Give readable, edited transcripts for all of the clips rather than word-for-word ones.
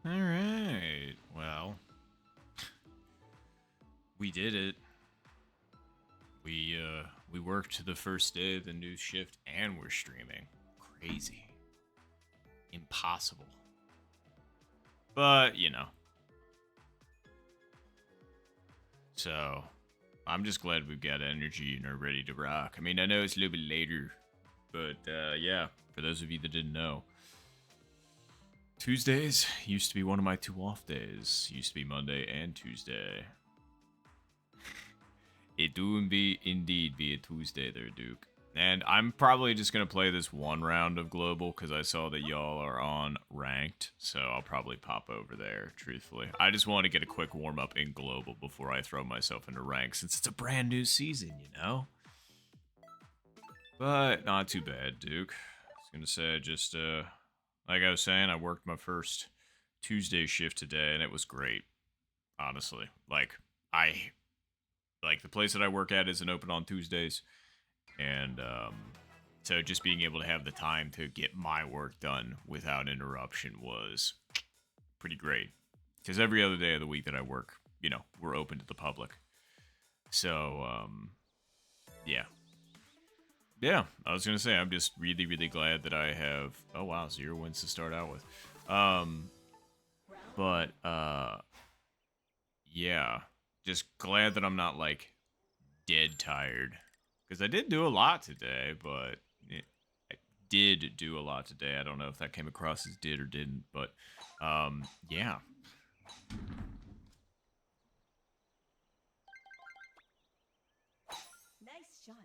All right. Well, we did it. We worked the first day of the new shift and we're streaming. Crazy. Impossible. But, so I'm just glad we've got energy and are ready to rock. I mean, I know it's a little bit later, but yeah, for those of you that didn't know, Tuesdays used to be one of my two off days. Used to be Monday and Tuesday. It do indeed be a Tuesday there, Duke. And I'm probably just going to play this one round of Global because I saw that y'all are on ranked. So I'll probably pop over there, truthfully. I just want to get a quick warm up in Global before I throw myself into rank since it's a brand new season, you know? But not too bad, Duke. I was going to say, just, like I was saying, I worked my first Tuesday shift today and it was great, honestly. Like the place that I work at isn't open on Tuesdays, and so just being able to have the time to get my work done without interruption was pretty great. Because every other day of the week that I work, we're open to the public. So yeah, yeah. I was gonna say I'm just really, really glad that I have. Oh wow, 0 wins to start out with. Um, but yeah, just glad that I'm not like dead tired because I did do a lot today, but I did do a lot today. I don't know if that came across as did or didn't, but yeah. Nice shot.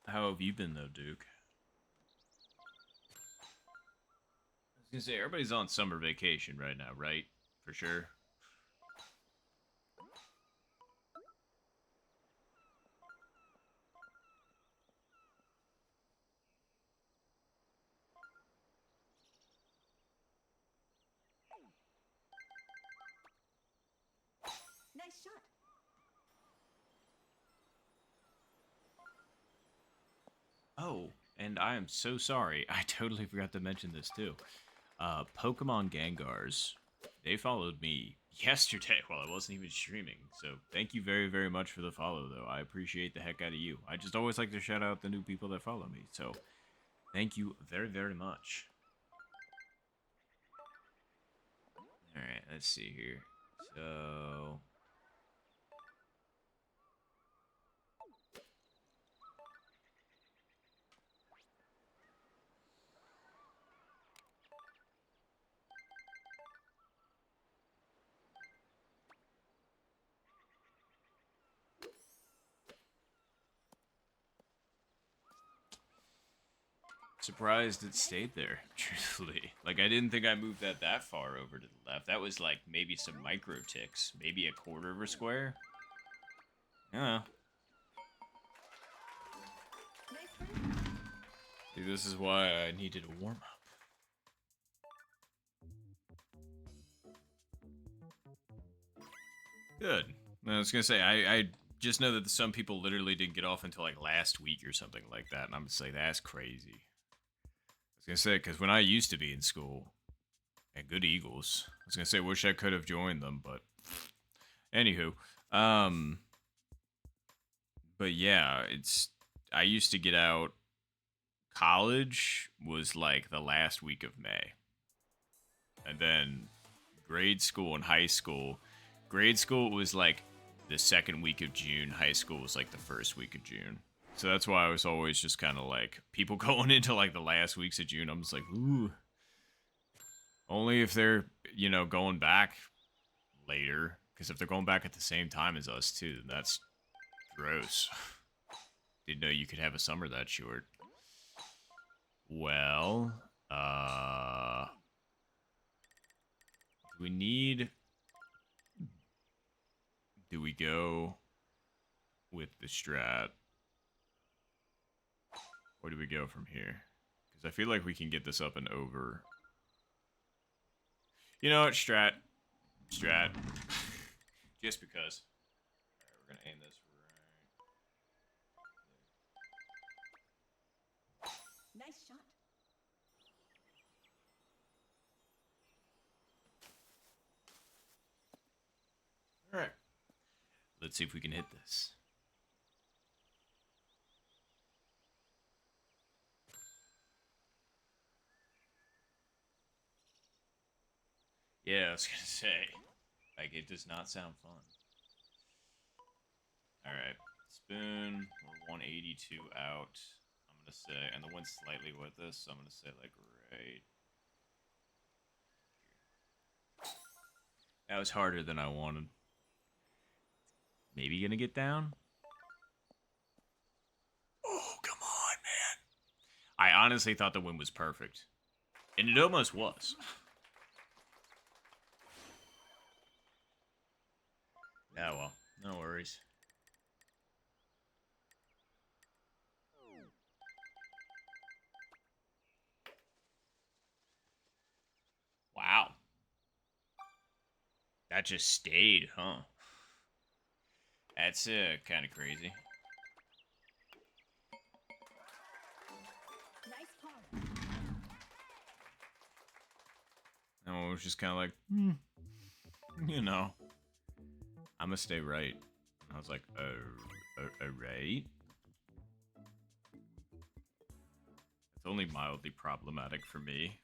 How have you been though, Duke? I was gonna say everybody's on summer vacation right now, right? For sure. Nice shot. Oh, and I am so sorry. I totally forgot to mention this too. Pokemon Gangars. They followed me yesterday while I wasn't even streaming. So thank you very, very much for the follow, though. I appreciate the heck out of you. I just always like to shout out the new people that follow me. So thank you very, very much. All right, let's see here. So surprised it stayed there, truthfully. Like, I didn't think I moved that far over to the left. That was like maybe some micro ticks, maybe a quarter of a square. Yeah. Nice run. See, this is why I needed a warm up. Good. I was gonna say I just know that some people literally didn't get off until like last week or something like that, and I'm just like, that's crazy. I was gonna say because when I used to be in school, and good Eagles. I was gonna say, wish I could have joined them, but anywho, um, but yeah, it's I used to get out. College was like the last week of May, and then grade school and high school. Grade school was like the second week of June. High school was like the first week of June. So that's why I was always just kind of like people going into like the last weeks of June. I'm just like, ooh, only if they're going back later. Because if they're going back at the same time as us too, then that's gross. Didn't know you could have a summer that short. Well, do we need? Do we go with the strat, or do we go from here? Because I feel like we can get this up and over. You know what, strat, strat. Just because. Alright, we're gonna aim this right. Nice shot. Alright. Let's see if we can hit this. Yeah, I was gonna say. Like, it does not sound fun. Alright. Spoon. We're 182 out. I'm gonna say. And the wind's slightly with us, so I'm gonna say, like, right. That was harder than I wanted. Maybe gonna get down? Oh, come on, man. I honestly thought the wind was perfect. And it almost was. Yeah, well, no worries. Wow. That just stayed, huh? That's kind of crazy. Nice par. And it was just kind of like, you know, I'm gonna stay right. I was like, right? It's only mildly problematic for me.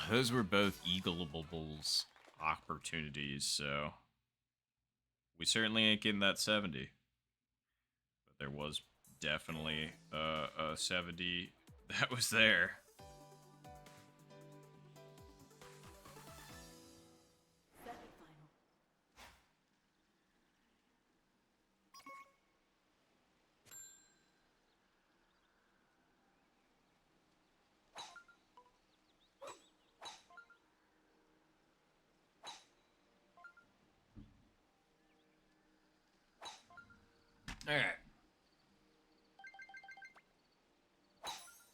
Those were both eagleables opportunities, so we certainly ain't getting that 70. But there was definitely a 70 that was there. Semifinal. All right.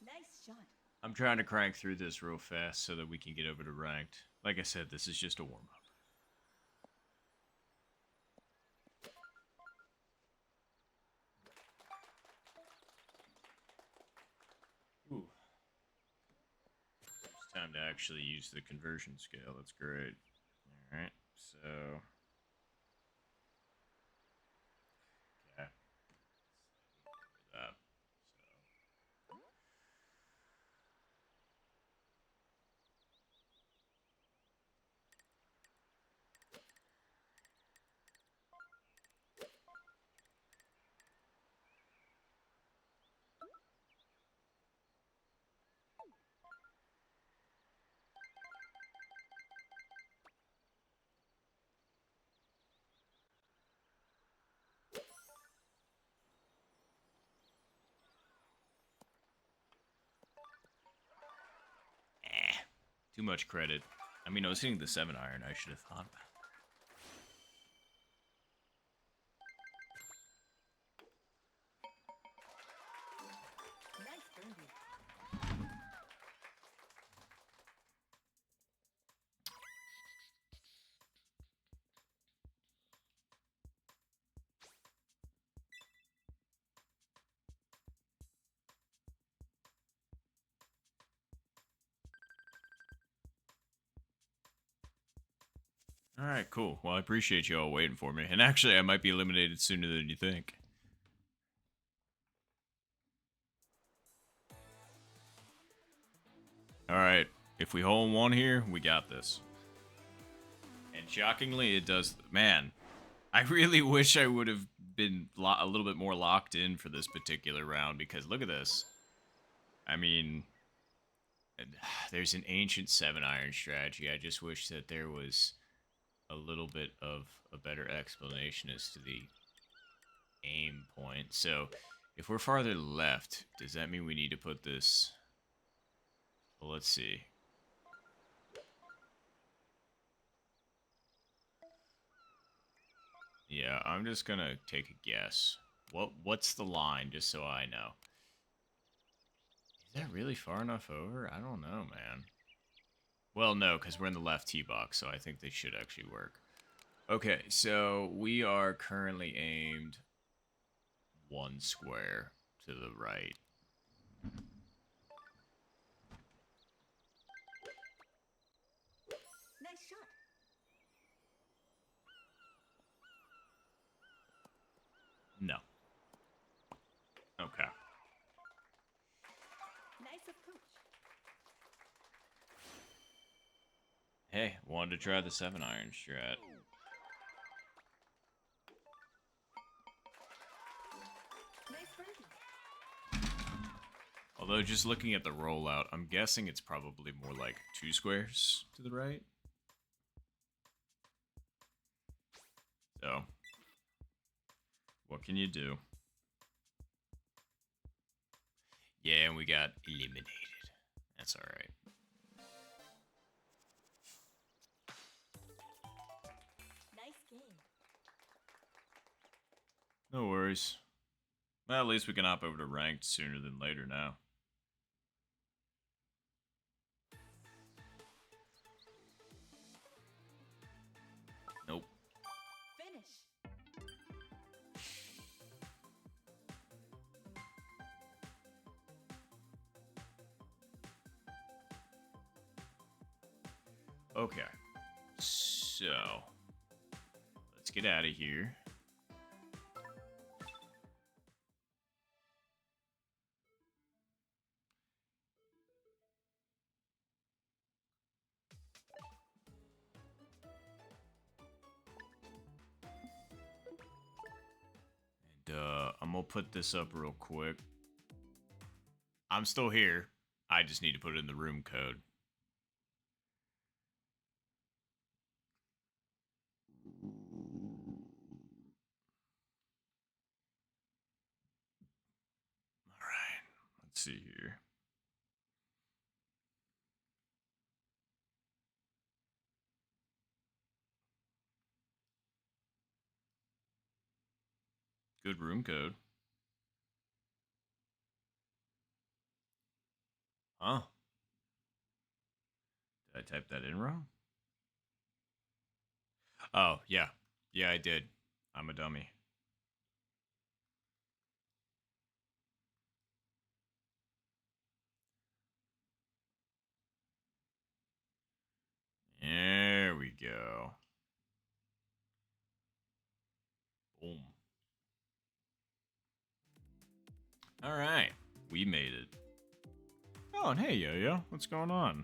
Nice shot. I'm trying to crank through this real fast so that we can get over to ranked. Like I said, this is just a warm-up. Ooh. It's time to actually use the conversion scale. That's great. Alright, so... Okay. That. Too much credit. I mean, I was hitting the 7-iron, I should have thought. Nice birdie. Alright, cool. Well, I appreciate you all waiting for me. And actually, I might be eliminated sooner than you think. Alright, if we hole in one here, we got this. And shockingly, it does... Man, I really wish I would have been a little bit more locked in for this particular round, because look at this. I mean, there's an ancient 7-iron strategy. I just wish that there was a little bit of a better explanation as to the aim point. So, if we're farther left, does that mean we need to put this... Well, let's see. Yeah, I'm just gonna take a guess What's the line, just so I know? Is that really far enough over? I don't know, man. Well, no, because we're in the left tee box, so I think they should actually work. Okay, so we are currently aimed 1 square to the right. Nice shot. No. Okay. Nice approach. Hey, wanted to try the 7-iron strat. Nice birdie. Although, just looking at the rollout, I'm guessing it's probably more like 2 squares to the right. So, what can you do? Yeah, and we got eliminated. That's alright. Nice game. No worries. Well, at least we can hop over to ranked sooner than later now. Nope. Finish. Okay. So, let's get out of here. And I'm gonna put this up real quick. I'm still here. I just need to put it in the room code. Alright, let's see here. Good room code. Huh? Did I type that in wrong? Oh, yeah. Yeah, I did. I'm a dummy. There we go. Boom. Alright. We made it. Oh, and hey, Yo-Yo. What's going on?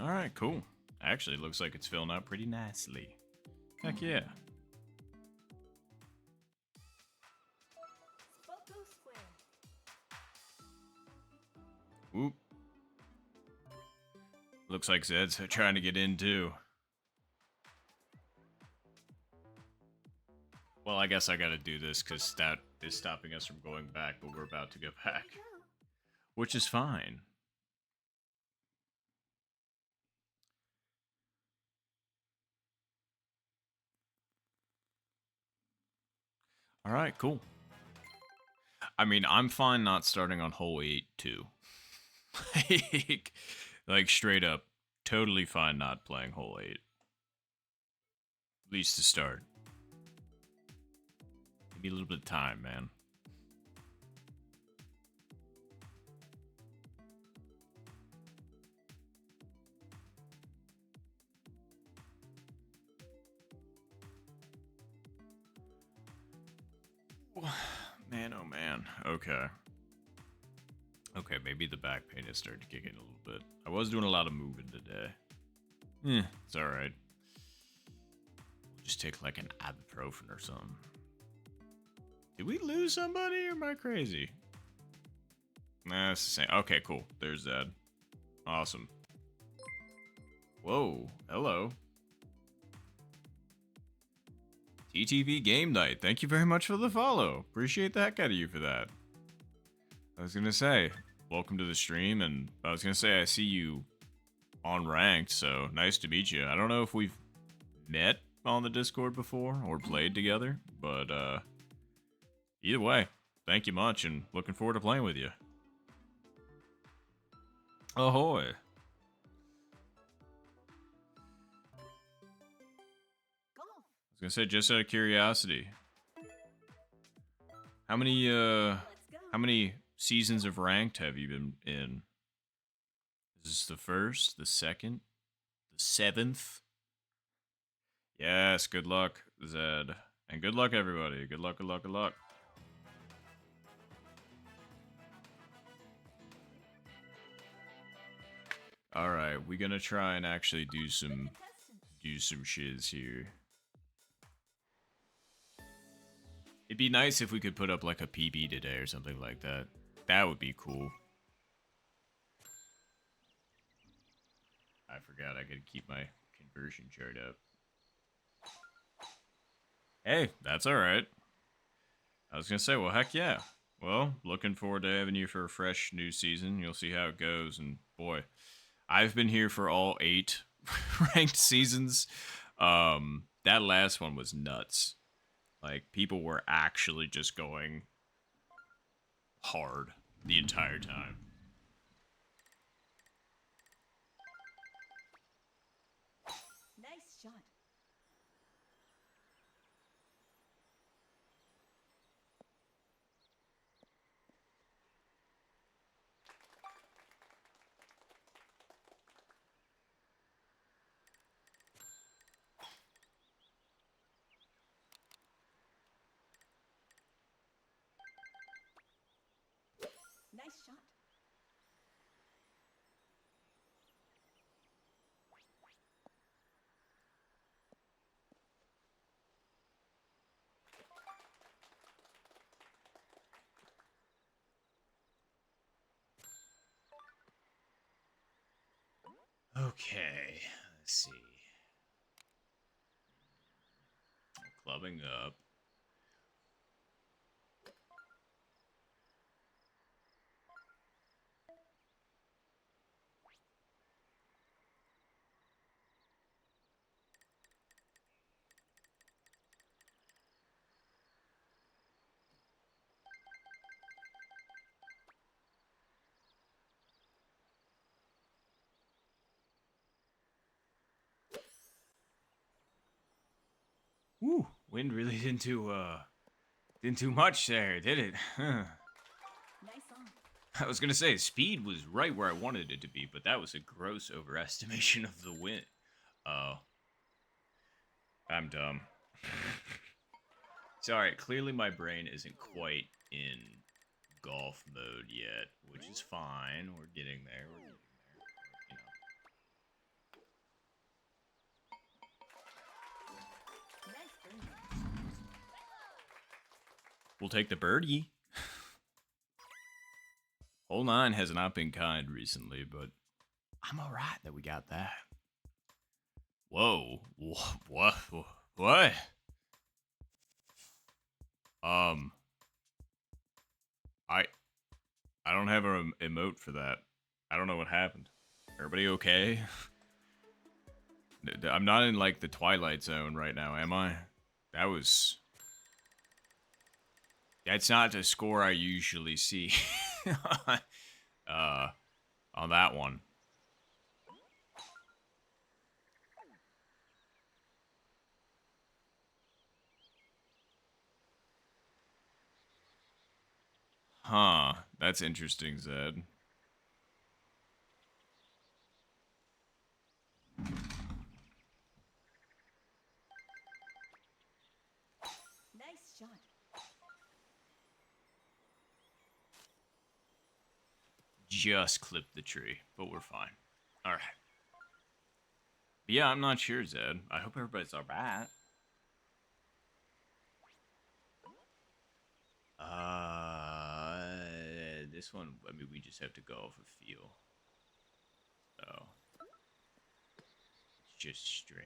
Alright, cool. Actually, looks like it's filling out pretty nicely. Heck yeah. Photo square. Whoop. Looks like Zed's trying to get in too. Well, I guess I gotta do this because that is stopping us from going back, but we're about to go back. Here we go. Which is fine. Alright, cool. I mean, I'm fine not starting on hole 8 too. like, straight up, totally fine not playing hole 8. At least to start. Give me a little bit of time, man. Man, oh man. Okay. Okay, maybe the back pain has started to kick in a little bit. I was doing a lot of moving today. It's alright. Just take like an ibuprofen or something. Did we lose somebody or am I crazy? Nah, it's the same. Okay, cool. There's that. Awesome. Whoa. Hello. TTV Game Night. Thank you very much for the follow. Appreciate the heck out of you for that. I was gonna say, welcome to the stream, and I was gonna say I see you on ranked, so nice to meet you. I don't know if we've met on the Discord before or played together, but either way, thank you much, and looking forward to playing with you. Ahoy! Golf. I was gonna say, just out of curiosity, how many Let's go. how many seasons of ranked have you been in? Is this the first, the second, the seventh? Yes, good luck, Zed. And good luck, everybody. Good luck, good luck, good luck. Alright, we're gonna try and actually do some shiz here. It'd be nice if we could put up like a PB today or something like that. That would be cool. I forgot I could keep my conversion chart up. Hey, that's alright. I was gonna say, well, heck yeah. Well, looking forward to having you for a fresh new season. You'll see how it goes, and boy, I've been here for all 8 ranked seasons. That last one was nuts. Like, people were actually just going hard the entire time. Nice shot. Nice shot. Okay, let's see. Clubbing up. Woo! Wind really didn't do much there, did it? Nice on. I was gonna say speed was right where I wanted it to be, but that was a gross overestimation of the wind. Oh, I'm dumb. Sorry, clearly my brain isn't quite in golf mode yet, which is fine. We're getting there. We're getting there. You know. Nice birdie. We'll take the birdie. Hole 9 has not been kind recently, but I'm alright that we got that. Whoa. What? What? I don't have an emote for that. I don't know what happened. Everybody okay? I'm not in, like, the Twilight Zone right now, am I? That was... That's not the score I usually see. On that one. Huh. That's interesting, Zed. Nice shot. just clipped the tree, but we're fine. All right. But yeah, I'm not sure, Zed. I hope everybody's all right. This one, I mean, we just have to go off of feel. So, it's just strange.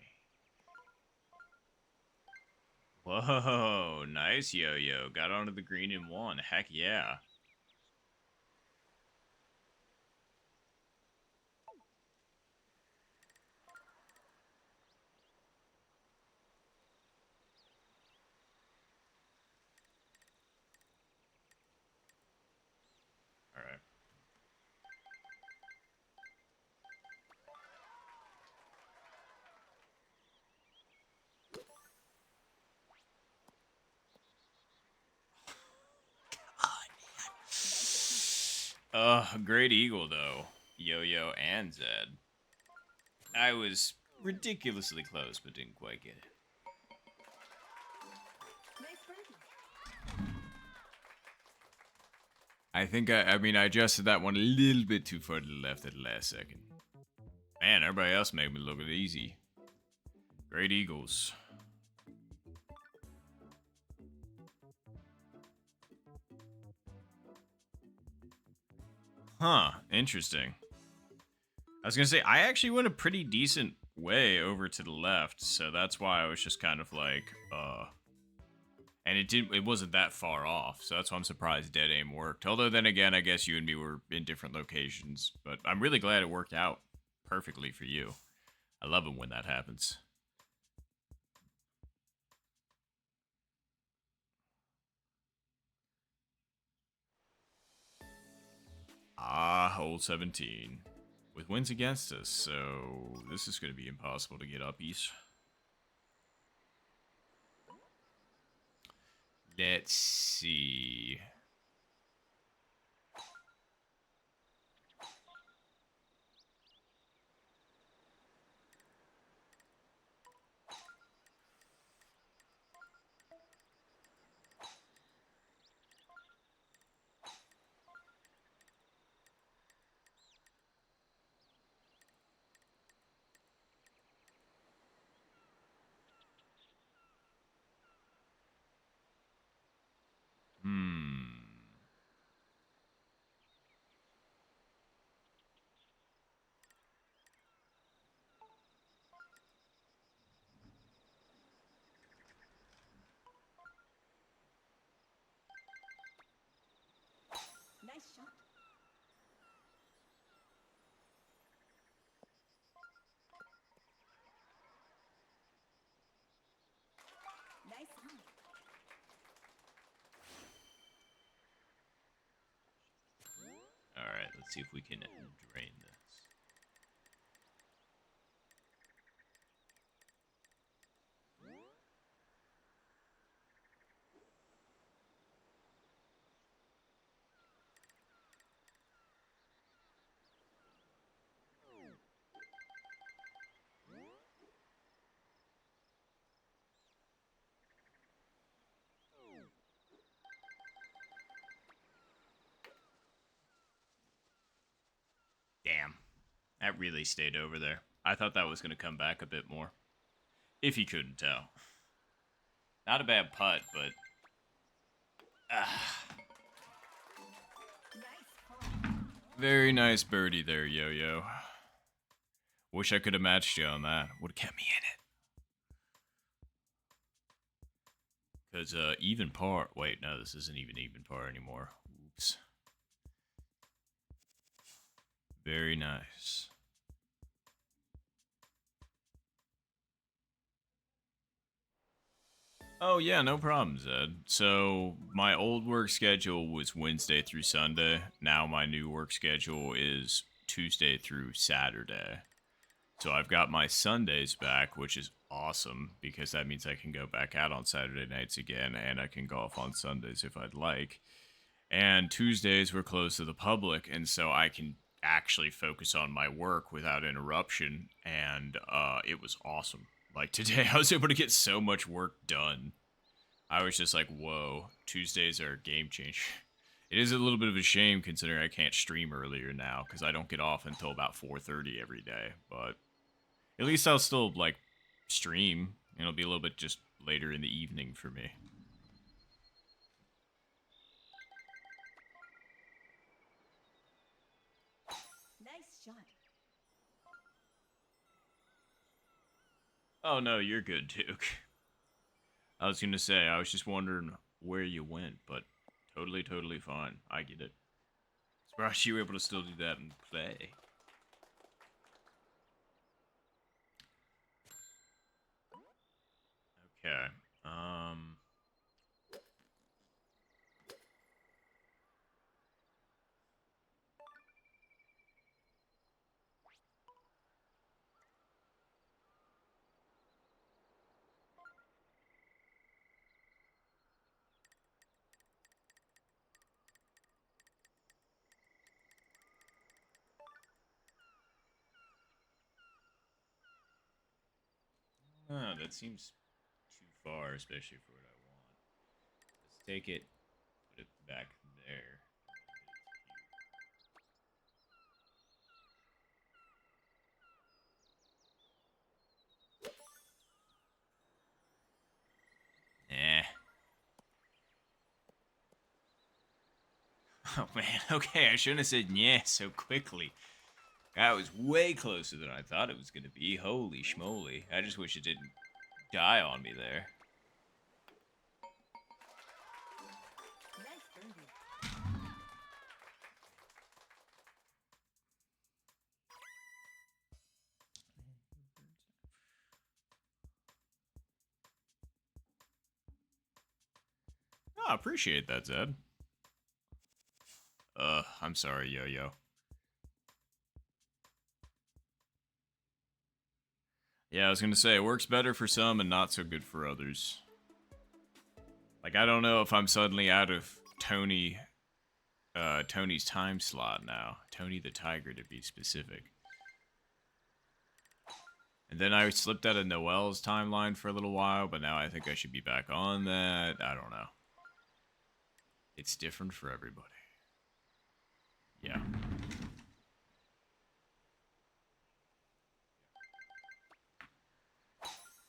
Whoa, nice yo-yo. Got onto the green in one. Heck yeah. All right. Great eagle though. Yo-yo and Zed. I was ridiculously close, but didn't quite get it. Nice birdie. I think I mean I adjusted that one a little bit too far to the left at the last second. Man, everybody else made me look easy. Great eagles. Huh, interesting. I was gonna say, I actually went a pretty decent way over to the left, so that's why I was just kind of like, and it wasn't that far off, so that's why I'm surprised dead aim worked. Although then again, I guess you and me were in different locations, but I'm really glad it worked out perfectly for you. I love it when that happens. Hole 17. With winds against us, so this is going to be impossible to get up east. Let's see. Nice shot. Nice on. Alright, let's see if we can drain this. Damn. That really stayed over there. I thought that was going to come back a bit more. If you couldn't tell. Not a bad putt, but... Nice putt. Very nice birdie there, Yo-Yo. Wish I could have matched you on that. Would have kept me in it. Because, even par... Wait, no, this isn't even par anymore. Oops. Very nice. Oh, yeah, no problem, Zed. So, my old work schedule was Wednesday through Sunday. Now my new work schedule is Tuesday through Saturday. So I've got my Sundays back, which is awesome, because that means I can go back out on Saturday nights again, and I can golf on Sundays if I'd like. And Tuesdays were closed to the public, and so I can actually focus on my work without interruption, and it was awesome. Like today, I was able to get so much work done. I was just like, whoa, Tuesdays are a game changer. It is a little bit of a shame considering I can't stream earlier now because I don't get off until about 4:30 every day. But at least I'll still like stream. It'll be a little bit just later in the evening for me. Nice shot. Oh no, you're good, Duke. I was gonna say I was just wondering where you went, but totally fine. I get it. Surprised you were able to still do that and play. Okay. Oh, that seems too far, especially for what I want. Let's take it, put it back there. Eh. Oh man, okay, I shouldn't have said yeah so quickly. That was way closer than I thought it was gonna be. Holy schmoly. I just wish it didn't die on me there. Nice birdie. Oh, I appreciate that, Zed. I'm sorry, Yo-Yo. Yeah, I was gonna say, it works better for some and not so good for others. Like, I don't know if I'm suddenly out of Tony's time slot now. Tony the Tiger, to be specific. And then I slipped out of Noel's timeline for a little while, but now I think I should be back on that. I don't know. It's different for everybody. Yeah.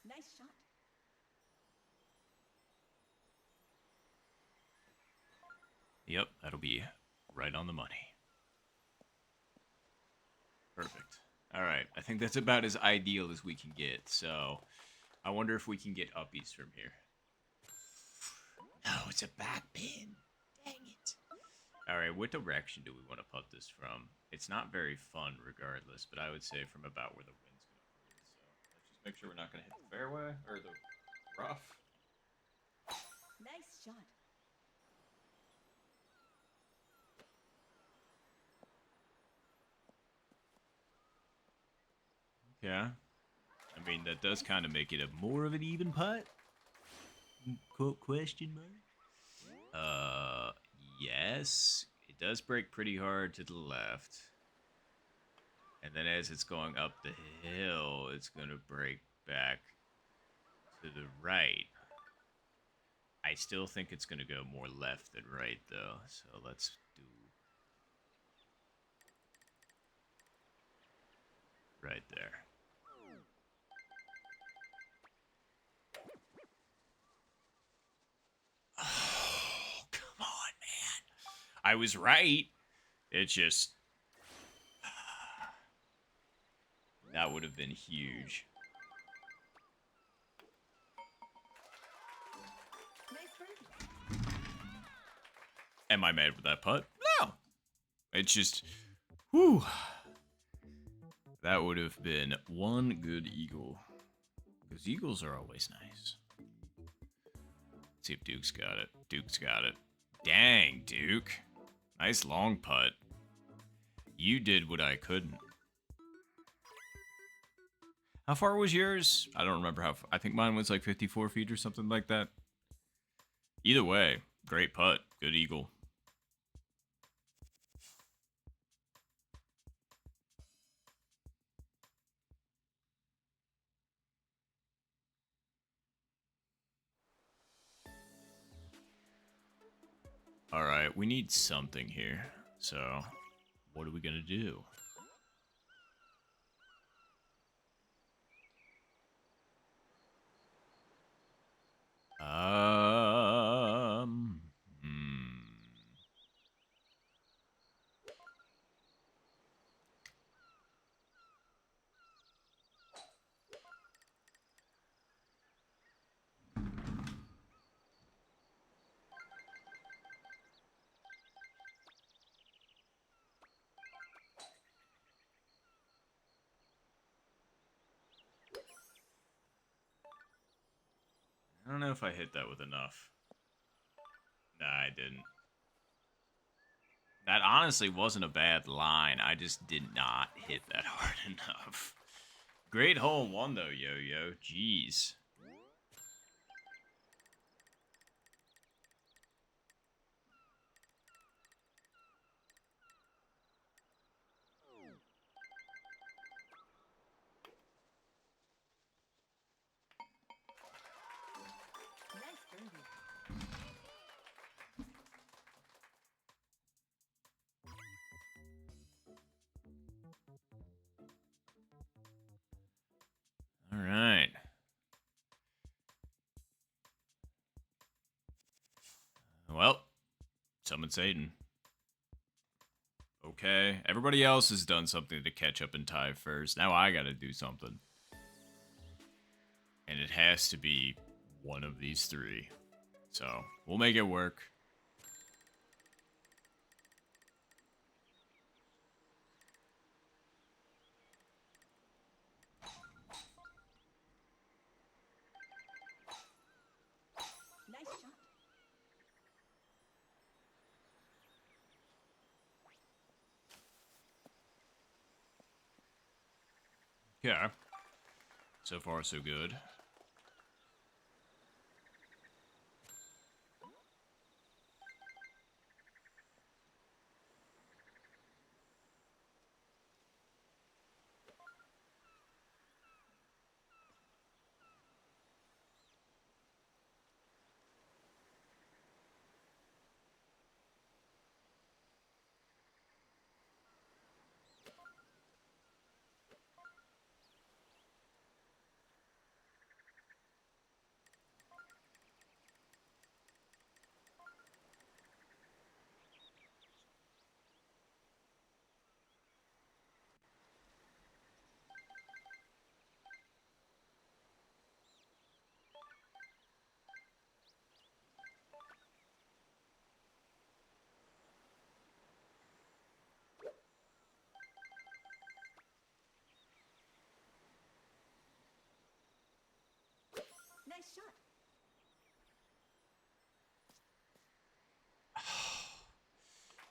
Nice shot. Yep, that'll be right on the money. Perfect. Alright, I think that's about as ideal as we can get, so I wonder if we can get uppies from here. No, it's a back pin. Dang it. Alright, what direction do we want to putt this from? It's not very fun regardless, but I would say from about where the wind's going to breeze. So let's just make sure we're not going to hit the fairway or the rough. Nice shot. Yeah. I mean, that does kind of make it a more of an even putt. Quote question mark. Yes. It does break pretty hard to the left. And then as it's going up the hill, it's going to break back to the right. I still think it's going to go more left than right, though. So let's do right there. Oh, come on, man. I was right. It just... that would have been huge. Nice birdie. Am I mad with that putt? No. It's just... whew. That would have been one good eagle. Because eagles are always nice. Let's see if Duke's got it. Duke's got it. Dang, Duke. Nice long putt. You did what I couldn't. How far was yours? I don't remember how far. I think mine was like 54 feet or something like that. Either way, great putt. Good eagle. Alright, we need something here. So, what are we gonna do? Hmm. I don't know if I hit that with enough. Nah, I didn't. That honestly wasn't a bad line. I just did not hit that hard enough. Great hole in one though, Yo-Yo. Jeez. Nice birdie. All right. Well, someone's Satan. Okay, everybody else has done something to catch up and tie first. Now I gotta do something. And it has to be one of these three. So, we'll make it work. Nice shot. Yeah. So far, so good. Nice shot.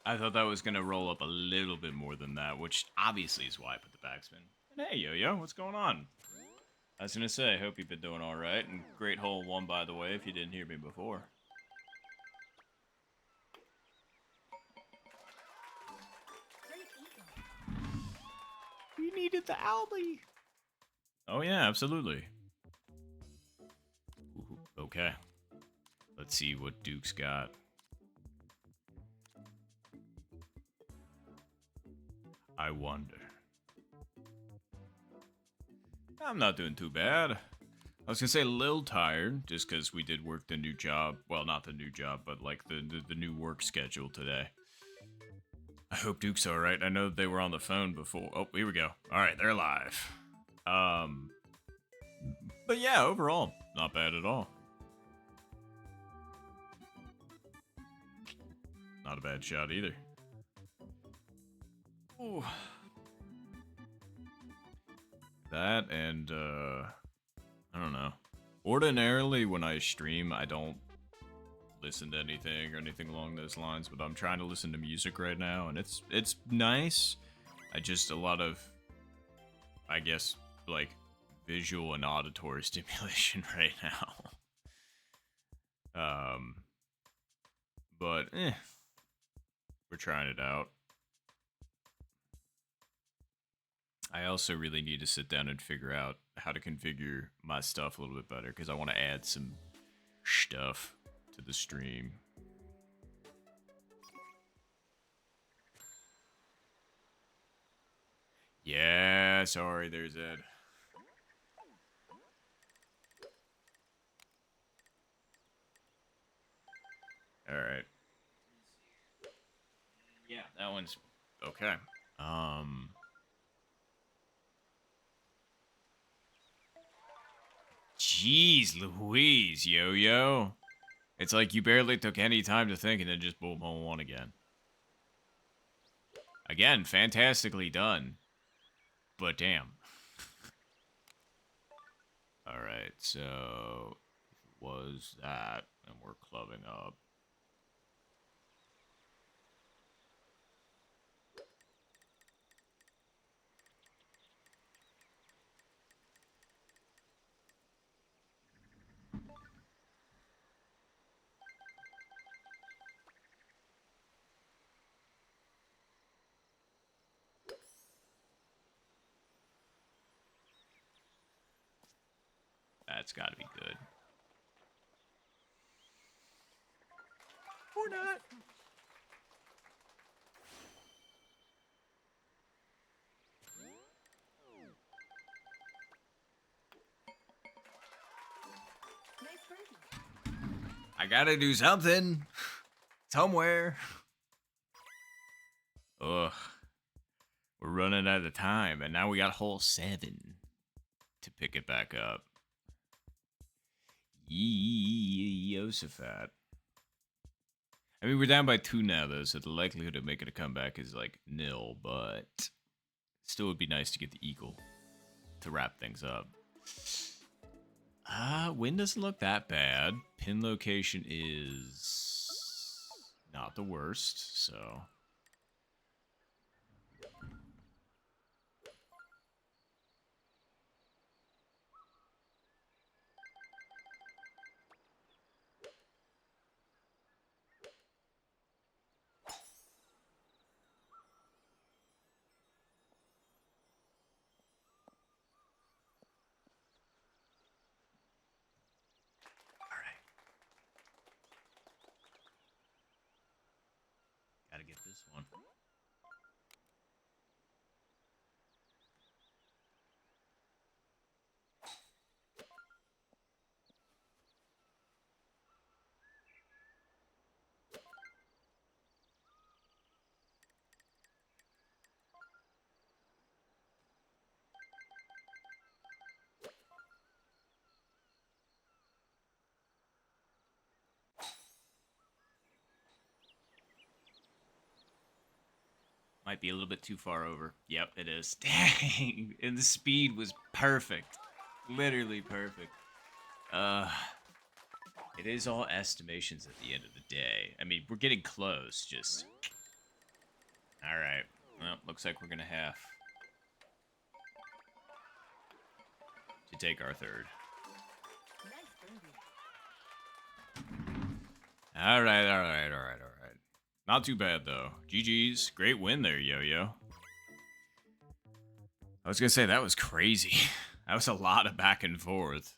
I thought that was gonna roll up a little bit more than that, which obviously is why I put the backspin. And hey, Yo-Yo, what's going on? I was gonna say, I hope you've been doing alright, and great hole in one, by the way, if you didn't hear me before. Great eagle. We needed the Albie. Oh yeah, absolutely. Ooh, okay. Let's see what Duke's got. I wonder. I'm not doing too bad. I was gonna say a little tired, just because we did work the new job. Well, not the new job, but like the new work schedule today. I hope Duke's alright. I know they were on the phone before. Oh, here we go. Alright, they're live. But yeah, overall, not bad at all. Not a bad shot either. Ooh. That and, I don't know. Ordinarily, when I stream, I don't listen to anything or anything along those lines, but I'm trying to listen to music right now, and it's nice. I just, a lot of, I guess, like, visual and auditory stimulation right now. But, we're trying it out. I also really need to sit down and figure out how to configure my stuff a little bit better, because I want to add some stuff to the stream. Yeah, sorry, there's Ed. Alright. Yeah, that one's okay. Jeez Louise, yo-yo. It's like you barely took any time to think and then just boom, home one again. Again, fantastically done. But damn. Alright, so was that, and we're clubbing up. That's gotta be good. Or not. Nice birdie. I gotta do something. Somewhere. Ugh. We're running out of time, and now we got hole 7 to pick it back up. Yosafat. I mean, we're down by 2 now, though, so the likelihood of making a comeback is like nil, but still would be nice to get the eagle to wrap things up. Wind doesn't look that bad. Pin location is not the worst, so. Gotta get this one. Might be a little bit too far over. Yep, it is. Dang. And the speed was perfect. Literally perfect. It is all estimations at the end of the day. I mean, we're getting close, just. Alright. Well, looks like we're gonna have to take our third. Nice birdie. Alright. Not too bad, though. GG's. Great win there, Yo-Yo. I was gonna say, that was crazy. That was a lot of back and forth.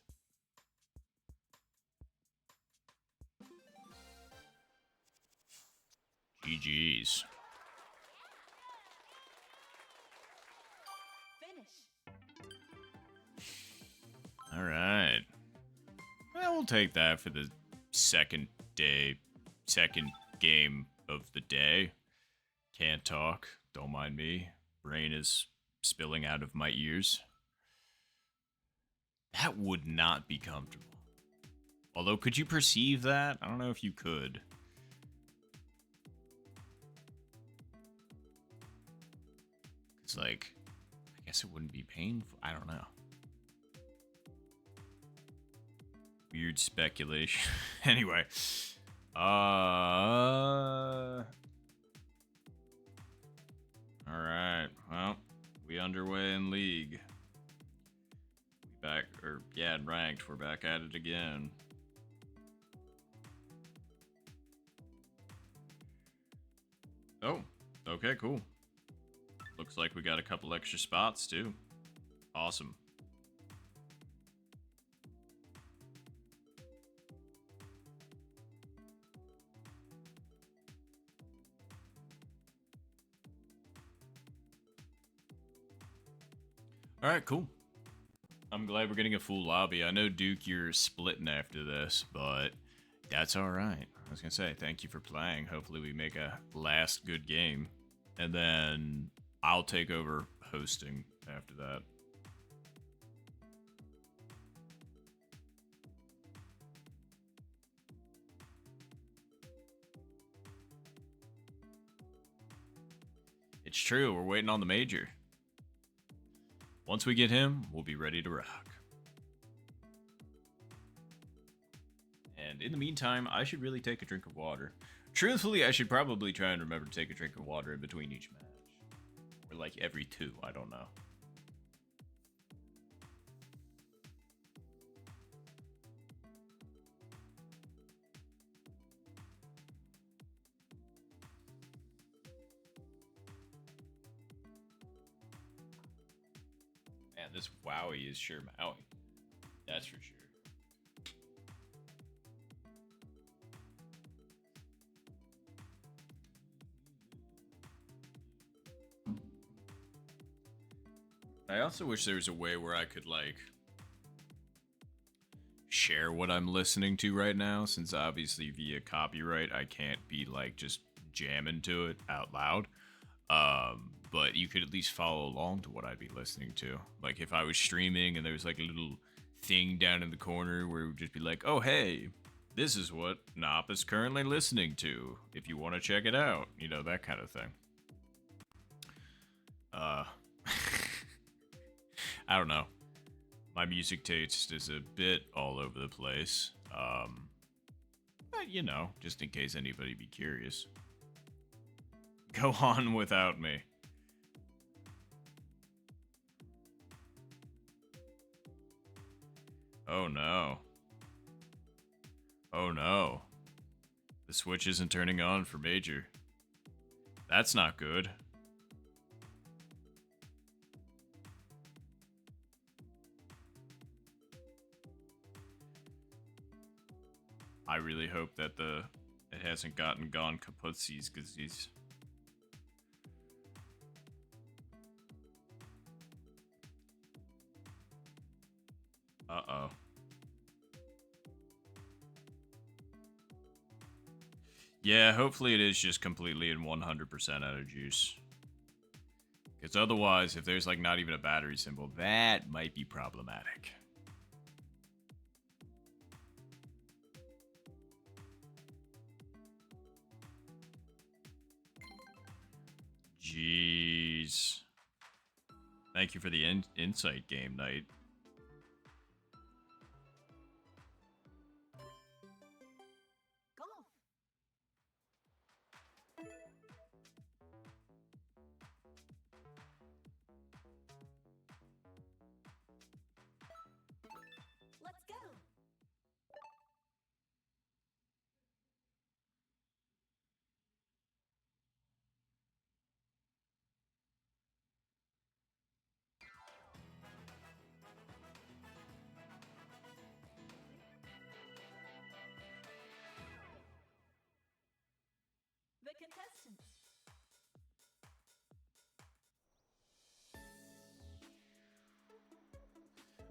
GG's. Finish. Alright. Well, we'll take that for the second game of the day. Can't talk. Don't mind me. Brain is spilling out of my ears. That would not be comfortable. Although, could you perceive that? I don't know if you could. It's like, I guess it wouldn't be painful. I don't know. Weird speculation. Anyway. Alright. Well, we underway in league. Back, or yeah, in ranked. We're back at it again. Oh, okay, cool. Looks like we got a couple extra spots, too. Awesome. All right, cool. I'm glad we're getting a full lobby. I know, Duke, you're splitting after this, but that's all right. I was gonna say thank you for playing. Hopefully, we make a last good game, and then I'll take over hosting after that. It's true. We're waiting on the major. Once we get him, we'll be ready to rock. And in the meantime, I should really take a drink of water. Truthfully, I should probably try and remember to take a drink of water in between each match. Or like every two, I don't know. Man, this Wowie is sure Maui. That's for sure. I also wish there was a way where I could, like, share what I'm listening to right now, since obviously via copyright, I can't be, like, just jamming to it out loud. But you could at least follow along to what I'd be listening to. Like, if I was streaming and there was, like, a little thing down in the corner where it would just be like, oh, hey, this is what Nop is currently listening to, if you want to check it out. You know, that kind of thing. I don't know. My music taste is a bit all over the place. But, you know, just in case anybody be curious. Go on without me. Oh no. Oh no. The switch isn't turning on for Major. That's not good. I really hope that it hasn't gone kaputsies, because he's... Uh-oh. Yeah, hopefully it is just completely in 100% out of juice. Because otherwise, if there's like not even a battery symbol, that might be problematic. Jeez. Thank you for the insight, Game Night. Golf. Let's go. The contestants.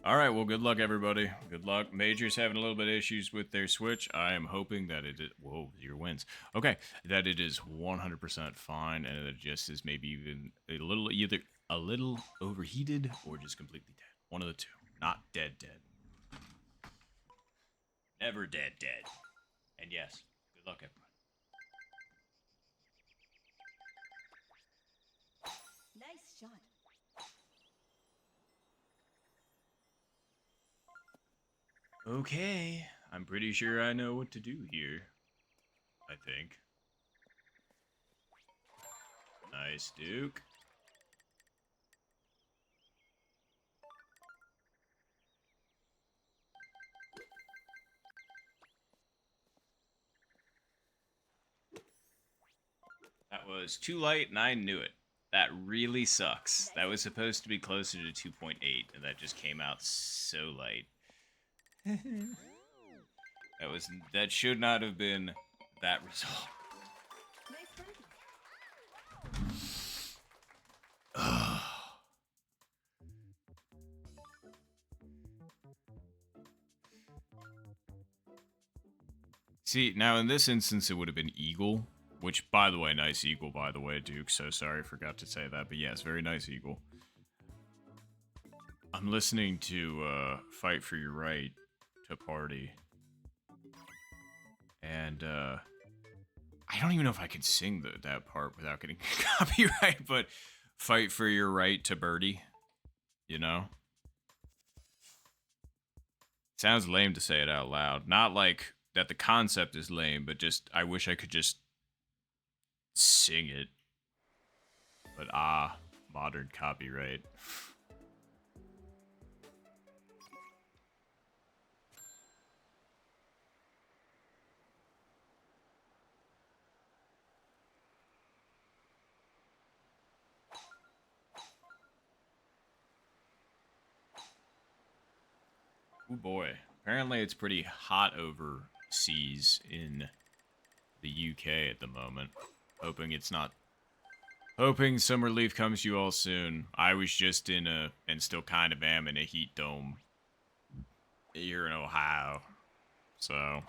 All right, well, good luck, everybody. Good luck. Major's having a little bit of issues with their Switch. I am hoping that it is... Whoa, 0 wins. Okay, that it is 100% fine, and it just is maybe even a little... either a little overheated or just completely dead. One of the two. Not dead. Never dead. And yes, good luck, everybody. Nice shot. Okay, I'm pretty sure I know what to do here. I think. Nice, Duke. That was too light, and I knew it. That really sucks. That was supposed to be closer to 2.8, and that just came out so light. That should not have been that result. Nice birdie. See, now in this instance, it would have been Eagle, which, by the way, nice Eagle, by the way, Duke. So sorry, I forgot to say that. But yes, very nice Eagle. I'm listening to Fight for Your Right to Party. And I don't even know if I can sing that part without getting copyright, but Fight for Your Right to Birdie, you know? Sounds lame to say it out loud. Not like that the concept is lame, but just I wish I could just sing it. But modern copyright. Oh boy. Apparently it's pretty hot overseas in the UK at the moment. Hoping it's not. Hoping some relief comes to you all soon. I was just in and still kind of am in a heat dome here in Ohio. So,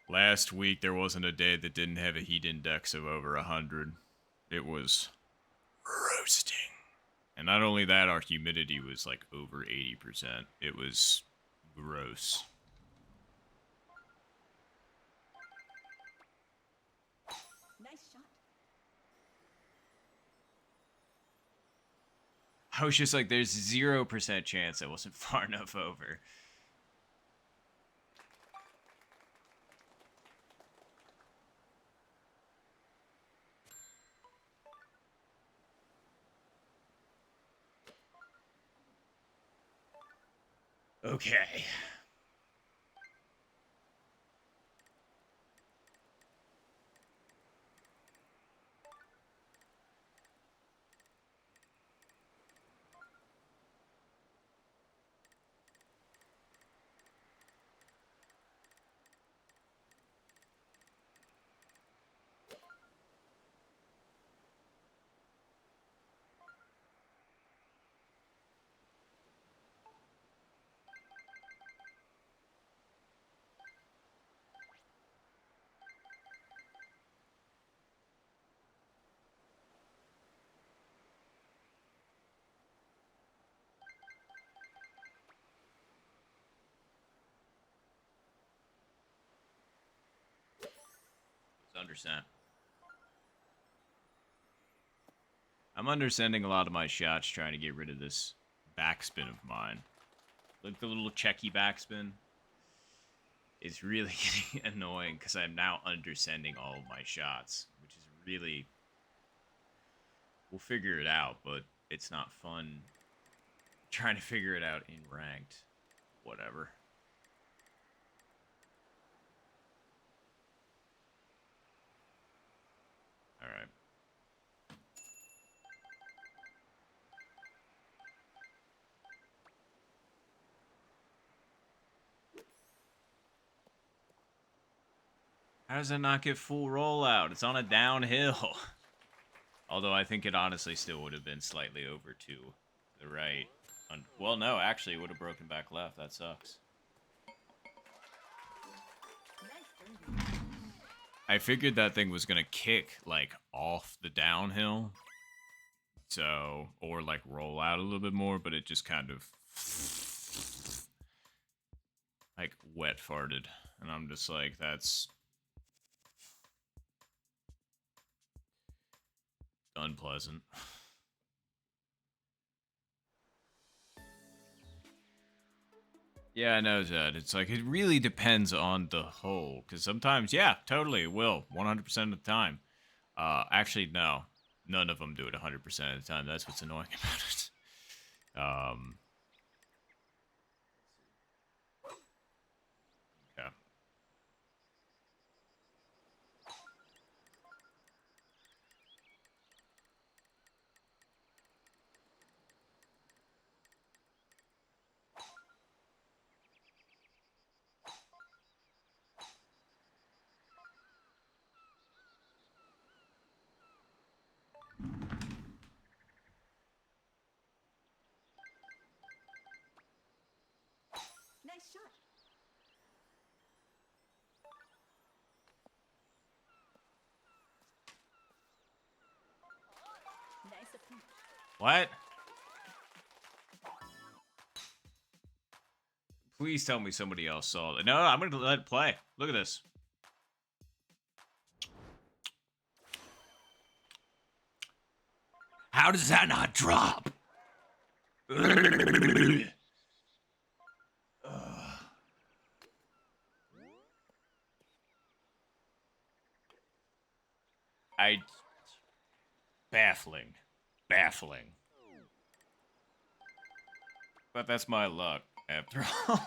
last week there wasn't a day that didn't have a heat index of over 100. It was roasting. And not only that, our humidity was like over 80%. It was gross. Nice shot. I was just like, there's 0% chance I wasn't far enough over. Okay. Understand. I'm understanding a lot of my shots trying to get rid of this backspin of mine. Like the little checky backspin. It's really getting annoying because I'm now undersending all of my shots, which is really... We'll figure it out, but it's not fun trying to figure it out in ranked. Whatever. Alright. How does it not get full rollout? It's on a downhill. Although I think it honestly still would have been slightly over to the right. Well, no, actually, it would have broken back left. That sucks. Nice birdie. I figured that thing was gonna kick, like, off the downhill. So, or, like, roll out a little bit more, but it just kind of, like, wet farted. And I'm just like, that's unpleasant. Yeah, I know that. It's like, it really depends on the hole. Because sometimes, yeah, totally, it will. 100% of the time. Actually, no. None of them do it 100% of the time. That's what's annoying about it. Okay. What? Please tell me somebody else saw it. No, I'm gonna let it play. Look at this. How does that not drop? I baffling. Baffling. But that's my luck, after all.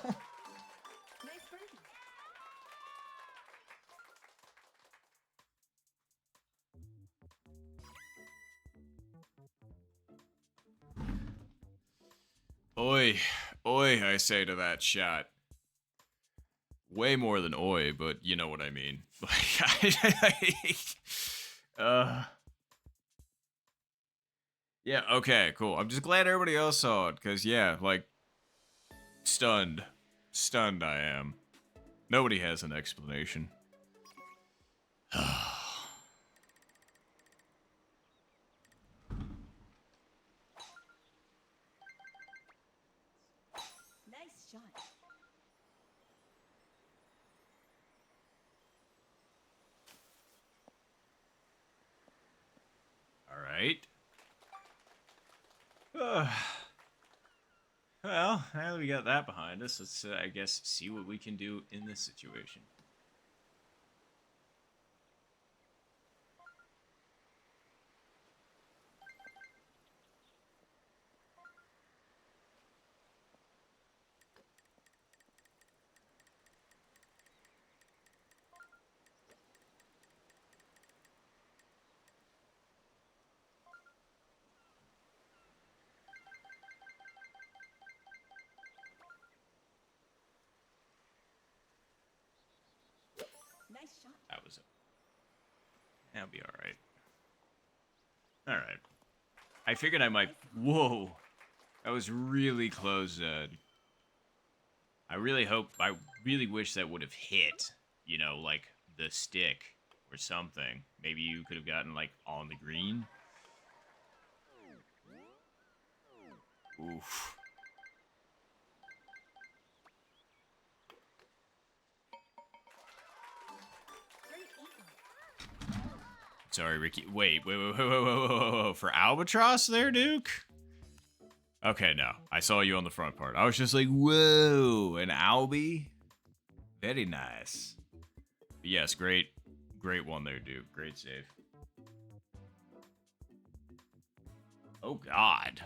Nice birdie. Oi. Oi, I say to that shot. Way more than oi, but you know what I mean. Yeah, okay, cool. I'm just glad everybody else saw it, because, yeah, like, stunned. Stunned I am. Nobody has an explanation. Nice shot. Alright. Well, now that we got that behind us, let's, I guess, see what we can do in this situation. Nice shot. That was it. That'll be alright. Alright. I figured I might... Whoa! That was really close, I really wish that would have hit, you know, like, the stick or something. Maybe you could have gotten, like, on the green. Oof. Great eagle. Sorry, Ricky. Wait. For Albatross there, Duke? Okay, no. I saw you on the front part. I was just like, whoa, an Albie? Very nice. But yes, great one there, Duke. Great save. Oh, God.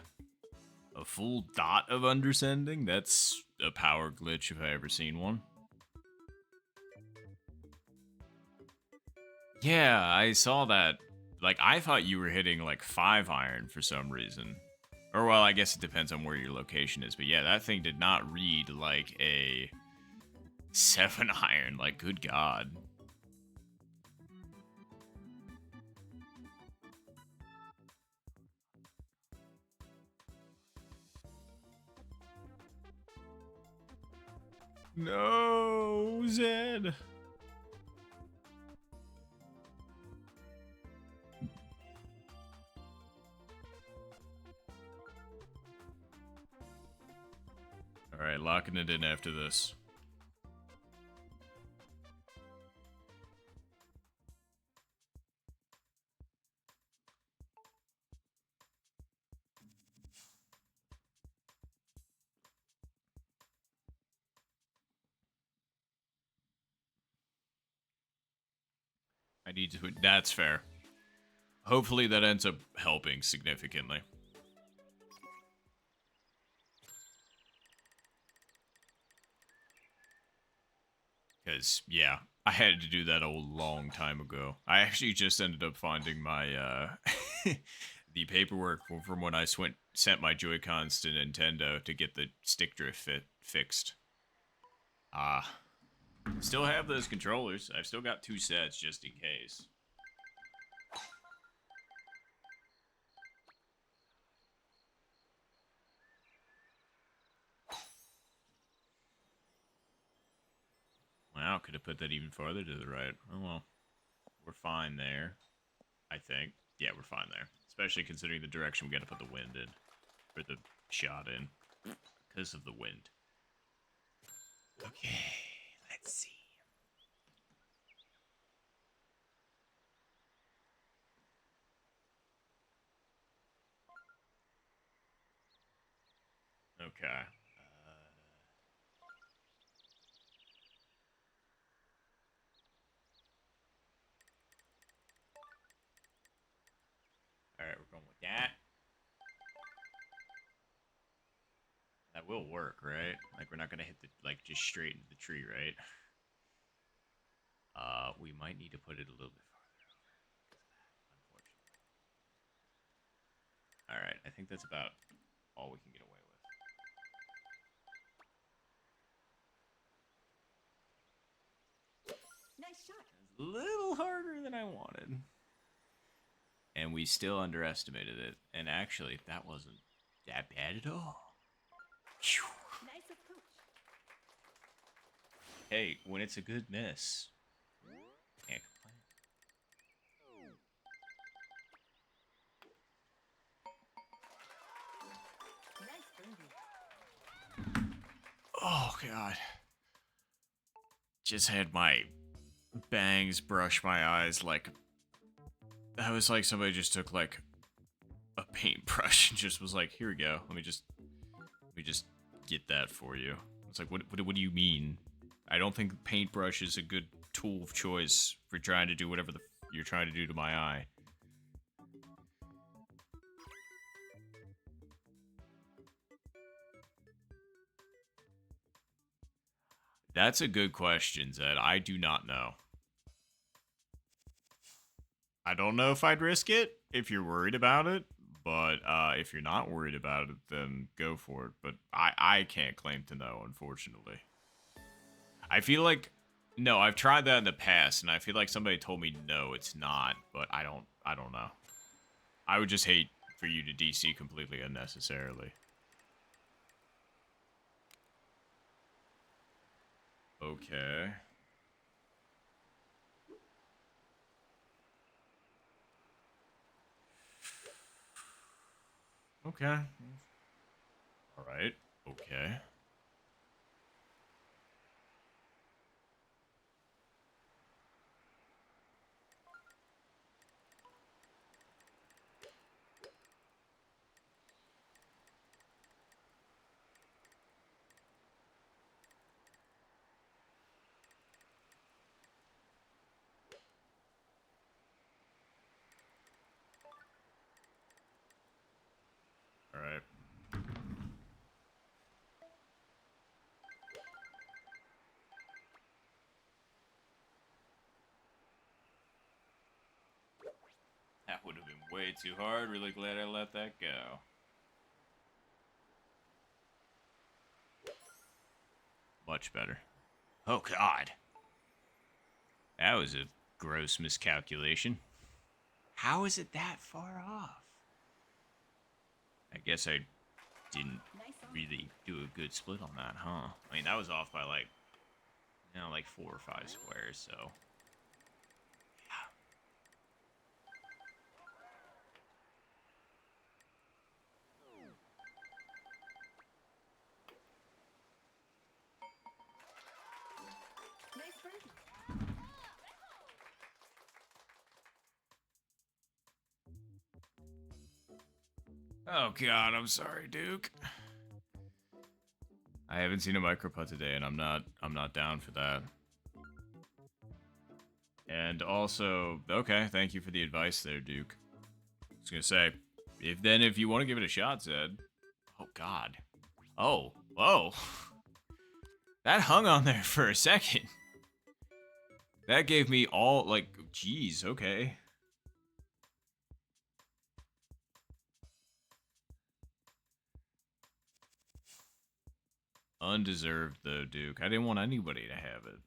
A full dot of undersending? That's a power glitch if I ever seen one. Yeah, I saw that. Like, I thought you were hitting, like, 5-iron for some reason. Or, well, I guess it depends on where your location is. But yeah, that thing did not read like a 7-iron. Like, good God. No, Zed. Alright, locking it in after this. I need to... That's fair. Hopefully that ends up helping significantly. Because, yeah, I had to do that a long time ago. I actually just ended up finding my, the paperwork from when I sent my Joy-Cons to Nintendo to get the stick drift fixed. Still have those controllers. I've still got 2 sets just in case. Wow, could have put that even farther to the right. Oh well. We're fine there. I think. Yeah, we're fine there. Especially considering the direction we gotta put the wind in. Or the shot in. Because of the wind. Okay, let's see. Okay. Alright, we're going with that. That will work, right? Like, we're not gonna hit the, like, just straight into the tree, right? We might need to put it a little bit farther over. Unfortunately. Alright, I think that's about all we can get away with. Nice shot. It's a little harder than I wanted. And we still underestimated it. And actually, that wasn't that bad at all. Phew. Nice approach. Hey, when it's a good miss, can't complain. Nice birdie. Oh, God. Just had my bangs brush my eyes like... That was like somebody just took, like, a paintbrush and just was like, here we go. Let me just get that for you. It's like, what do you mean? I don't think paintbrush is a good tool of choice for trying to do whatever you're trying to do to my eye. That's a good question, Zed. I do not know. I don't know if I'd risk it if you're worried about it, but if you're not worried about it, then go for it. But I can't claim to know, unfortunately. I feel like, no, I've tried that in the past, and I feel like somebody told me no, it's not, but I don't know. I would just hate for you to DC completely unnecessarily. Okay. Okay. All right. Okay. All right. That would have been way too hard. Really glad I let that go. Much better. Oh, God. That was a gross miscalculation. How is it that far off? I guess I didn't Nice on. really do a good split on that, huh? I mean, that was off by like, like 4 or 5 squares, so. Nice birdie. Oh, God, I'm sorry, Duke. I haven't seen a micro-putt today, and I'm not down for that. And also, okay, thank you for the advice there, Duke. I was gonna say, if you want to give it a shot, Zed. Oh, God. Oh, whoa. That hung on there for a second. That gave me all, like, geez, okay. Undeserved, though, Duke. I didn't want anybody to have it.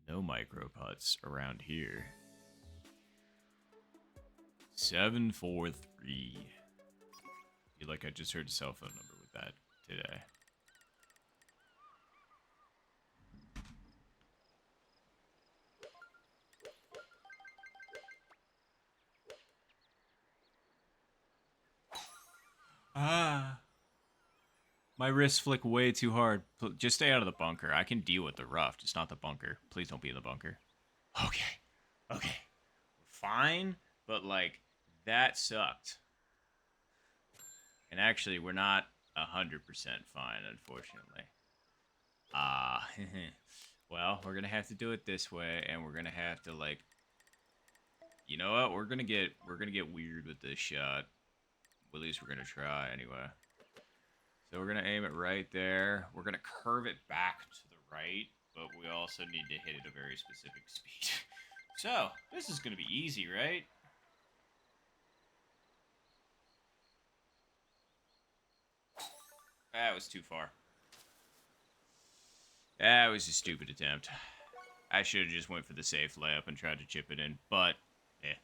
No micro putts around here. 743. Feel like I just heard a cell phone number with that today. My wrists flick way too hard. Just stay out of the bunker. I can deal with the rough, just not the bunker. Please don't be in the bunker. Okay. Okay. Fine, but like that sucked. And actually, we're not 100% fine, unfortunately. Well, we're gonna have to do it this way, and we're gonna have to like, you know what? We're gonna get weird with this shot. Well, at least we're gonna try anyway. So we're gonna aim it right there. We're gonna curve it back to the right, but we also need to hit it a very specific speed. So this is gonna be easy, right? That was too far. That was a stupid attempt. I should have just went for the safe layup and tried to chip it in, but eh.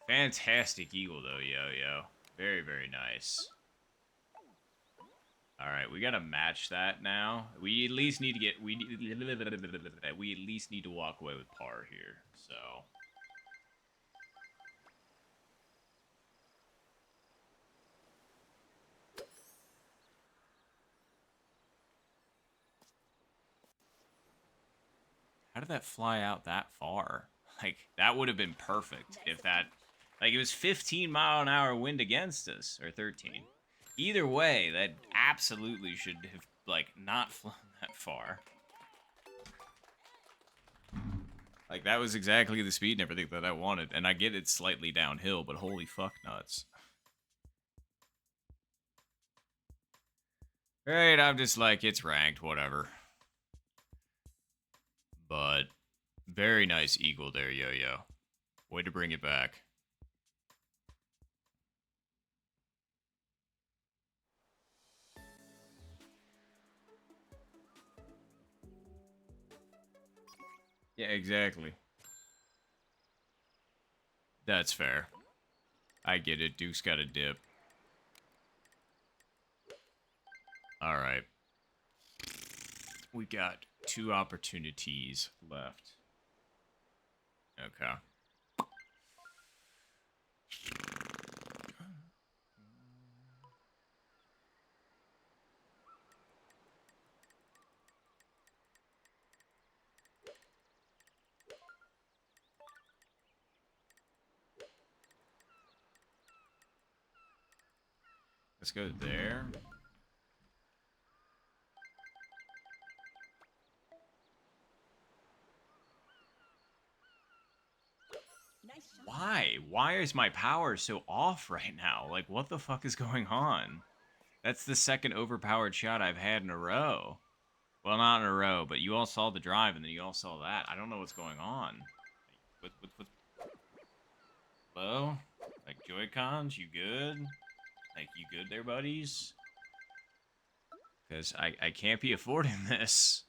Fantastic eagle though, yo. Very, very nice. Alright, we gotta match that now. We at least need to get we at least need to walk away with par here, so how did that fly out that far? Like, that would have been perfect if that... Like, it was 15-mile-an-hour wind against us. Or 13. Either way, that absolutely should have, like, not flown that far. Like, that was exactly the speed and everything that I wanted. And I get it's slightly downhill, but holy fuck nuts. Right, I'm just like, it's ranked, whatever. But very nice eagle there, yo. Way to bring it back. Yeah, exactly. That's fair. I get it. Duke's got a dip. Alright. We got 2 opportunities left. Okay. Let's go there. Nice shot. Why? Why is my power so off right now? Like, what the fuck is going on? That's the second overpowered shot I've had in a row. Well, not in a row, but you all saw the drive, and then you all saw that. I don't know what's going on. What? Hello? Like, Joy-Cons, you good? Like, you good there, buddies? Because I can't be affording this.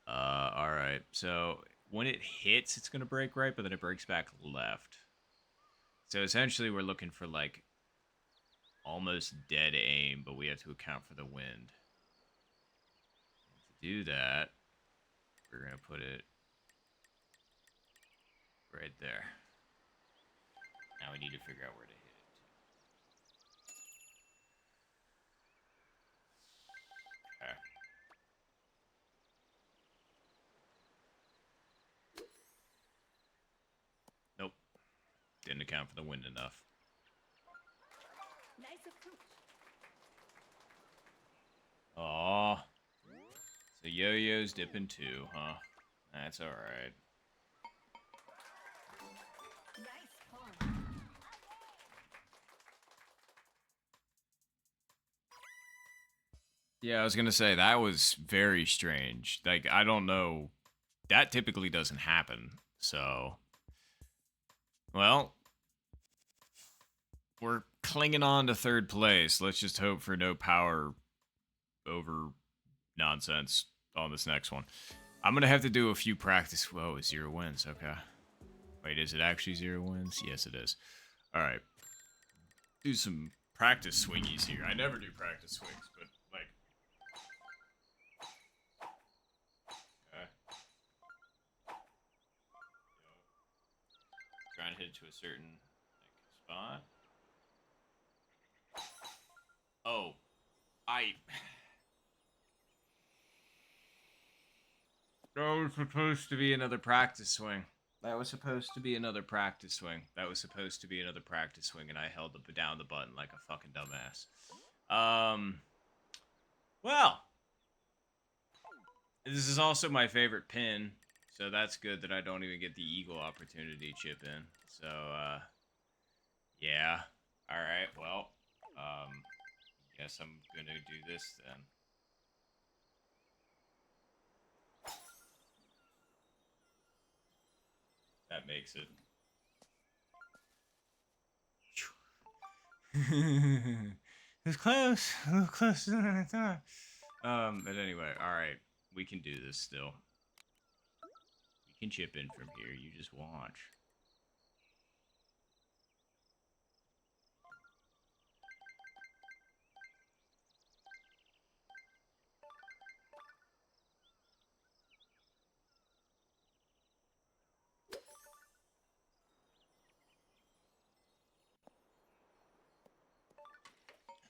Alright. So, when it hits, it's going to break right, but then it breaks back left. So, essentially, we're looking for, like, almost dead aim, but we have to account for the wind. And to do that, we're going to put it right there. Now we need to figure out where to hit it. Okay. Nope. Didn't account for the wind enough. Nice approach. Aw. So yo-yo's dipping too, huh? That's alright. Nice form. Yeah, I was gonna say, that was very strange. Like, I don't know. That typically doesn't happen, so... Well... We're clinging on to third place. Let's just hope for no power over nonsense on this next one. I'm gonna have to do a few practice... Whoa, 0 wins, okay. Wait, is it actually 0 wins? Yes, it is. Alright. Do some practice swingies here. I never do practice swings, but, like... Okay. Trying to hit it to a certain spot. Oh, I. That was supposed to be another practice swing. That was supposed to be another practice swing. That was supposed to be another practice swing, and I held down the button like a fucking dumbass. Well, this is also my favorite pin, so that's good that I don't even get the eagle opportunity chip in. So, yeah. Alright, well, guess I'm gonna do this then. That makes it. It was close. A little closer than I thought. But anyway, alright. We can do this still. We can chip in from here. You just watch.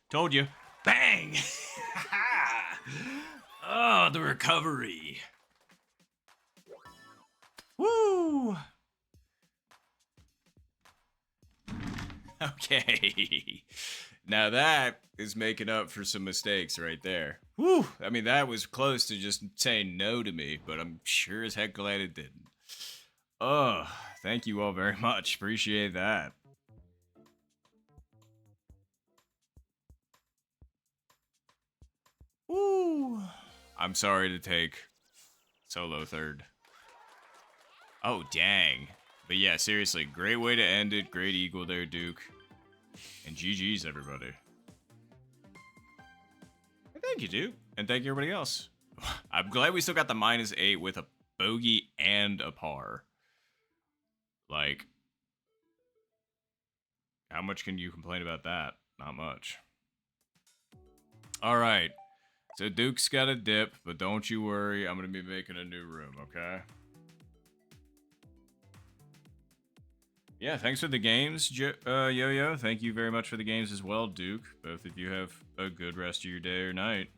Told you. Bang! Oh, the recovery. Woo! Okay. Now that is making up for some mistakes right there. Woo! I mean, that was close to just saying no to me, but I'm sure as heck glad it didn't. Oh, thank you all very much. Appreciate that. Woo! I'm sorry to take solo third. Oh, dang. But yeah, seriously, great way to end it. Great eagle there, Duke. And GG's, everybody. Thank you, Duke. And thank you, everybody else. I'm glad we still got the -8 with a bogey and a par. Like, how much can you complain about that? Not much. All right. So Duke's got a dip, but don't you worry. I'm going to be making a new room, okay? Yeah, thanks for the games, Yo-Yo. Thank you very much for the games as well, Duke. Both of you have a good rest of your day or night.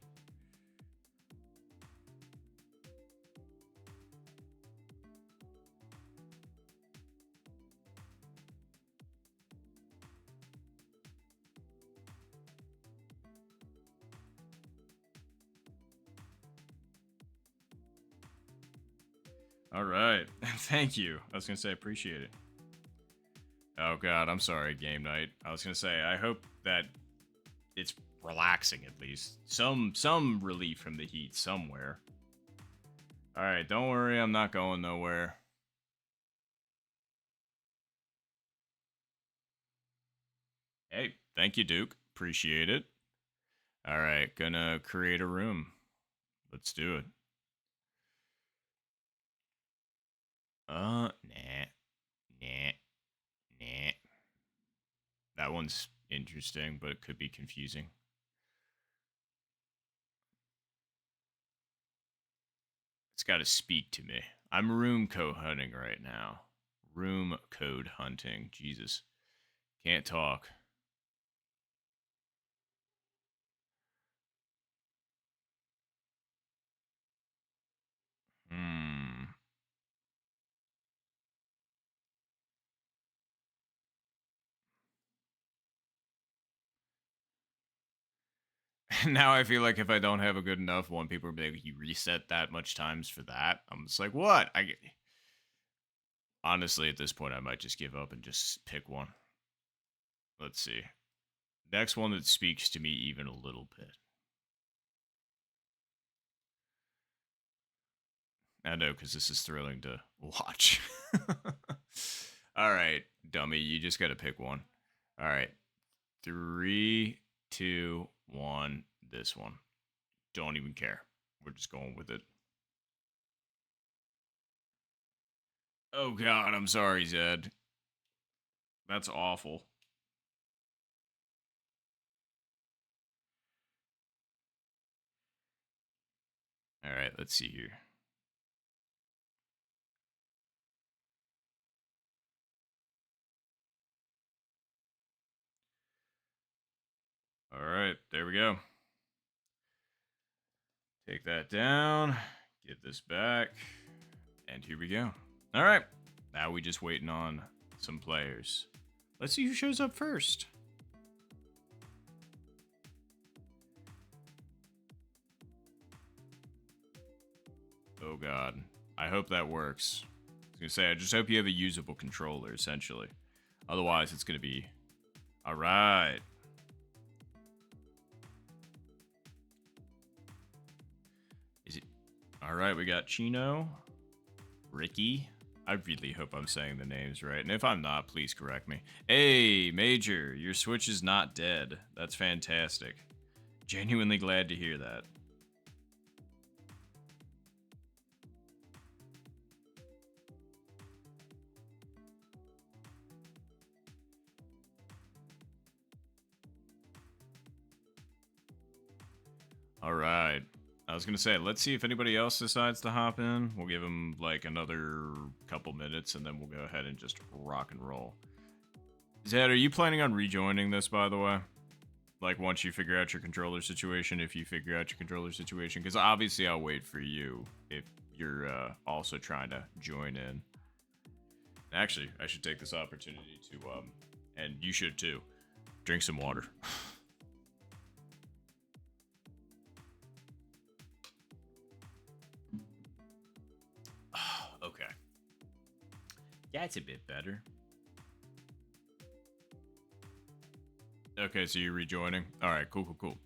All right. Thank you. I was going to say, appreciate it. Oh, God. I'm sorry, game night. I was going to say, I hope that it's relaxing at least. Some relief from the heat somewhere. All right. Don't worry. I'm not going nowhere. Hey, thank you, Duke. Appreciate it. All right. Gonna create a room. Let's do it. Nah. Nah. Nah. That one's interesting, but it could be confusing. It's got to speak to me. I'm room code hunting right now. Room code hunting. Jesus. Can't talk. Now I feel like if I don't have a good enough one, people will be like, you reset that much times for that? I'm just like, what? Honestly, at this point, I might just give up and just pick one. Let's see. Next one that speaks to me even a little bit. I know, because this is thrilling to watch. All right, dummy, you just got to pick one. All right. 3, 2, 1. This one. Don't even care. We're just going with it. Oh, God, I'm sorry, Zed. That's awful. All right, let's see here. All right, there we go. Take that down. Get this back. And here we go. All right. Now we just waiting on some players. Let's see who shows up first. Oh god. I hope that works. I was gonna say, I just hope you have a usable controller, essentially. Otherwise, it's gonna be... Alright. Is it... Alright, we got Chino. Ricky. I really hope I'm saying the names right. And if I'm not, please correct me. Hey, Major, your Switch is not dead. That's fantastic. Genuinely glad to hear that. All right. I was going to say, let's see if anybody else decides to hop in. We'll give them like another couple minutes and then we'll go ahead and just rock and roll. Zed, are you planning on rejoining this, by the way? Like, once you figure out your controller situation, if you figure out your controller situation? Because obviously I'll wait for you if you're also trying to join in. Actually, I should take this opportunity to, and you should too, drink some water. Okay. That's a bit better. Okay, so you're rejoining. All right, cool. All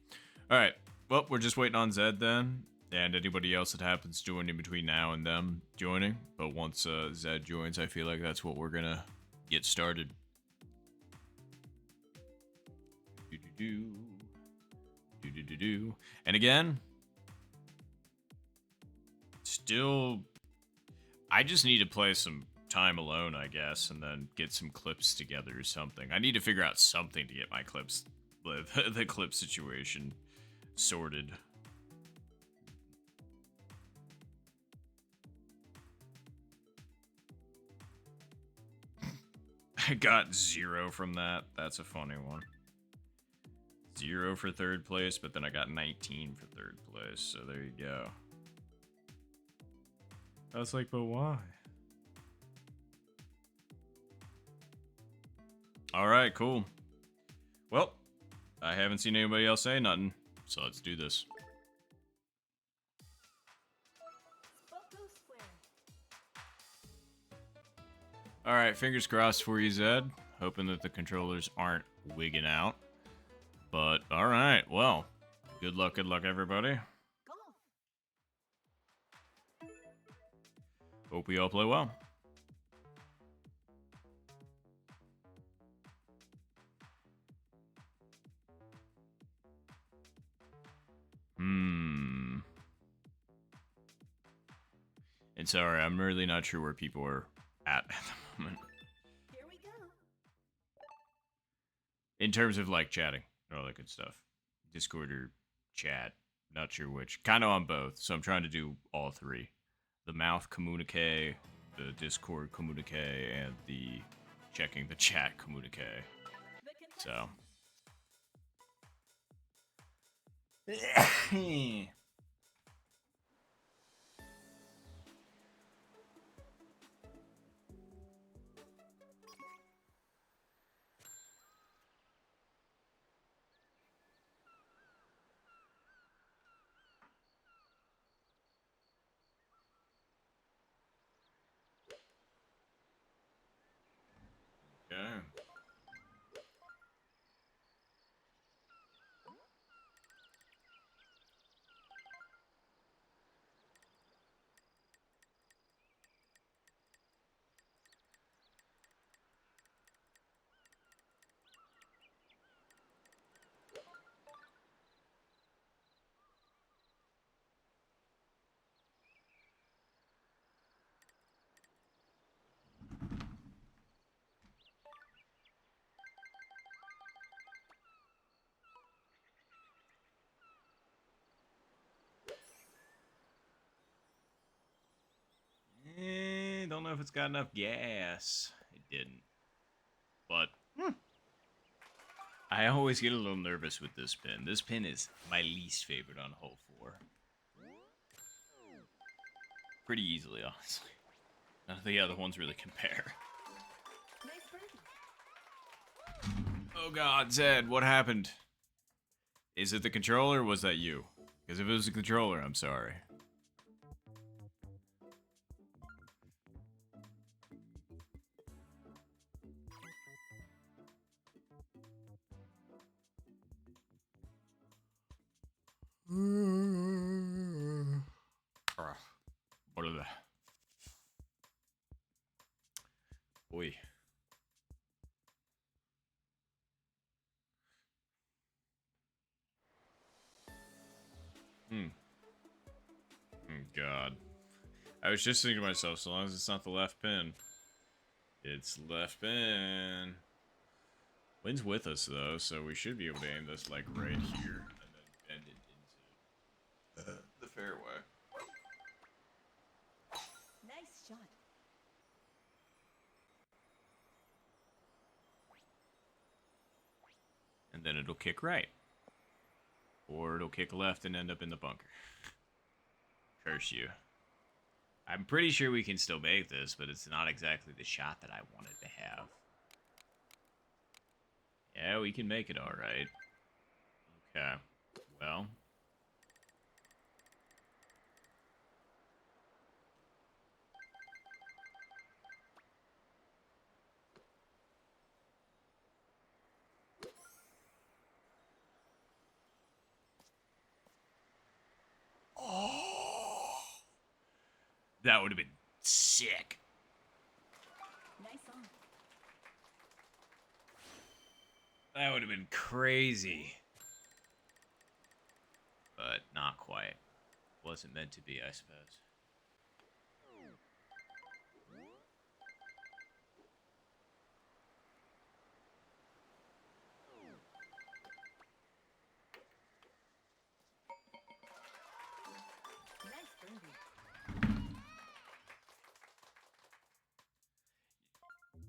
right, well, we're just waiting on Zed then, and anybody else that happens to join in between now and them joining. But once Zed joins, I feel like that's what we're gonna get started. And again, still, I just need to play some Time Alone, I guess, and then get some clips together or something. I need to figure out something to get my clips, the clip situation sorted. I got 0 from that. That's a funny one. 0 for third place, but then I got 19 for third place, so there you go. I was like, but why? Alright, cool. Well, I haven't seen anybody else say nothing, so let's do this. Alright, fingers crossed for you, Zed. Hoping that the controllers aren't wigging out. But, alright, well, good luck, everybody. Hope we all play well. And sorry, I'm really not sure where people are at the moment. Here we go. In terms of, like, chatting and all that good stuff. Discord or chat. Not sure which. Kind of on both, so I'm trying to do all three. The mouth communique, the Discord communique, and the checking the chat communique. So. Okay. Don't know if it's got enough gas. It didn't. But, I always get a little nervous with this pin. This pin is my least favorite on hole 4. Pretty easily, honestly. None of the other ones really compare. Nice birdie. Oh god, Zed, what happened? Is it the controller or was that you? Because if it was the controller, I'm sorry. What are the... Boy. God. I was just thinking to myself, so long as it's not the left pin. It's left pin. Wind's with us, though, so we should be able to aim this, like, right here. And then bend it into the fairway. Nice shot. And then it'll kick right. Or it'll kick left and end up in the bunker. Curse you. I'm pretty sure we can still make this, but it's not exactly the shot that I wanted to have. Yeah, we can make it alright. Okay. Well. Oh. That would have been sick. Nice on. That would have been crazy. But not quite. Wasn't meant to be, I suppose. Nice birdie.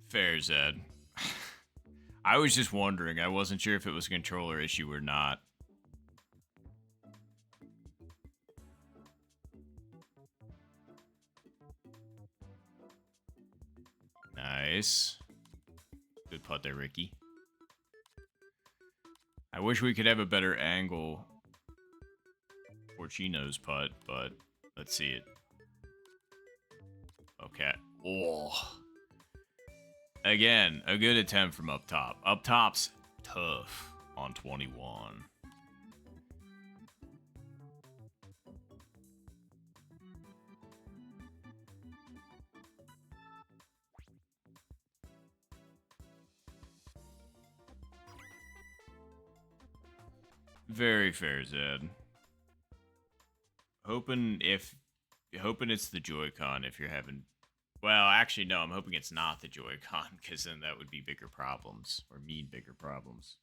Fair, Zed. I was just wondering. I wasn't sure if it was a controller issue or not. Nice. Good putt there, Ricky. I wish we could have a better angle for Chino's putt, but let's see it. Okay. Oh. Again, a good attempt from up top. Up top's tough on 21. Very fair, Zed. Hoping it's the Joy-Con if you're having... Well, actually, no, I'm hoping it's not the Joy-Con, because then that would be bigger problems, or mean bigger problems.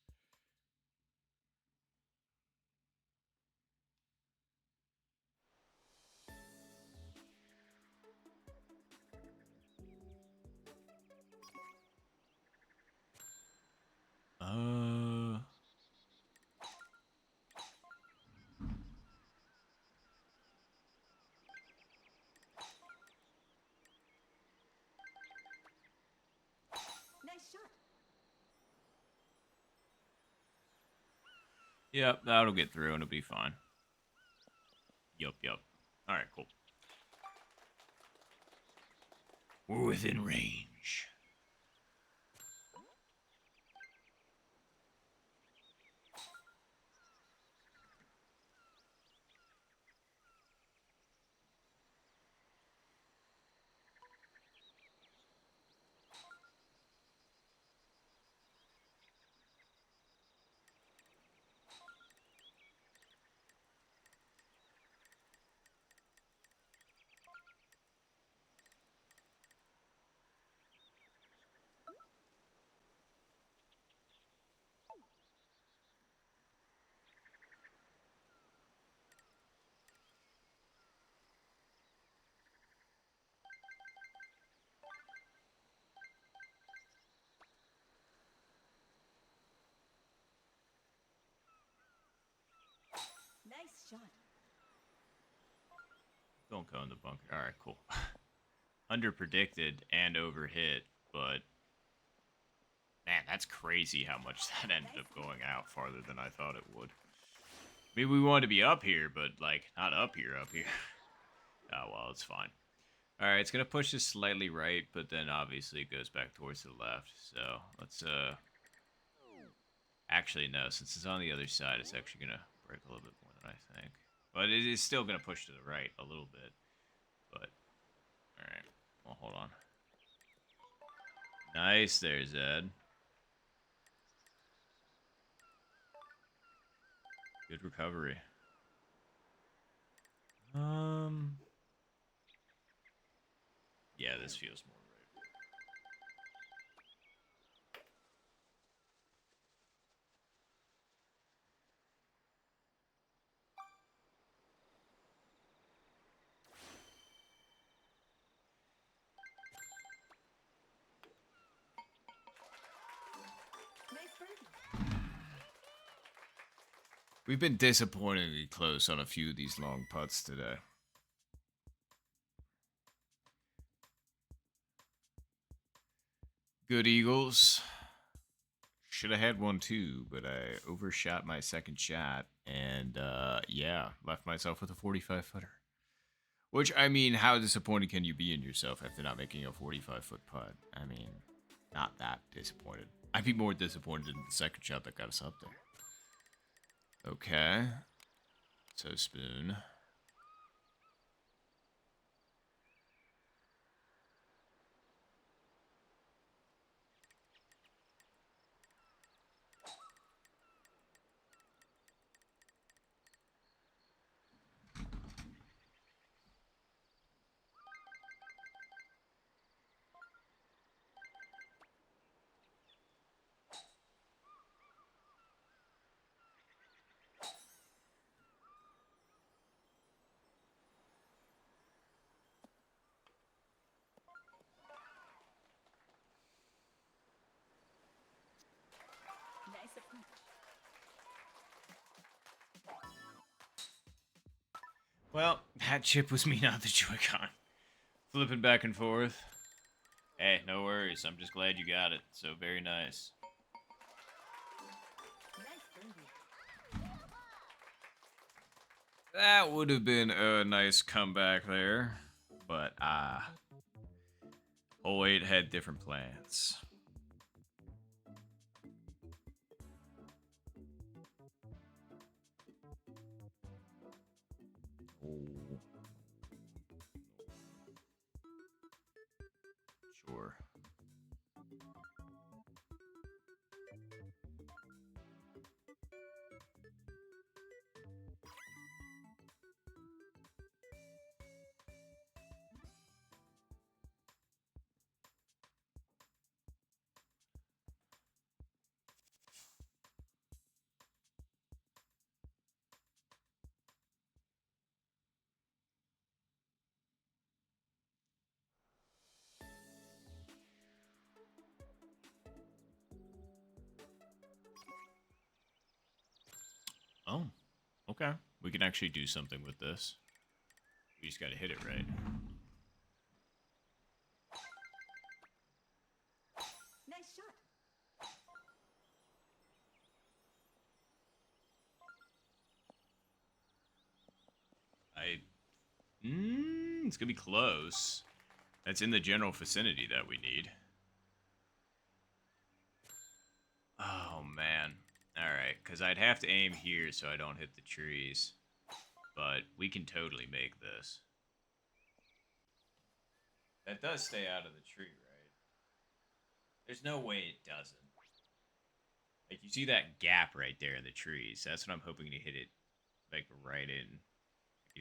Nice shot. Yep, that'll get through and it'll be fine. Yup. Alright, cool. We're within range. shot. Don't go in the bunker. All right, cool. Under predicted and over hit, but man, that's crazy how much that ended up going out farther than I thought it would. I mean, we wanted to be up here, but like not up here, up here. Oh well, it's fine. All right, it's gonna push this slightly right, but then obviously it goes back towards the left. So let's actually no, since it's on the other side, it's actually gonna break a little bit more than I think. But it is still gonna push to the right a little bit. But all right, well hold on. Nice there, Zed. Good recovery. Yeah, this feels more right. Nice birdie. We've been disappointingly close on a few of these long putts today. Good Eagles. Should have had one too, but I overshot my second shot and yeah, left myself with a 45-footer. Which, I mean, how disappointed can you be in yourself after not making a 45-foot putt? I mean, not that disappointed. I'd be more disappointed in the second shot that got us up there. Okay. So, spoon. Nice approach. Well, that chip was me, not the Joy-Con. Flipping back and forth. Hey, no worries. I'm just glad you got it. So very nice. Nice birdie. That would have been a nice comeback there. But, hole 8 had different plans. Oh. Sure. Oh, okay. We can actually do something with this. We just gotta hit it right. Nice shot. It's gonna be close. That's in the general vicinity that we need. Oh, man. Alright, because I'd have to aim here so I don't hit the trees. But we can totally make this. That does stay out of the tree, right? There's no way it doesn't. Like, you see that gap right there in the trees. That's what I'm hoping to hit it, like, right in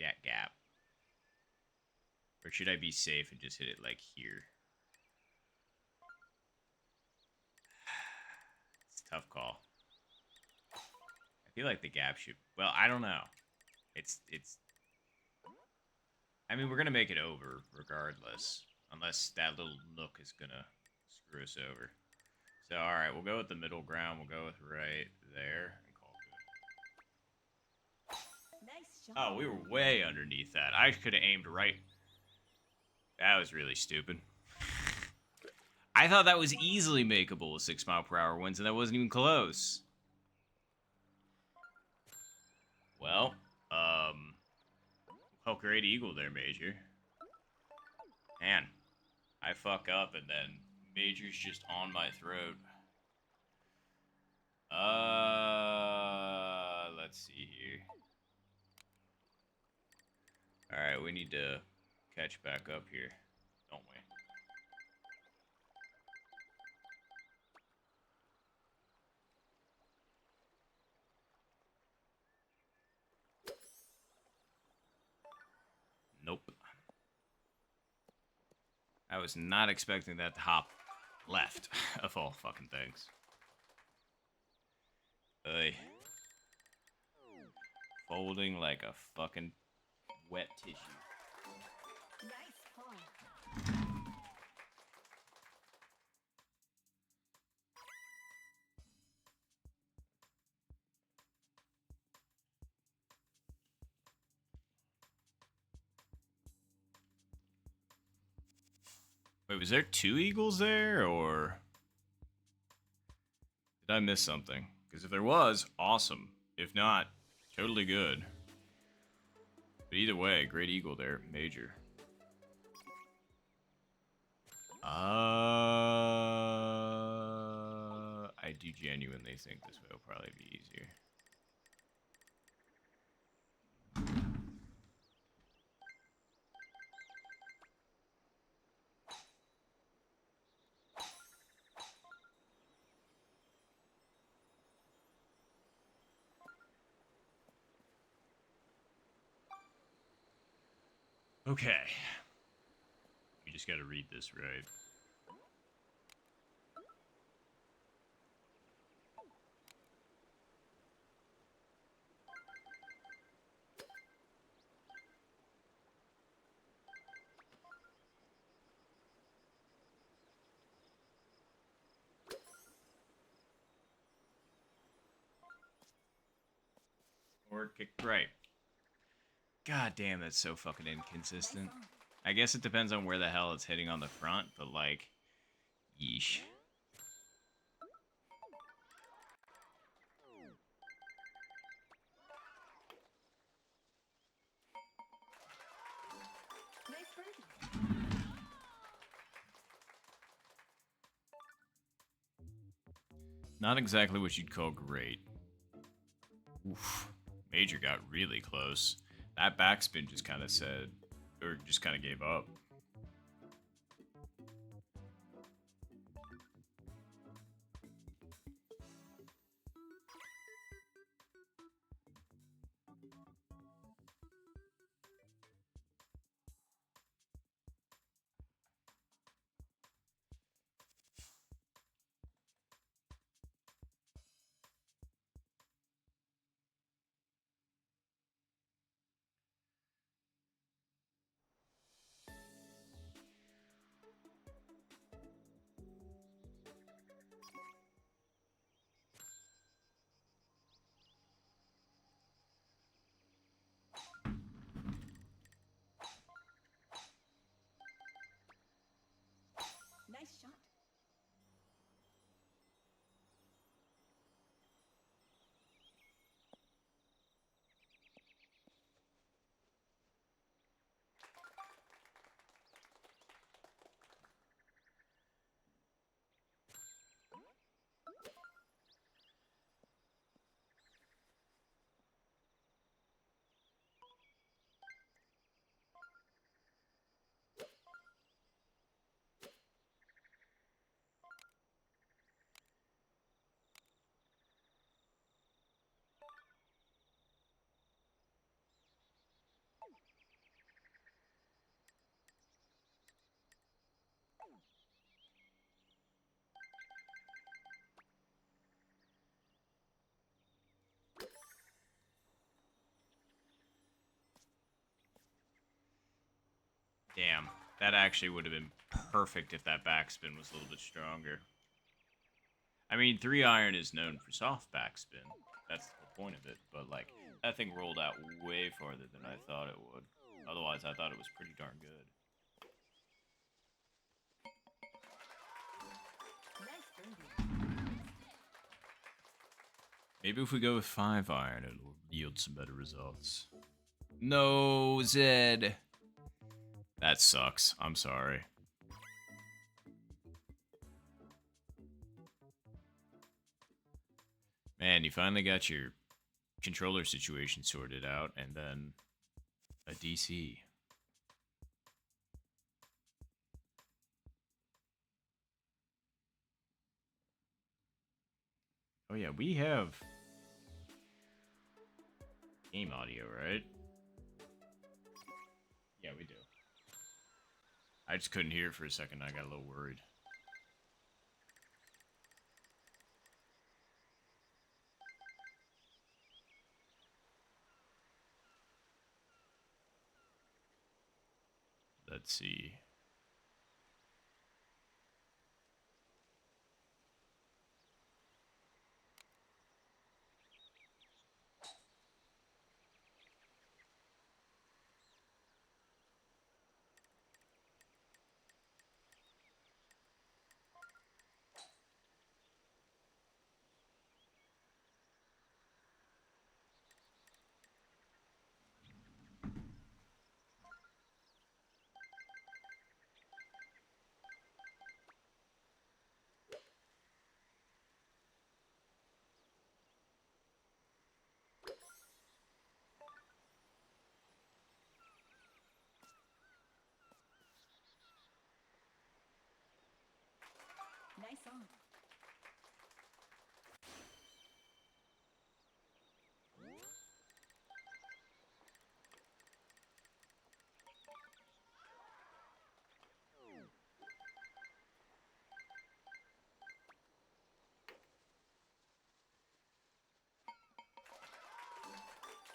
that gap. Or should I be safe and just hit it, like, here? It's a tough call. I feel like the gap should... Well, I don't know. It's... I mean, we're going to make it over, regardless. Unless that little nook is going to screw us over. So, alright, we'll go with the middle ground. We'll go with right there. And call it good. Nice shot. Oh, we were way underneath that. I could have aimed right. That was really stupid. I thought that was easily makeable with 6 mile per hour winds, and that wasn't even close. Well, oh, great eagle there, Major. Man, I fuck up and then Major's just on my throat. Let's see here. Alright, we need to catch back up here, don't we? Nope. I was not expecting that to hop left, of all fucking things. Hey. Folding like a fucking wet tissue. Nice pawn. Wait, was there 2 eagles there, or did I miss something? Because if there was, awesome. If not, totally good. But either way, great eagle there, Major. I do genuinely think this way will probably be easier. Okay. We just gotta read this right. Or kicked right. God damn, that's so fucking inconsistent. I guess it depends on where the hell it's hitting on the front, but like, yeesh. Nice birdie. Not exactly what you'd call great. Oof. Major got really close. That backspin just kind of said, or just kind of gave up. Nice shot. Damn, that actually would have been perfect if that backspin was a little bit stronger. I mean, 3 iron is known for soft backspin. That's the whole point of it. But, like, That thing rolled out way farther than I thought it would. Otherwise, I thought it was pretty darn good. Nice birdie. Maybe if we go with 5 iron, it'll yield some better results. No, Zed. That sucks. I'm sorry. Man, you finally got your controller situation sorted out, and then a DC. Oh yeah, we have game audio, right? Yeah, we do. I just couldn't hear it for a second. I got a little worried. Let's see. Nice on.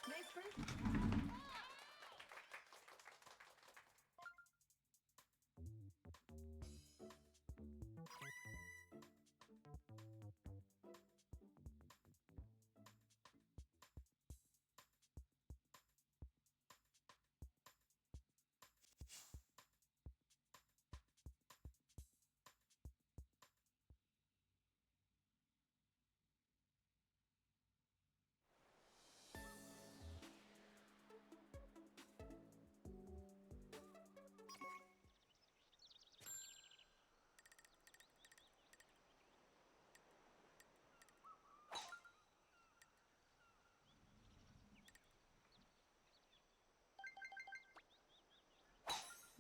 Nice birdie.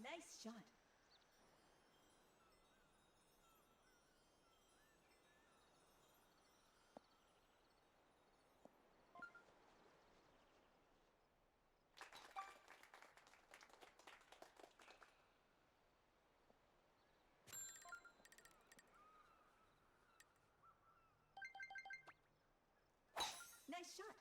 Nice shot. Nice shot.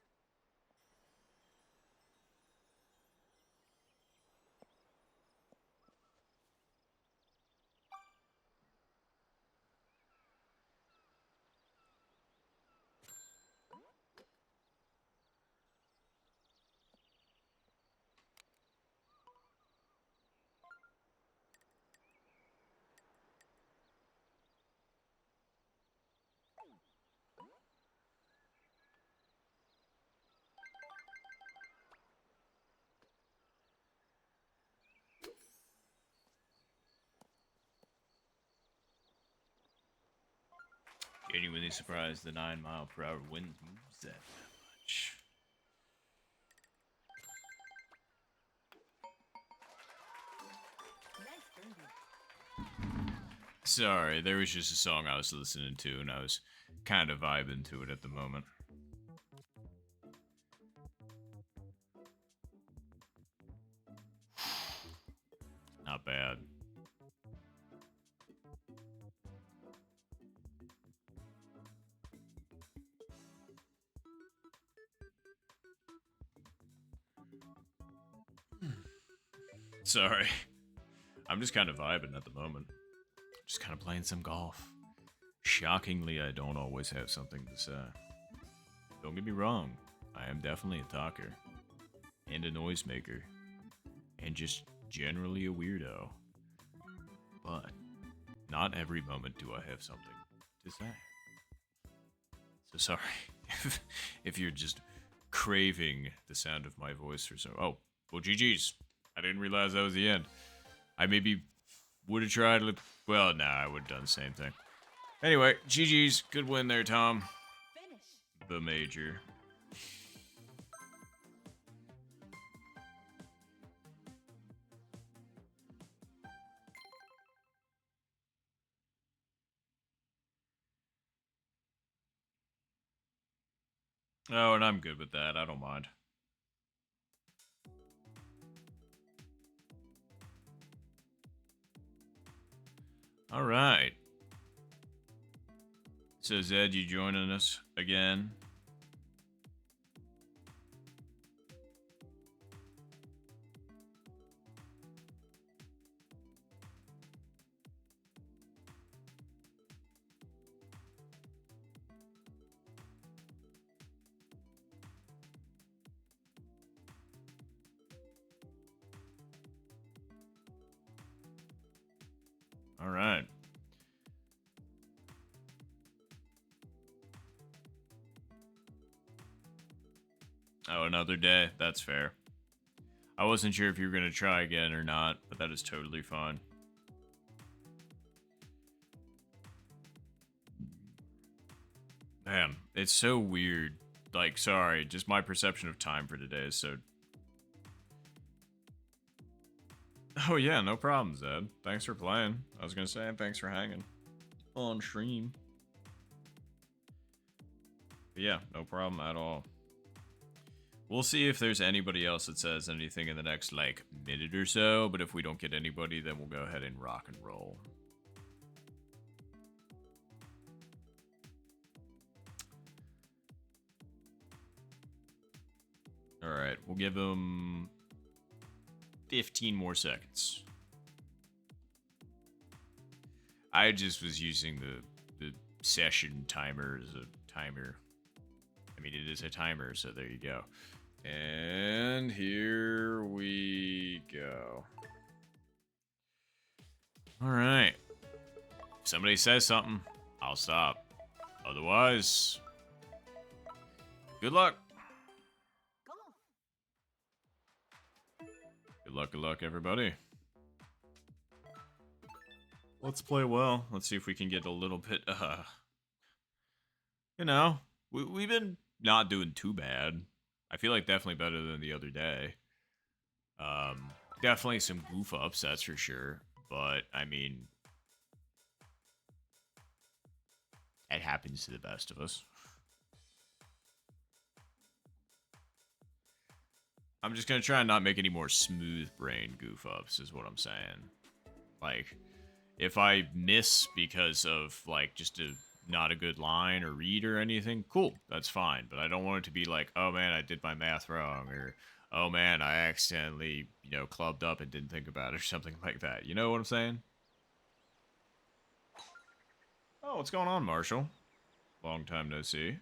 Genuinely surprised the 9-mile-per-hour wind moves that much. Nice birdie. Sorry, there was just a song I was listening to, and I was kind of vibing to it at the moment. Not bad. Sorry. I'm just kind of vibing at the moment. Just kind of playing some golf. Shockingly, I don't always have something to say. Don't get me wrong. I am definitely a talker. And a noisemaker. And just generally a weirdo. But not every moment do I have something to say. So sorry if you're just craving the sound of my voice or so. Oh, well, GG's. I didn't realize that was the end. I maybe would have tried. Well, nah, I would have done the same thing. Anyway, GG's. Good win there, Tom. Finish. The major. Oh, and I'm good with that. I don't mind. All right. So, Zed, you joining us again? All right. Oh, another day. That's fair. I wasn't sure if you were going to try again or not, but that is totally fine. Man, it's so weird. Like, sorry, just my perception of time for today is so... Oh yeah, no problem, Zed. Thanks for playing. I was going to say, and thanks for hanging on stream. But yeah, no problem at all. We'll see if there's anybody else that says anything in the next, like, minute or so, but if we don't get anybody, then we'll go ahead and rock and roll. Alright, we'll give them 15 more seconds. I just was using the session timer as a timer. I mean, it is a timer, so there you go. And here we go. All right. If somebody says something, I'll stop. Otherwise, good luck. Golf. Good luck, everybody. Let's play well. Let's see if we can get a little bit, you know, we've been not doing too bad. I feel like definitely better than the other day. Definitely some goof ups, that's for sure. But, I mean, it happens to the best of us. I'm just going to try and not make any more smooth brain goof ups, is what I'm saying. Like, if I miss because of, like, just not a good line or read or anything, cool, that's fine. But I don't want it to be like, oh man, I did my math wrong, or oh man, I accidentally, you know, clubbed up and didn't think about it, or something like that. You know what I'm saying? Oh, what's going on, Marshall? Long time no see.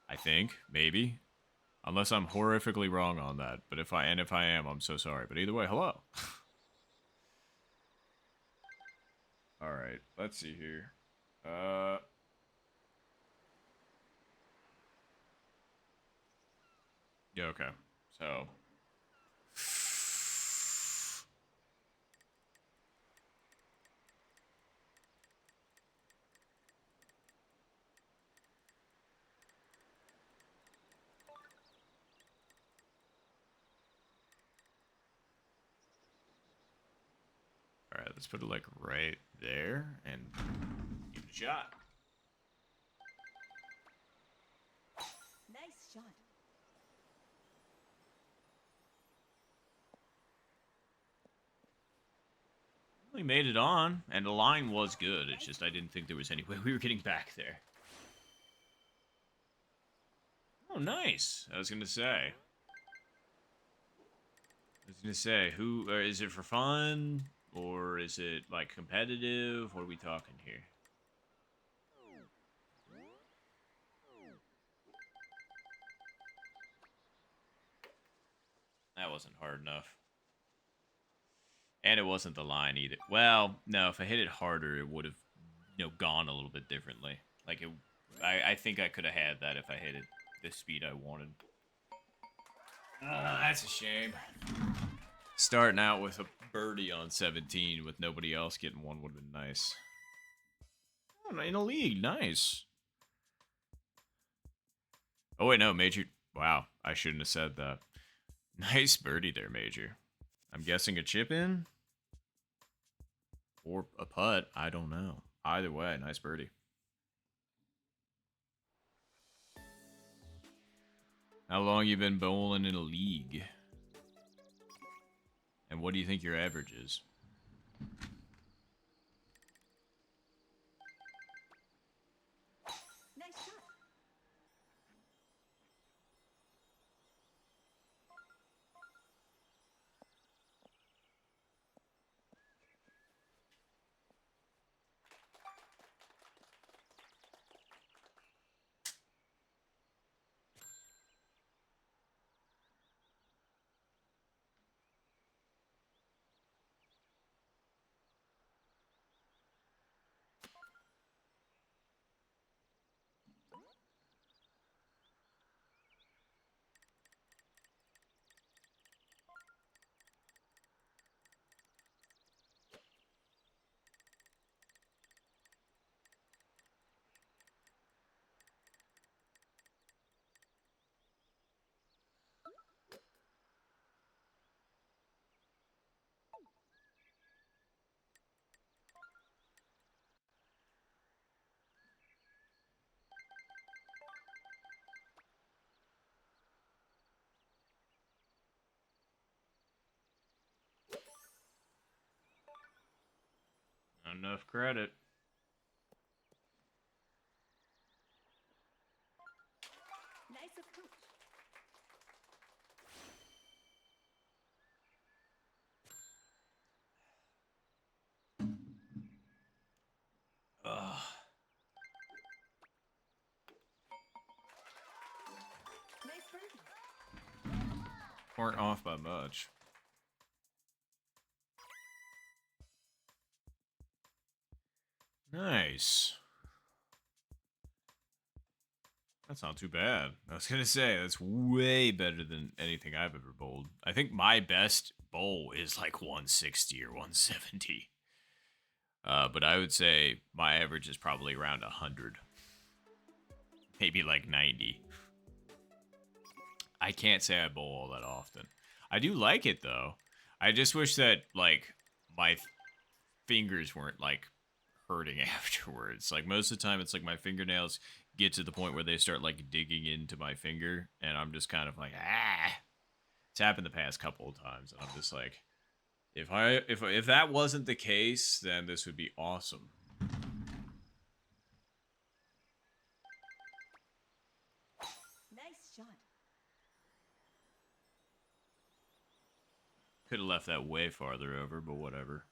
I think, maybe. Unless I'm horrifically wrong on that. But if I am, I'm so sorry. But either way, hello. Alright, let's see here. Yeah, okay. So. Alright, let's put it like right there and give it a shot. Nice shot. We made it on, and the line was good. It's just I didn't think there was any way we were getting back there. Oh, nice. I was gonna say. Who is it for fun, or is it like competitive? What are we talking here? That wasn't hard enough. And it wasn't the line either. Well, no, if I hit it harder, it would have, gone a little bit differently. Like it, I think I could have had that if I hit it the speed I wanted. That's a shame. Starting out with a birdie on 17 with nobody else getting one would have been nice. Oh, in a league, nice. Oh wait, no, Major. Wow, I shouldn't have said that. Nice birdie there, Major. I'm guessing a chip in or a putt. I don't know. Either way, nice birdie. How long you been bowling in a league? And what do you think your average is? Nice shot. Not enough credit. Nice approach. Ugh. Nice birdie. Weren't off by much. Nice. That's not too bad. I was gonna say that's way better than anything I've ever bowled. I think my best bowl is like 160 or 170. But I would say my average is probably around 100, maybe like 90. I can't say I bowl all that often. I do like it though. I just wish that like my fingers weren't like hurting afterwards. Like most of the time, it's like my fingernails get to the point where they start like digging into my finger, and I'm just kind of like ah. It's happened the past couple of times, and I'm just like, if that wasn't the case, then this would be awesome. Nice shot. Could have left that way farther over, but whatever.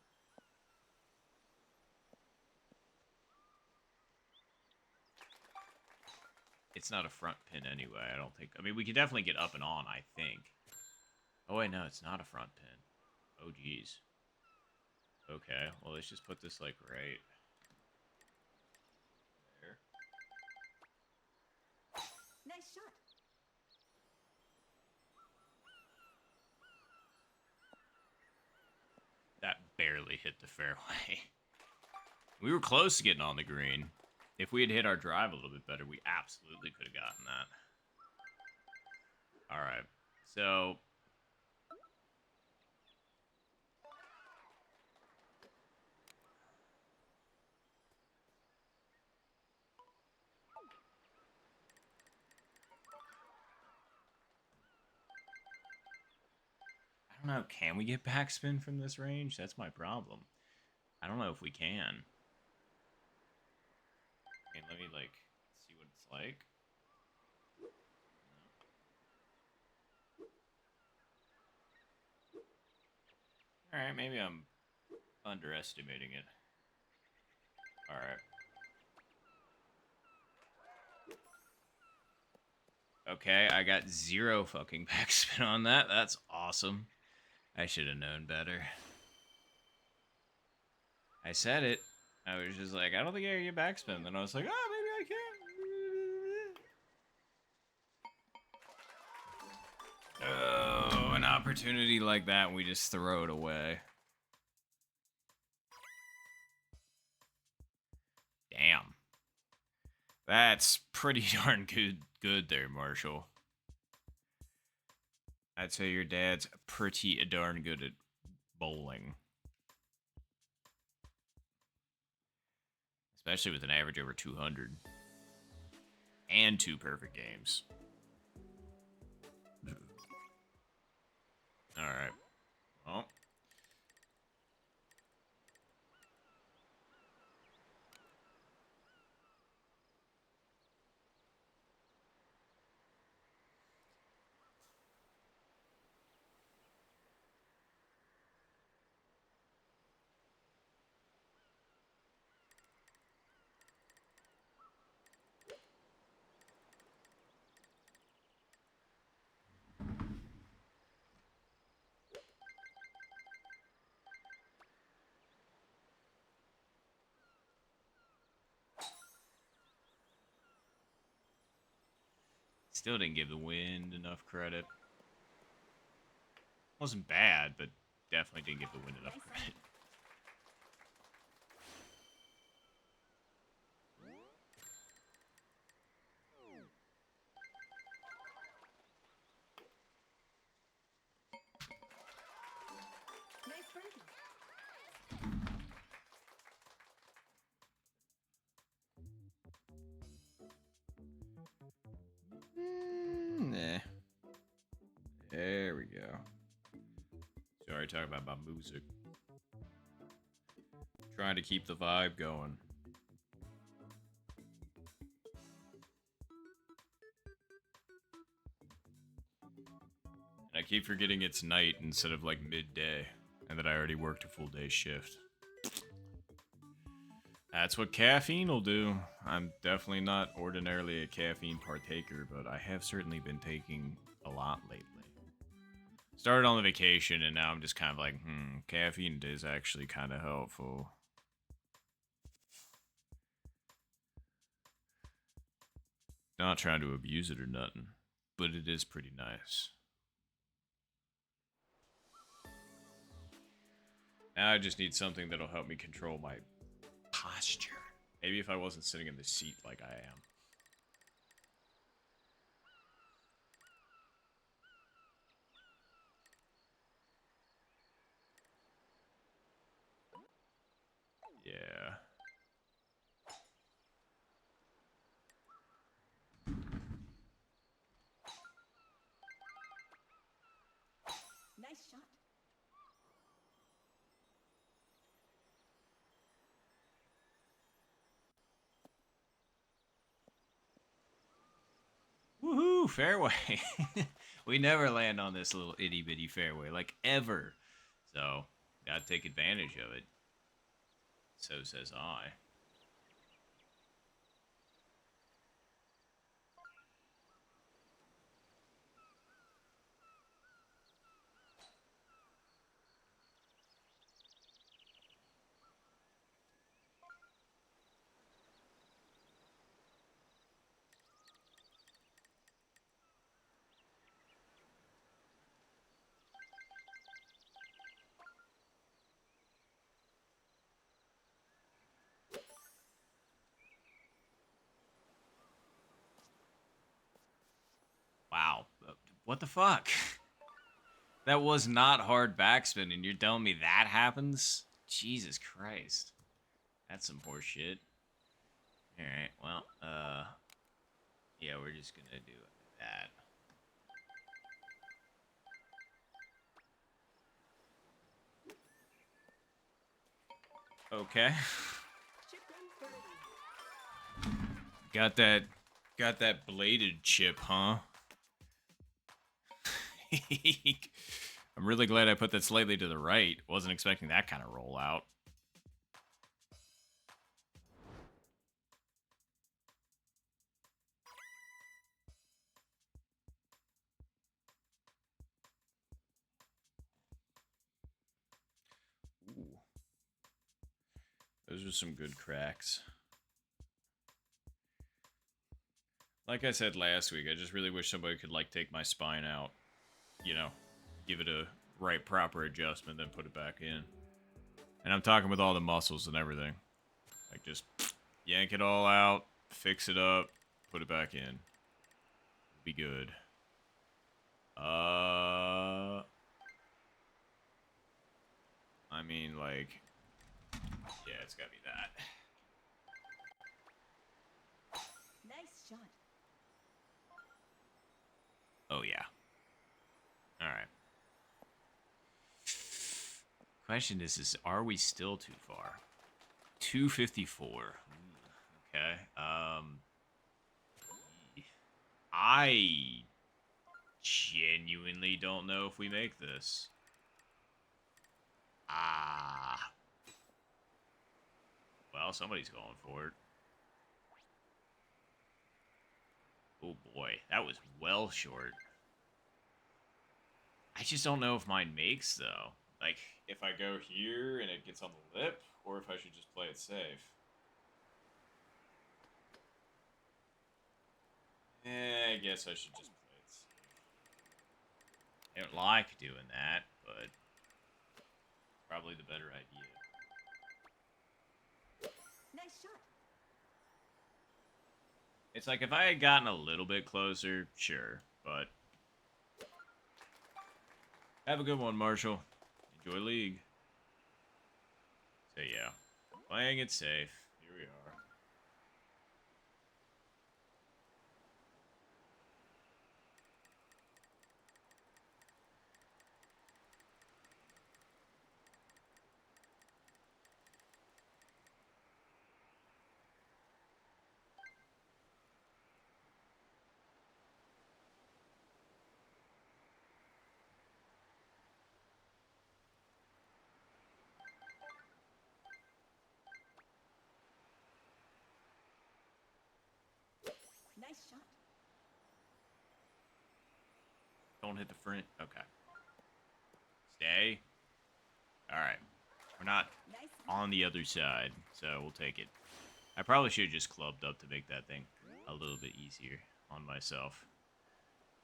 It's not a front pin anyway, I don't think. I mean, we could definitely get up and on, I think. Oh, wait, no, it's not a front pin. Oh, geez. Okay, well, let's just put this, like, right there. Nice shot. That barely hit the fairway. We were close to getting on the green. If we had hit our drive a little bit better, we absolutely could have gotten that. Alright, so I don't know, can we get backspin from this range? That's my problem. I don't know if we can. I mean, let me, like, see what it's like. Alright, maybe I'm underestimating it. Alright. Okay, I got 0 fucking backspin on that. That's awesome. I should have known better. I said it. I was just like, I don't think I can get backspin. Then I was like, oh, maybe I can. Oh, an opportunity like that, and we just throw it away. Damn. That's pretty darn good there, Marshall. I'd say your dad's pretty darn good at bowling. Especially with an average over 200. And 2 perfect games. Alright. Well. Still didn't give the wind enough credit. Wasn't bad, but definitely didn't give the wind enough credit. Nice birdie. Nah. There we go. Sorry, talking about my music. Trying to keep the vibe going. And I keep forgetting it's night instead of like midday, and that I already worked a full day shift. That's what caffeine will do. I'm definitely not ordinarily a caffeine partaker, but I have certainly been taking a lot lately. Started on the vacation, and now I'm just kind of like, caffeine is actually kind of helpful. Not trying to abuse it or nothing, but it is pretty nice. Now I just need something that'll help me control my posture. Maybe if I wasn't sitting in the seat like I am. Yeah. Nice shot. Woohoo, fairway. We never land on this little itty bitty fairway, like ever. So, gotta take advantage of it. So says I. Wow. What the fuck? That was not hard backspin, and you're telling me that happens? Jesus Christ. That's some horse shit. Alright, well, yeah, we're just gonna do that. Okay. Chip in birdie. Got that bladed chip, huh? I'm really glad I put that slightly to the right. Wasn't expecting that kind of rollout. Those are some good cracks. Like I said last week, I just really wish somebody could, like, take my spine out. You know, give it a right proper adjustment, then put it back in. And I'm talking with all the muscles and everything. Like, just yank it all out, fix it up, put it back in. Be good. I mean, like, yeah, it's gotta be that. Nice shot. Oh, yeah. Alright. Question is, are we still too far? 254. Okay. I genuinely don't know if we make this. Well, somebody's going for it. Oh boy, that was well short. I just don't know if mine makes, though. Like, if I go here and it gets on the lip, or if I should just play it safe. I guess I should just play it safe. I don't like doing that, but probably the better idea. Nice shot. It's like, if I had gotten a little bit closer, sure, but... Have a good one, Marshall. Enjoy League. So yeah, playing it safe. Here we are. Nice shot. Don't hit the front. Okay. Stay. Alright. We're not Nice. on the other side, so we'll take it. I probably should have just clubbed up to make that thing a little bit easier on myself.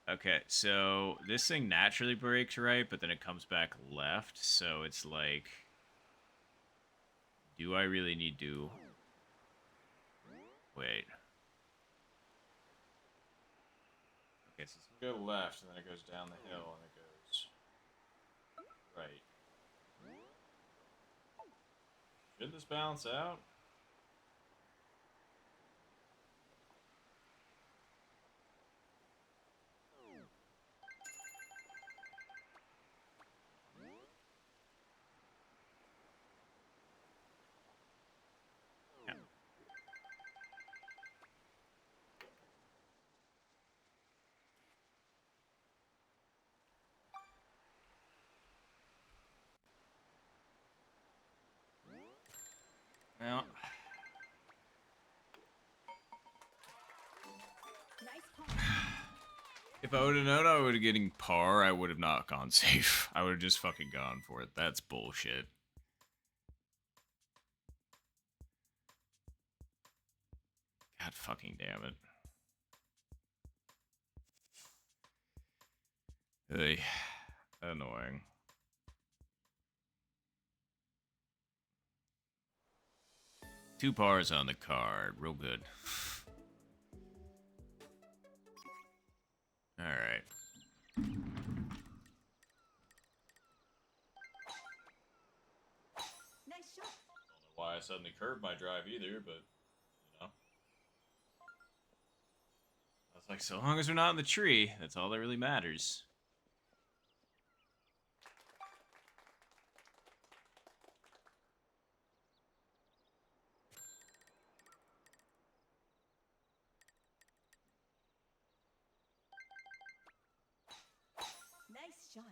Okay, so this thing naturally breaks right, but then it comes back left, so it's like... Do I really need to... Wait. Okay, so it's gonna go left, and then it goes down the hill, and it goes... Right. Should this balance out? Yeah. Well... Nice par. If I would have known I would have getting par, I would have not gone safe. I would have just fucking gone for it. That's bullshit. God fucking damn it. Hey, annoying. Two pars on the card. Real good. Alright. Nice shot. Don't know why I suddenly curved my drive either, but, you know. I was like, so long as we're not in the tree, that's all that really matters. Nice shot.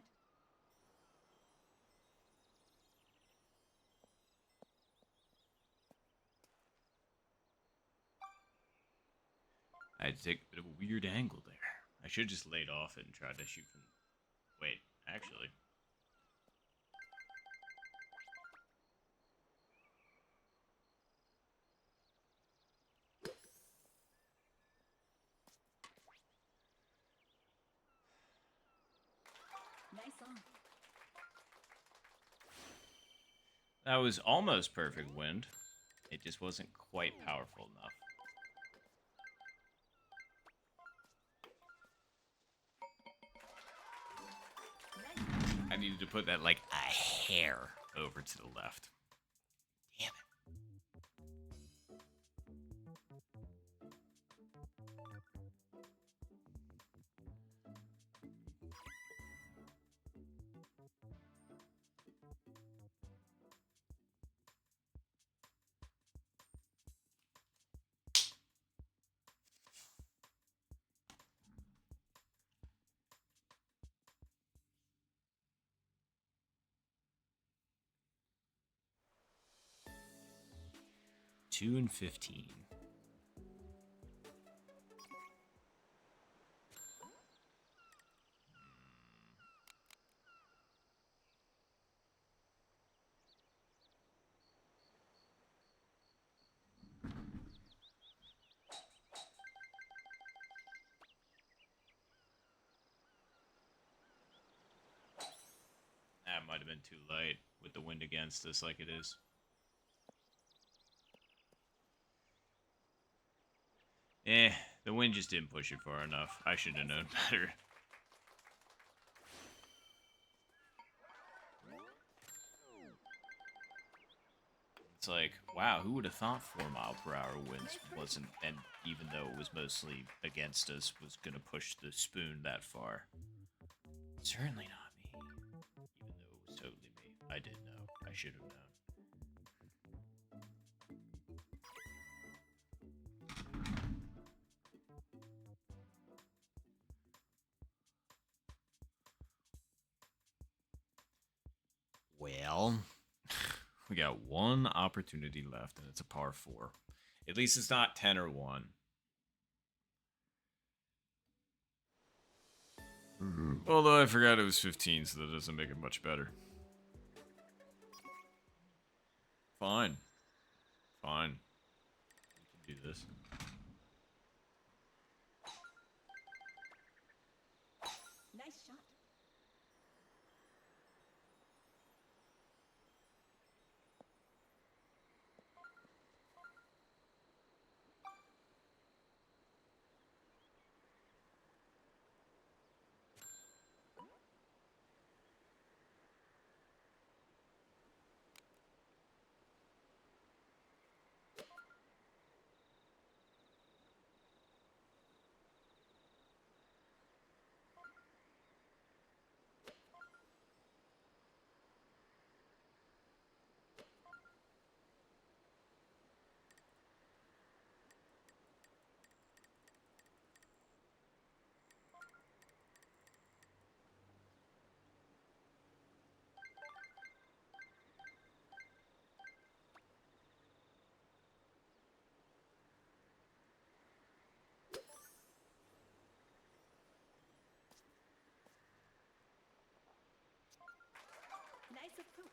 I had to take a bit of a weird angle there. I should have just laid off it and tried to shoot from... Wait, actually... That was almost perfect wind. It just wasn't quite powerful enough. I needed to put that like a hair over to the left. Damn it. 2 and 15. That might have been too light with the wind against us like it is. The wind just didn't push it far enough. I should have known better. It's like, wow, who would have thought 4-mile-per-hour winds wasn't, and even though it was mostly against us, was gonna push the spoon that far? Certainly not me. Even though it was totally me. I didn't know. I should have known. Well, we got one opportunity left, and it's a par 4. At least it's not 10 or 1. Although I forgot it was 15, so that doesn't make it much better. Fine. Fine. We can do this. Nice shot. Nice approach.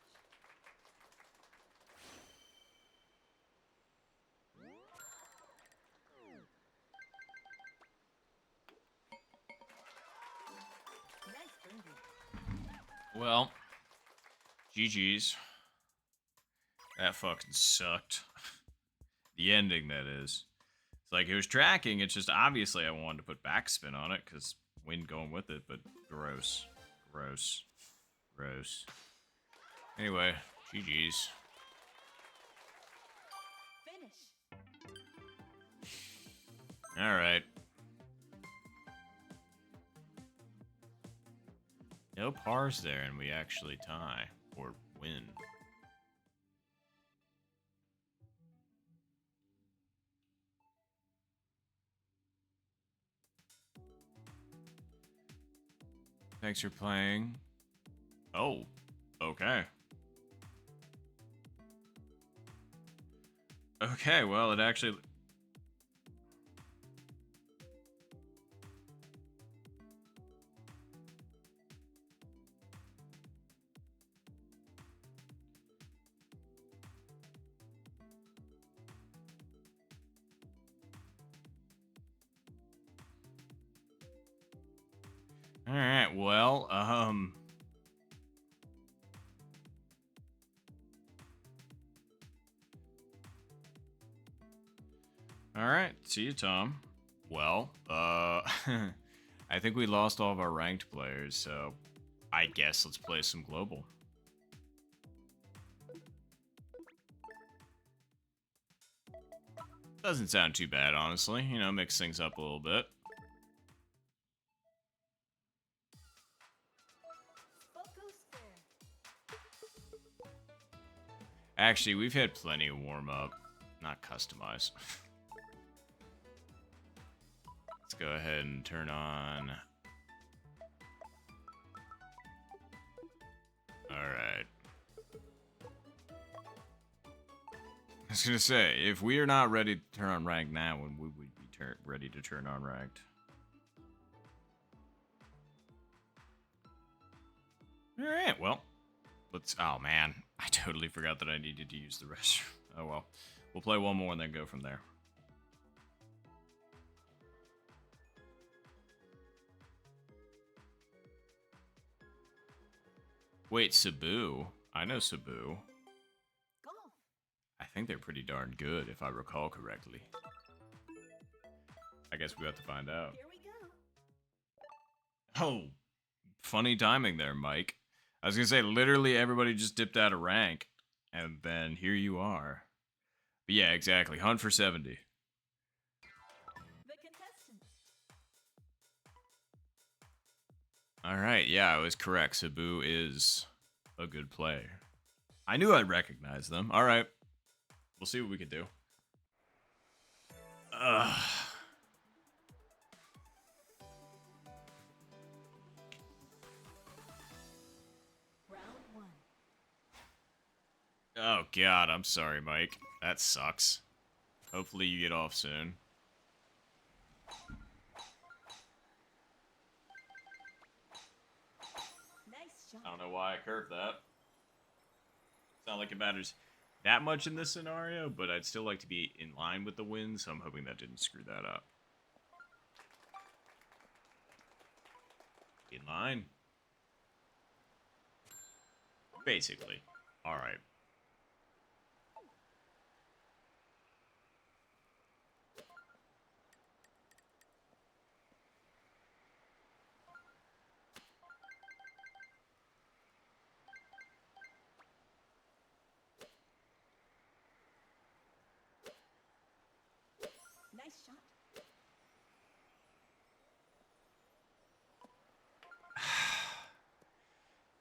Nice birdie. Well, GG's. That fucking sucked. The ending, that is. It's like it was tracking, it's just obviously I wanted to put backspin on it because wind going with it, but gross. Gross. Gross. Anyway, GG's. Finish. Alright. No pars there, and we actually tie. Or win. Thanks for playing. Oh, okay. Okay, well, it actually... Alright, well, All right, see you, Tom. Well, I think we lost all of our ranked players, so I guess let's play some global. Doesn't sound too bad, honestly. You know, mix things up a little bit. Actually, we've had plenty of warm-up. Not customize. Let's go ahead and turn on... Alright. I was gonna say, if we are not ready to turn on ranked now, when we would be ready to turn on ranked? Alright, well. Let's... Oh, man. I totally forgot that I needed to use the restroom. Oh, well. We'll play one more and then go from there. Wait, Cebu? I know Cebu. Golf. I think they're pretty darn good, if I recall correctly. I guess we have to find out. Here we go. Oh, funny timing there, Mike. I was gonna say, literally everybody just dipped out of rank, and then here you are. But yeah, exactly. Hunt for 70. The contestants. Alright, yeah, I was correct. Cebu is a good player. I knew I'd recognize them. Alright. We'll see what we can do. Ugh. Round one. Oh god, I'm sorry, Mike. That sucks. Hopefully you get off soon. Nice I shot. don't know why I curved that. It's not like it matters that much in this scenario, but I'd still like to be in line with the win, so I'm hoping that didn't screw that up. In line. Basically. Alright. Nice shot.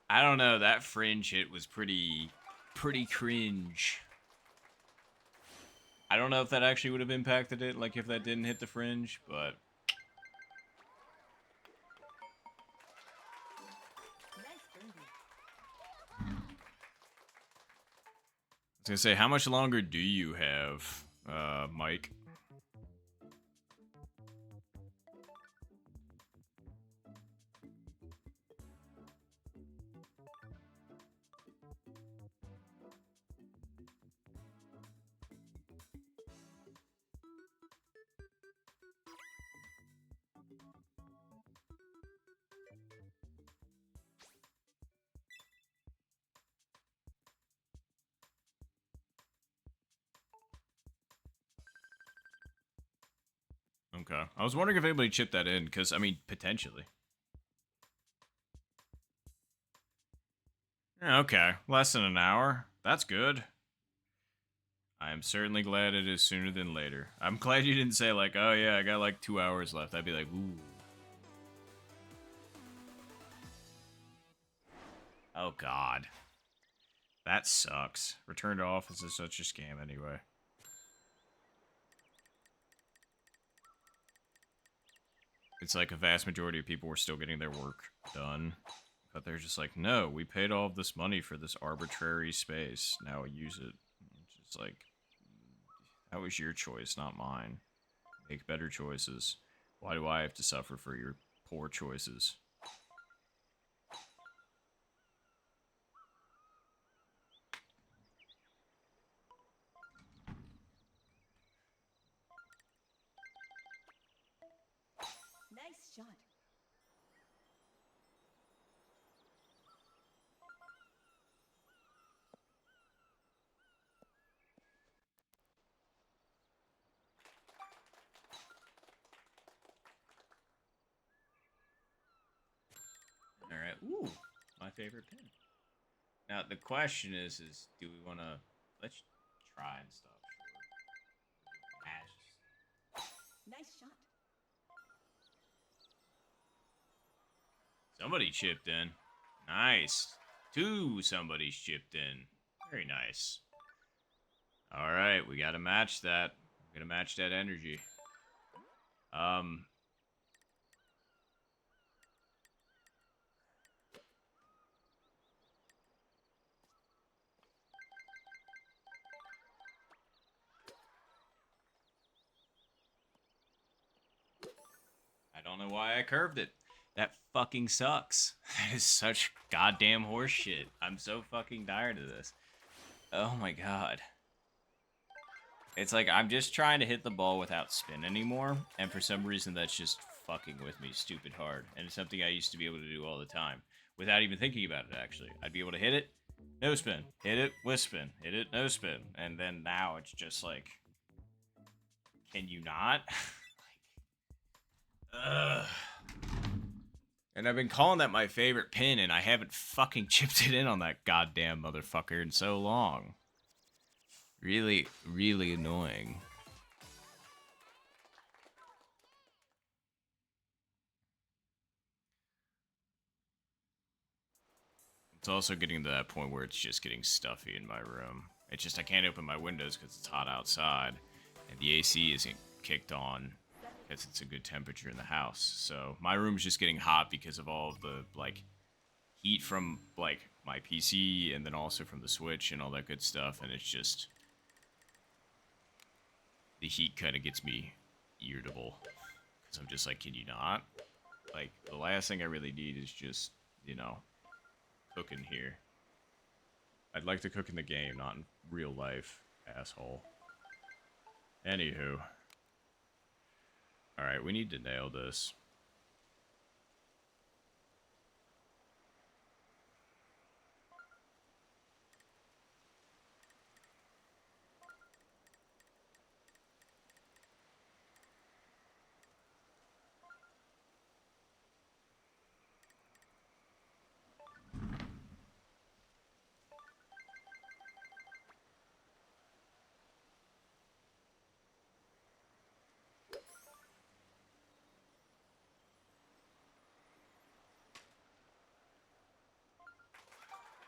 I don't know, that fringe hit was pretty cringe. I don't know if that actually would have impacted it, like if that didn't hit the fringe, but... Nice birdie. I was gonna say, how much longer do you have, Mike? Okay. I was wondering if anybody chipped that in, because, I mean, potentially. Yeah, okay. Less than an hour. That's good. I am certainly glad it is sooner than later. I'm glad you didn't say, like, oh yeah, I got like 2 hours left. I'd be like, ooh. Oh, God. That sucks. Return to office is such a scam anyway. It's like a vast majority of people were still getting their work done. But they're just like, no, we paid all of this money for this arbitrary space. Now use it. It's just like, that was your choice, not mine. Make better choices. Why do I have to suffer for your poor choices? Nice shot. favorite pin. Now the question is do we want to let's try and stop short. Matches. Nice shot. Somebody chipped in. Nice. Somebody's chipped in. Very nice. All right, we got to match that. We're gonna match that energy. I don't know why I curved it. That fucking sucks. That is such goddamn horseshit. I'm so fucking tired of this. Oh my god. It's like I'm just trying to hit the ball without spin anymore, and for some reason that's just fucking with me stupid hard. And it's something I used to be able to do all the time without even thinking about it, actually. I'd be able to hit it, no spin. Hit it with spin. Hit it, no spin. And then now it's just like, can you not? Ugh. And I've been calling that my favorite pin, and I haven't fucking chipped it in on that goddamn motherfucker in so long. Really, really annoying. It's also getting to that point where it's just getting stuffy in my room. It's just I can't open my windows because it's hot outside, and the AC isn't kicked on because it's a good temperature in the house. So my room's just getting hot because of all of the like heat from like my PC and then also from the Switch and all that good stuff, and it's just the heat kind of gets me irritable because I'm just like, can you not? Like the last thing I really need is just, you know, cooking here. I'd like to cook in the game, not in real life, asshole. Anywho. Alright, we need to nail this.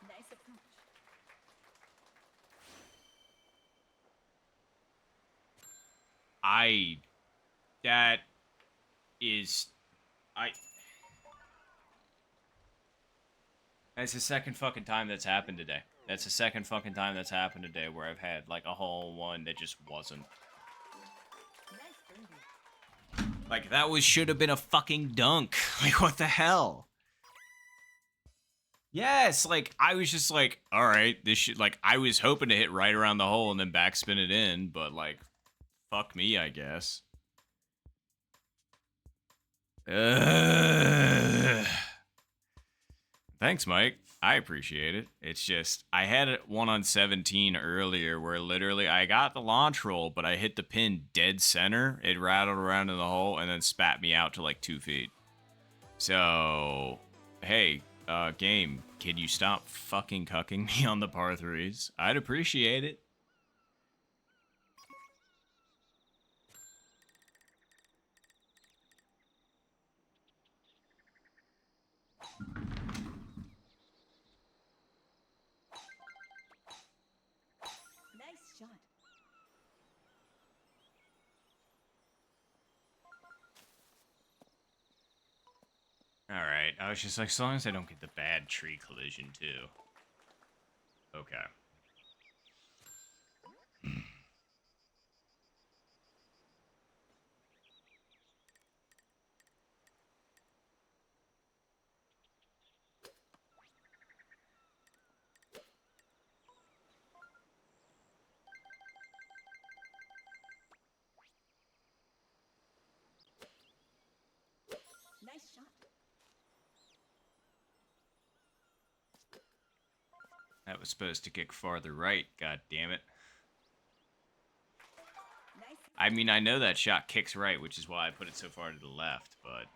Nice approach. That is, that's the second fucking time that's happened today. That's the second fucking time that's happened today where I've had like a hole in one that just wasn't. Nice birdie. Like that should have been a fucking dunk. Like what the hell? Yes, like I was just like, all right, this shit. Like I was hoping to hit right around the hole and then backspin it in, but like, fuck me, I guess. Thanks, Mike. I appreciate it. It's just, I had one on 17 earlier where literally I got the launch roll, but I hit the pin dead center. It rattled around in the hole and then spat me out to like 2 feet. So, hey, game, can you stop fucking cucking me on the par threes? I'd appreciate it. Nice shot. Alright, I was just like, as long as I don't get the bad tree collision, too. Okay. Nice shot. That was supposed to kick farther right, god damn it. Nice. I mean, I know that shot kicks right, which is why I put it so far to the left, but...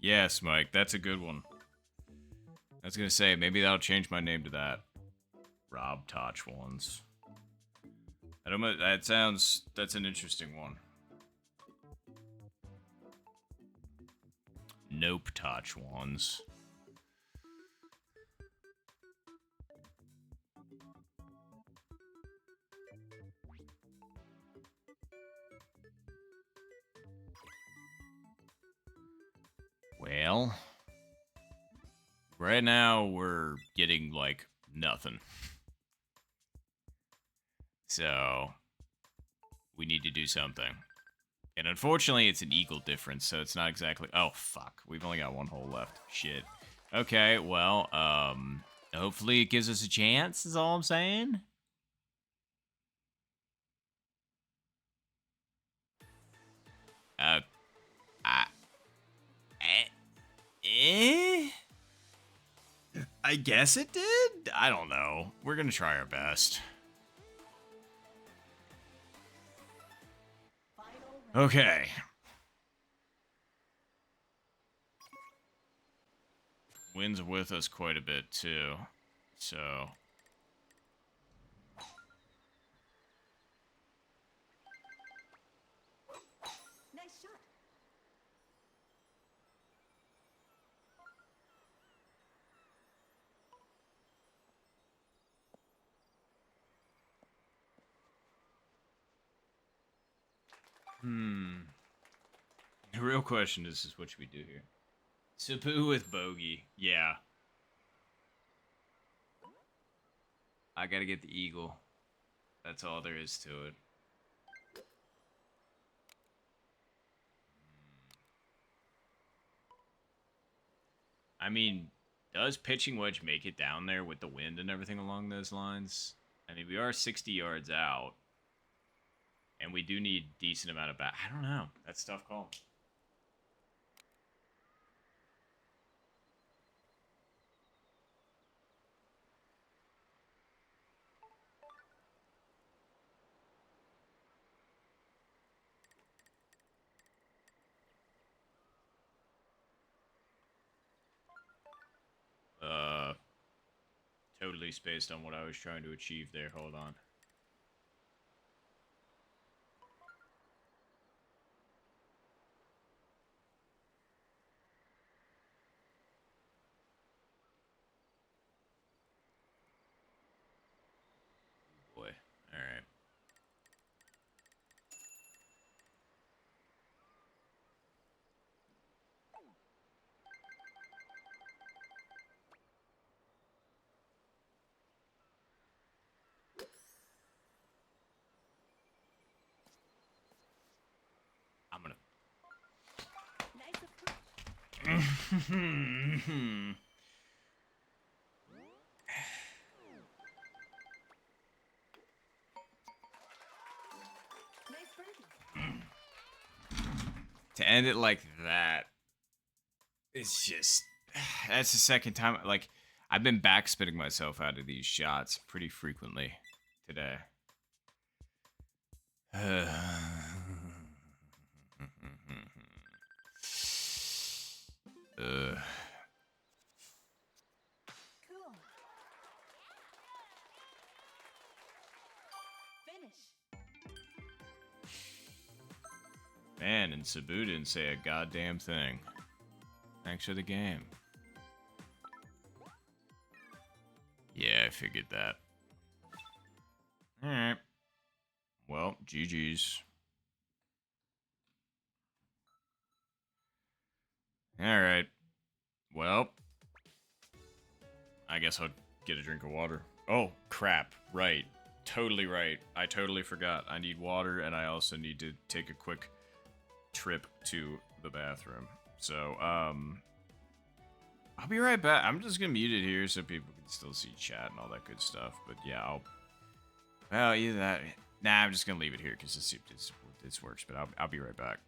Yes, Mike, that's a good one. I was gonna say, maybe I'll change my name to that. Rob Toch ones. I don't know, that's an interesting one. Nope Toch ones. Well, right now we're getting like nothing. So we need to do something. And unfortunately, it's an eagle difference, so it's not exactly. Oh fuck, we've only got one hole left. Shit. Okay, well, hopefully it gives us a chance. Is all I'm saying. I, eh? I guess it did. I don't know. We're gonna try our best. Okay. Wind's with us quite a bit too, so. Nice shot. The real question is what should we do here? Sapu with bogey. Yeah. I gotta get the eagle. That's all there is to it. I mean, does pitching wedge make it down there with the wind and everything along those lines? I mean, we are 60 yards out. And we do need decent amount of bat. I don't know. That's a tough call. Totally spaced on what I was trying to achieve there. Hold on. Boy. All right. I'm gonna. Nice approach. Nice birdie. To end it like that, it's just. That's the second time. Like, I've been backspinning myself out of these shots pretty frequently today. Cool. Finish. Man, and Sabu didn't say a goddamn thing. Thanks for the game. Yeah, I figured that. Alright. Well, GG's. Alright. Well, I guess I'll get a drink of water. Oh, crap. Right. Totally right. I totally forgot. I need water, and I also need to take a quick trip to the bathroom. So, I'll be right back. I'm just gonna mute it here so people can still see chat and all that good stuff. But yeah, well, either that. Nah, I'm just gonna leave it here because this works. But I'll be right back.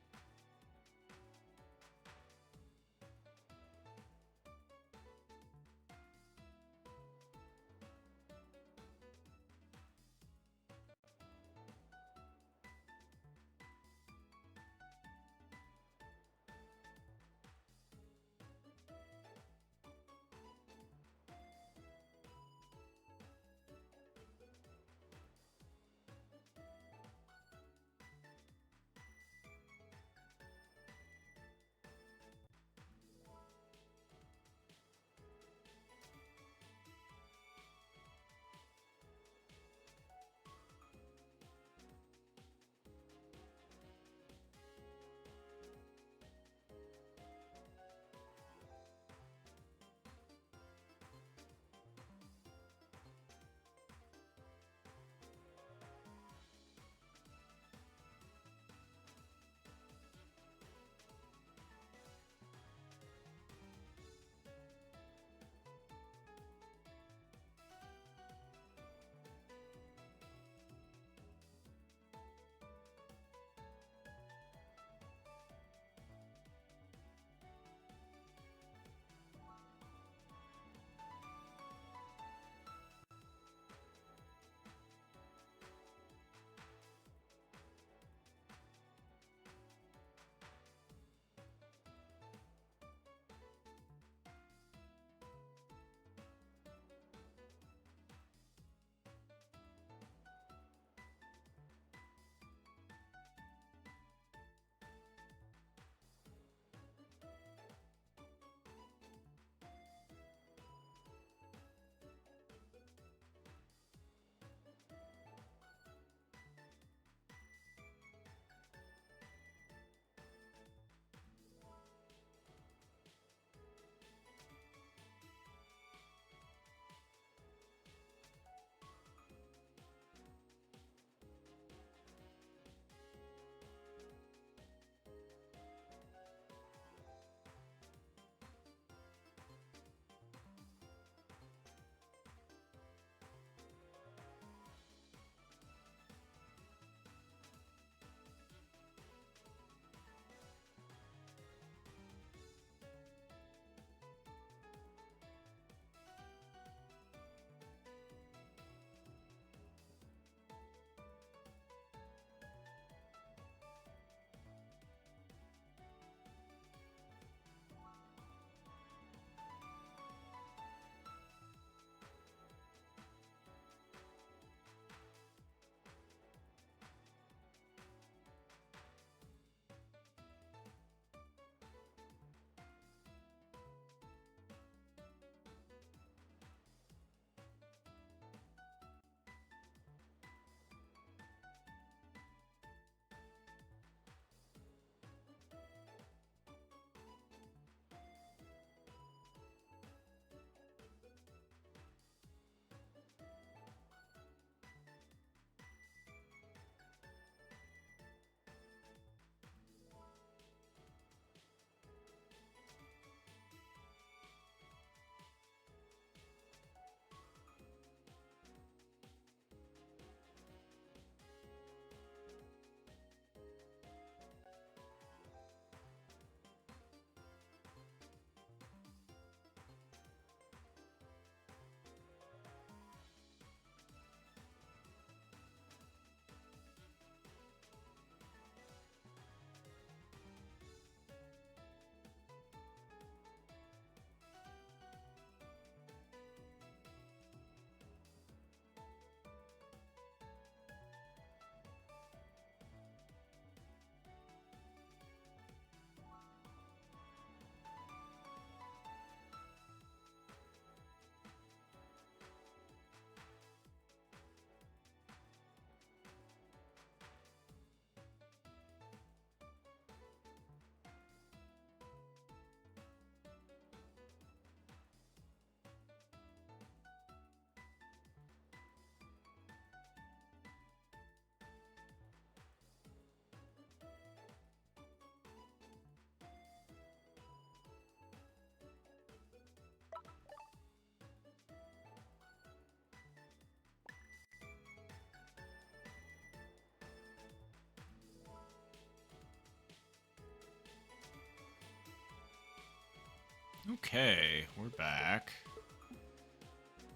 Okay, we're back.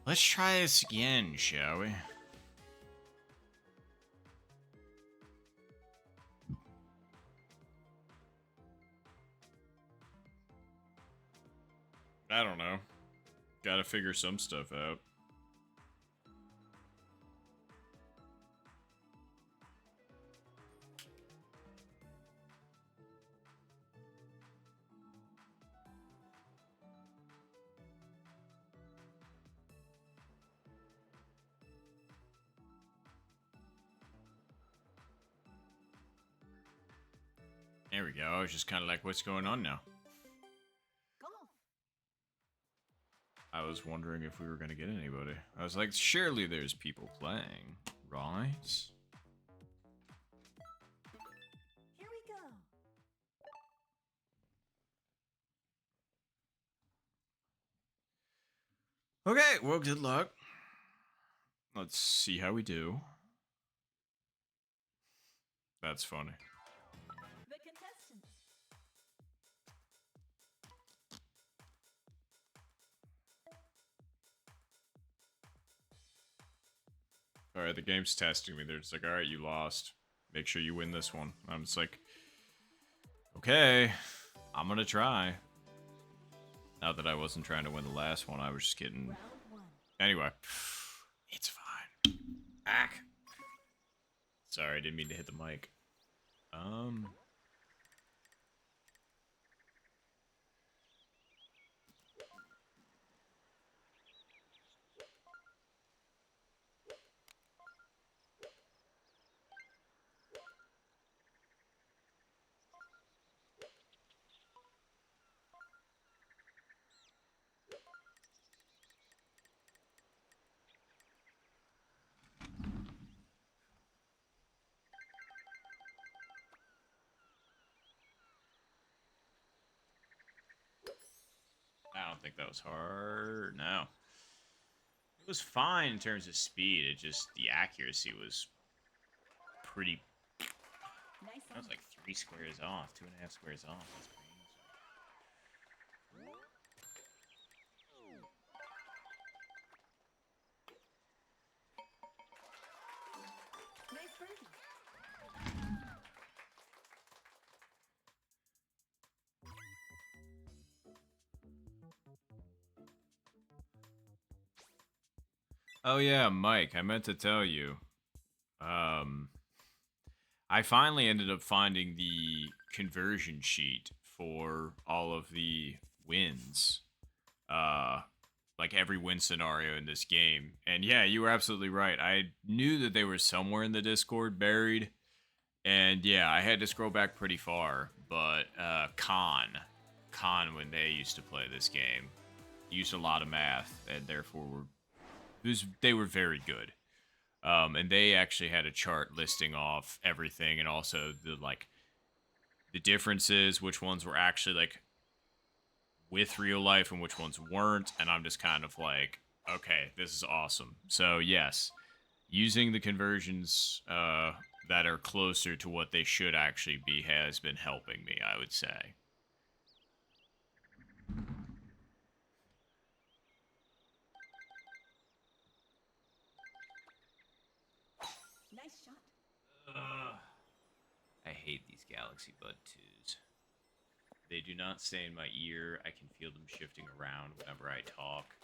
Let's try this again, shall we? I don't know. Gotta figure some stuff out. There we go. I was just kind of like, what's going on now? Golf. I was wondering if we were going to get anybody. I was like, surely there's people playing, right? Here we go. Okay, well, good luck. Let's see how we do. That's funny. The contestants. Alright, the game's testing me. They're just like, alright, you lost. Make sure you win this one. I'm just like, okay, I'm gonna try. Not that I wasn't trying to win the last one, I was just getting... Round one. Anyway, it's fine. Ack. Sorry, I didn't mean to hit the mic. I don't think that was hard. No. It was fine in terms of speed. It just, the accuracy was pretty... Nice That was on. like 3 squares off, 2.5 squares off. That's crazy. Nice birdie. Oh yeah, Mike, I meant to tell you. I finally ended up finding the conversion sheet for all of the wins. Like every win scenario in this game. And yeah, you were absolutely right. I knew that they were somewhere in the Discord buried. And yeah, I had to scroll back pretty far. But Khan, when they used to play this game, used a lot of math and therefore they were very good. And they actually had a chart listing off everything and also the differences, which ones were actually like with real life and which ones weren't. And I'm just kind of like, okay, this is awesome. So yes, using the conversions that are closer to what they should actually be has been helping me, I would say. Nice shot. I hate these Galaxy Bud 2s. They do not stay in my ear. I can feel them shifting around whenever I talk.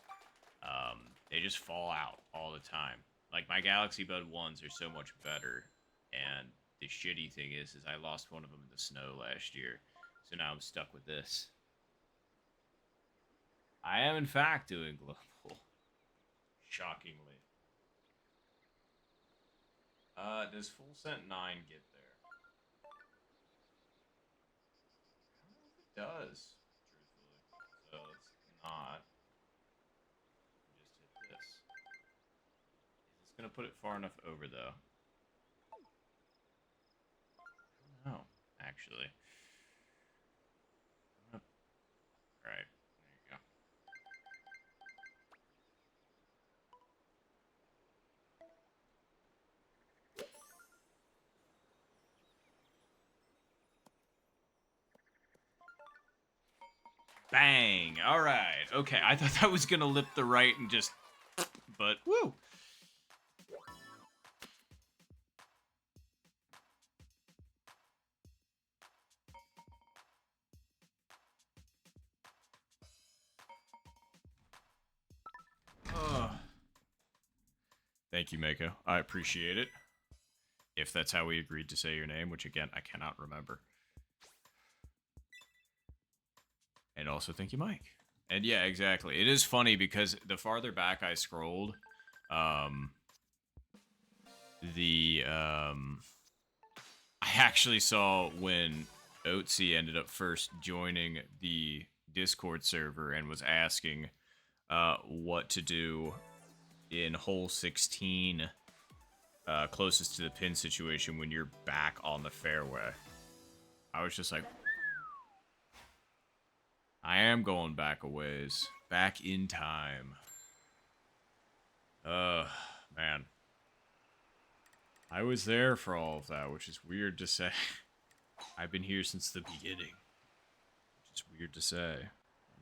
They just fall out all the time. Like, my Galaxy Bud 1s are so much better. And the shitty thing is I lost one of them in the snow last year. So now I'm stuck with this. I am, in fact, doing global. Shockingly. Does Full Scent 9 get there? I don't know if it does, truthfully. So it's not. Just hit this. Is this gonna put it far enough over, though? I don't know, actually. Alright, there you go. Bang. All right. Okay. I thought that was gonna lip the right and just, but woo. Oh. Thank you, Mako. I appreciate it. If that's how we agreed to say your name, which again I cannot remember. And also thank you, Mike. And yeah, exactly. It is funny because the farther back I scrolled, um, I actually saw when Otzi ended up first joining the Discord server and was asking what to do in hole 16 closest to the pin situation when you're back on the fairway. I was just like, I am going back a ways. Back in time. Man. I was there for all of that, which is weird to say. I've been here since the beginning. Which is weird to say.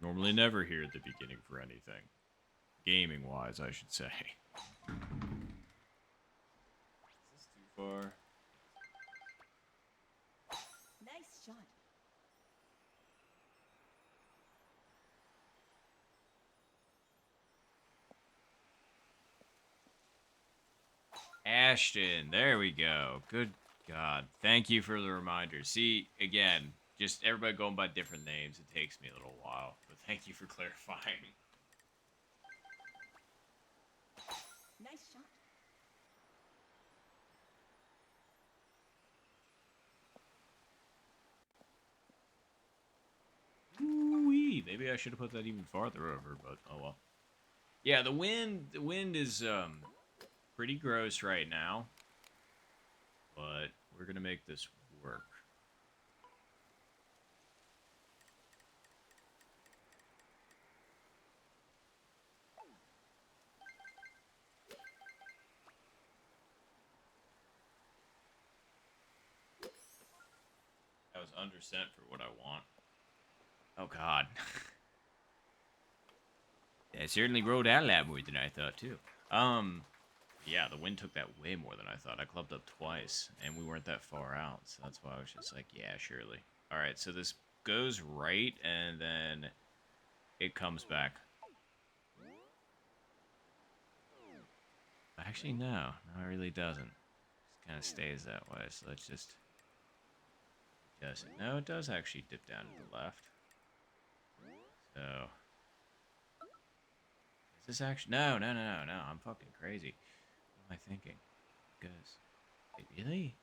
Normally never here at the beginning for anything. Gaming-wise, I should say. Is this too far? Nice shot. Ashton, there we go. Good God. Thank you for the reminder. See, again, just everybody going by different names. It takes me a little while, but thank you for clarifying. Nice shot. Ooh-wee. Maybe I should have put that even farther over, but oh well. Yeah, the wind is pretty gross right now, but we're gonna make this work. That was undersent for what I want. Oh God. I certainly rode out a lot more than I thought too. Yeah, the wind took that way more than I thought. I clubbed up twice, and we weren't that far out, so that's why I was just like, yeah, surely. All right, so this goes right, and then it comes back. Actually, no, it really doesn't. It kind of stays that way. So let's just adjust it. No, it does actually dip down to the left. So is this actually? No. I'm fucking crazy. What am I thinking? Because wait, really?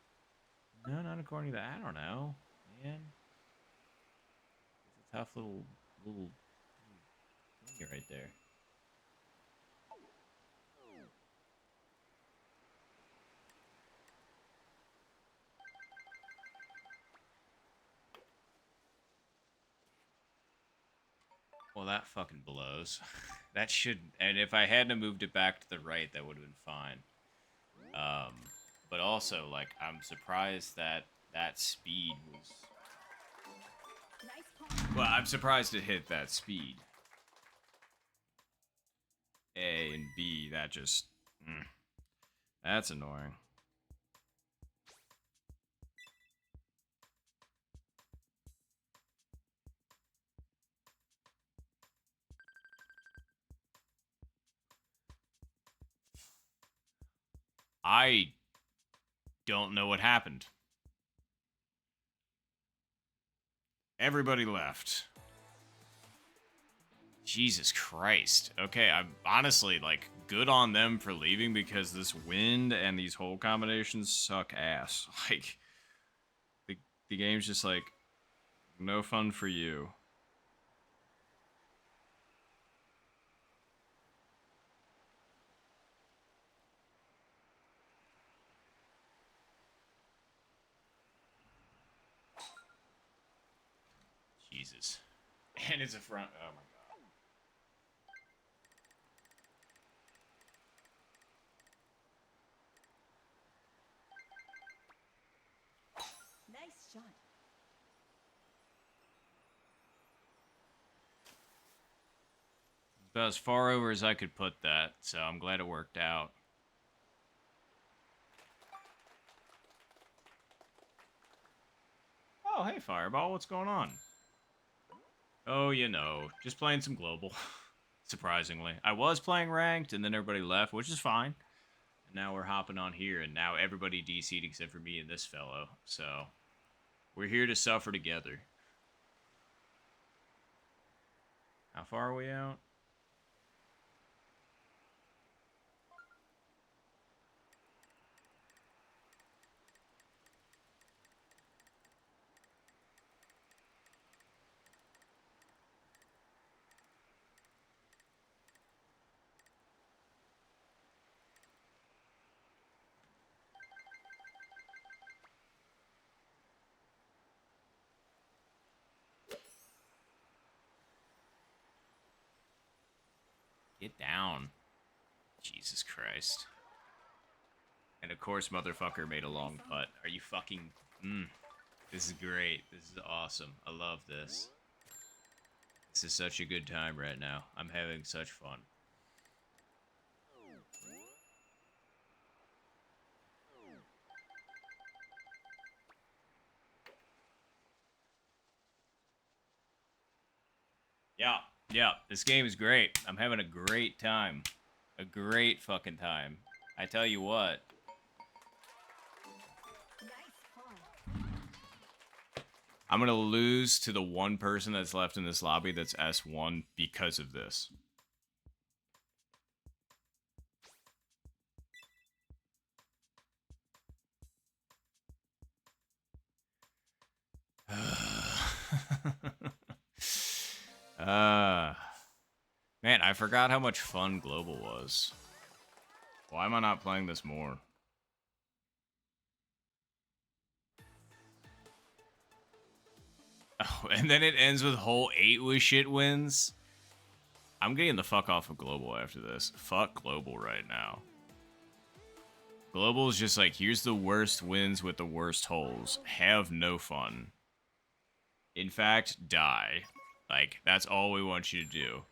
No, not according to that. I don't know, man. It's a tough little thing right there. Well, that fucking blows. That should, and if I hadn't moved it back to the right, that would have been fine. But also, like, I'm surprised that that speed was. Nice paw. Well, I'm surprised it hit that speed. A and B, that just. That's annoying. I don't know what happened. Everybody left. Jesus Christ. Okay, I'm honestly, like, good on them for leaving because this wind and these hole combinations suck ass. Like, the game's just like, no fun for you. Jesus. And it's a front. Oh my god. Nice shot. about as far over as I could put that, so I'm glad it worked out. Oh, hey, Fireball, what's going on? Oh, you know, just playing some global. Surprisingly. I was playing ranked, and then everybody left, which is fine. And now we're hopping on here, and now everybody DC'd except for me and this fellow. So, we're here to suffer together. How far are we out? Get down. Jesus Christ. And of course, motherfucker made a long putt. Are you fucking... This is great. This is awesome. I love this. This is such a good time right now. I'm having such fun. Yeah, this game is great. I'm having a great time. A great fucking time. I tell you what. I'm gonna lose to the one person that's left in this lobby that's S1 because of this. Man, I forgot how much fun Global was. Why am I not playing this more? Oh, and then it ends with hole 8 with shit wins? I'm getting the fuck off of Global after this. Fuck Global right now. Global is just like, here's the worst wins with the worst holes. Have no fun. In fact, die. Like, that's all we want you to do.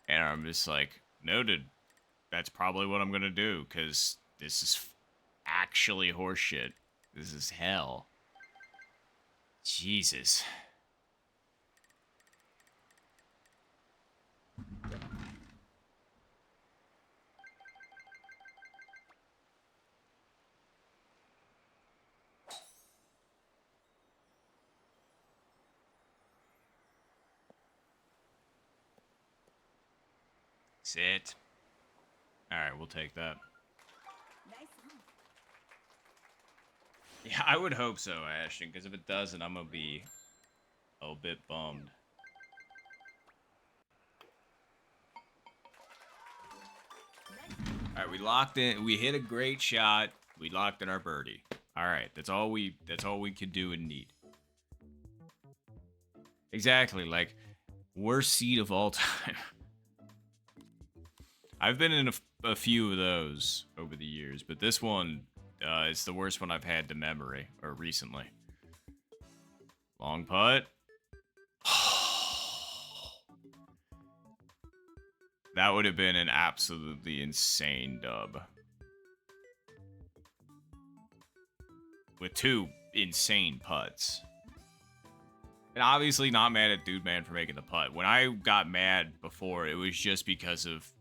And I'm just like, noted. That's probably what I'm gonna do, because this is actually horseshit. This is hell. Jesus. Sit. Alright, we'll take that. Nice one. Yeah, I would hope so, Ashton, because if it doesn't, I'm gonna be a bit bummed. Alright, we locked in. We hit a great shot. We locked in our birdie. Alright, that's all we could do and need. Exactly, like, worst seed of all time. I've been in a few of those over the years, but this one is the worst one I've had to memory, or recently. Long putt. That would have been an absolutely insane dub. With 2 insane putts. And obviously not mad at Dude Man for making the putt. When I got mad before, it was just because of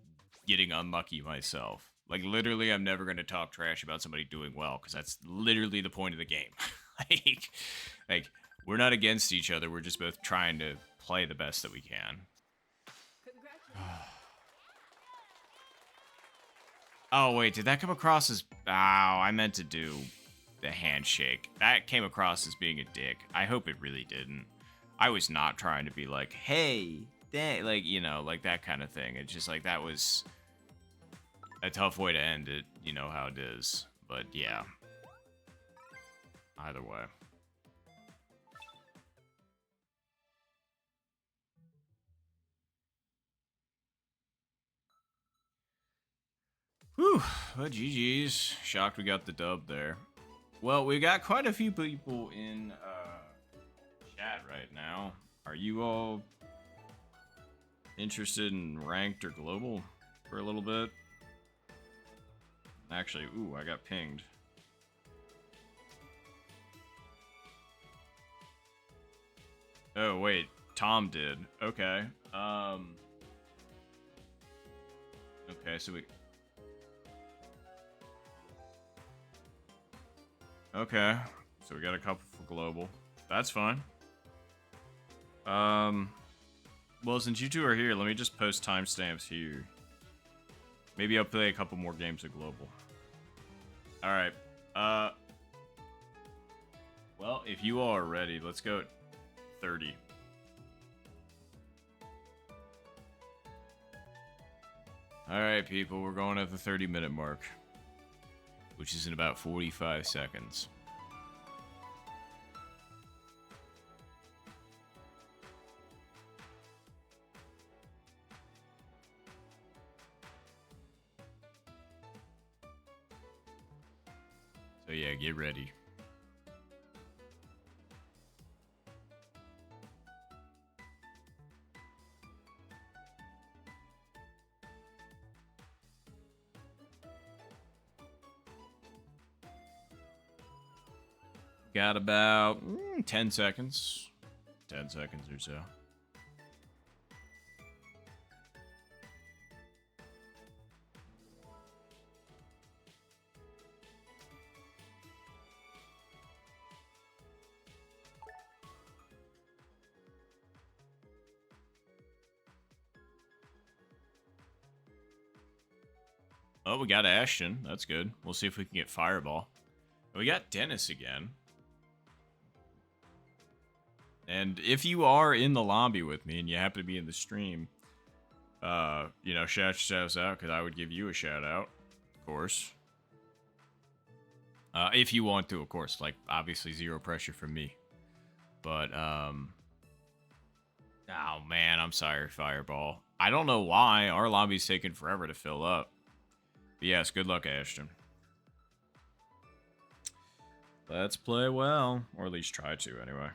getting unlucky myself. Like, literally, I'm never going to talk trash about somebody doing well, because that's literally the point of the game. like, we're not against each other. We're just both trying to play the best that we can. Oh, wait, did that come across as... Oh, I meant to do the handshake. That came across as being a dick. I hope it really didn't. I was not trying to be like, hey, like, you know, like that kind of thing. It's just like, that was a tough way to end it. You know how it is. But, yeah. Either way. Whew, but GG's. Shocked we got the dub there. Well, we got quite a few people in chat right now. Are you all interested in ranked or global for a little bit. Actually, ooh, I got pinged. Oh, wait. Tom did. Okay. Okay, so we... Okay. So we got a couple for global. That's fine. Well, since you two are here, let me just post timestamps here. Maybe I'll play a couple more games of global. Alright. Well, if you all are ready, let's go at 30. Alright, people, we're going at the 30-minute mark, which is in about 45 seconds. So yeah, get ready. Got about 10 seconds. 10 seconds or so. Oh, we got Ashton. That's good. We'll see if we can get Fireball. We got Dennis again. And if you are in the lobby with me and you happen to be in the stream, you know, shout yourselves out, because I would give you a shout out, of course. If you want to, of course. Like, obviously zero pressure from me. But, oh man, I'm sorry, Fireball. I don't know why. Our lobby's taking forever to fill up. But yes, good luck, Ashton. Let's play well. Or at least try to, anyway.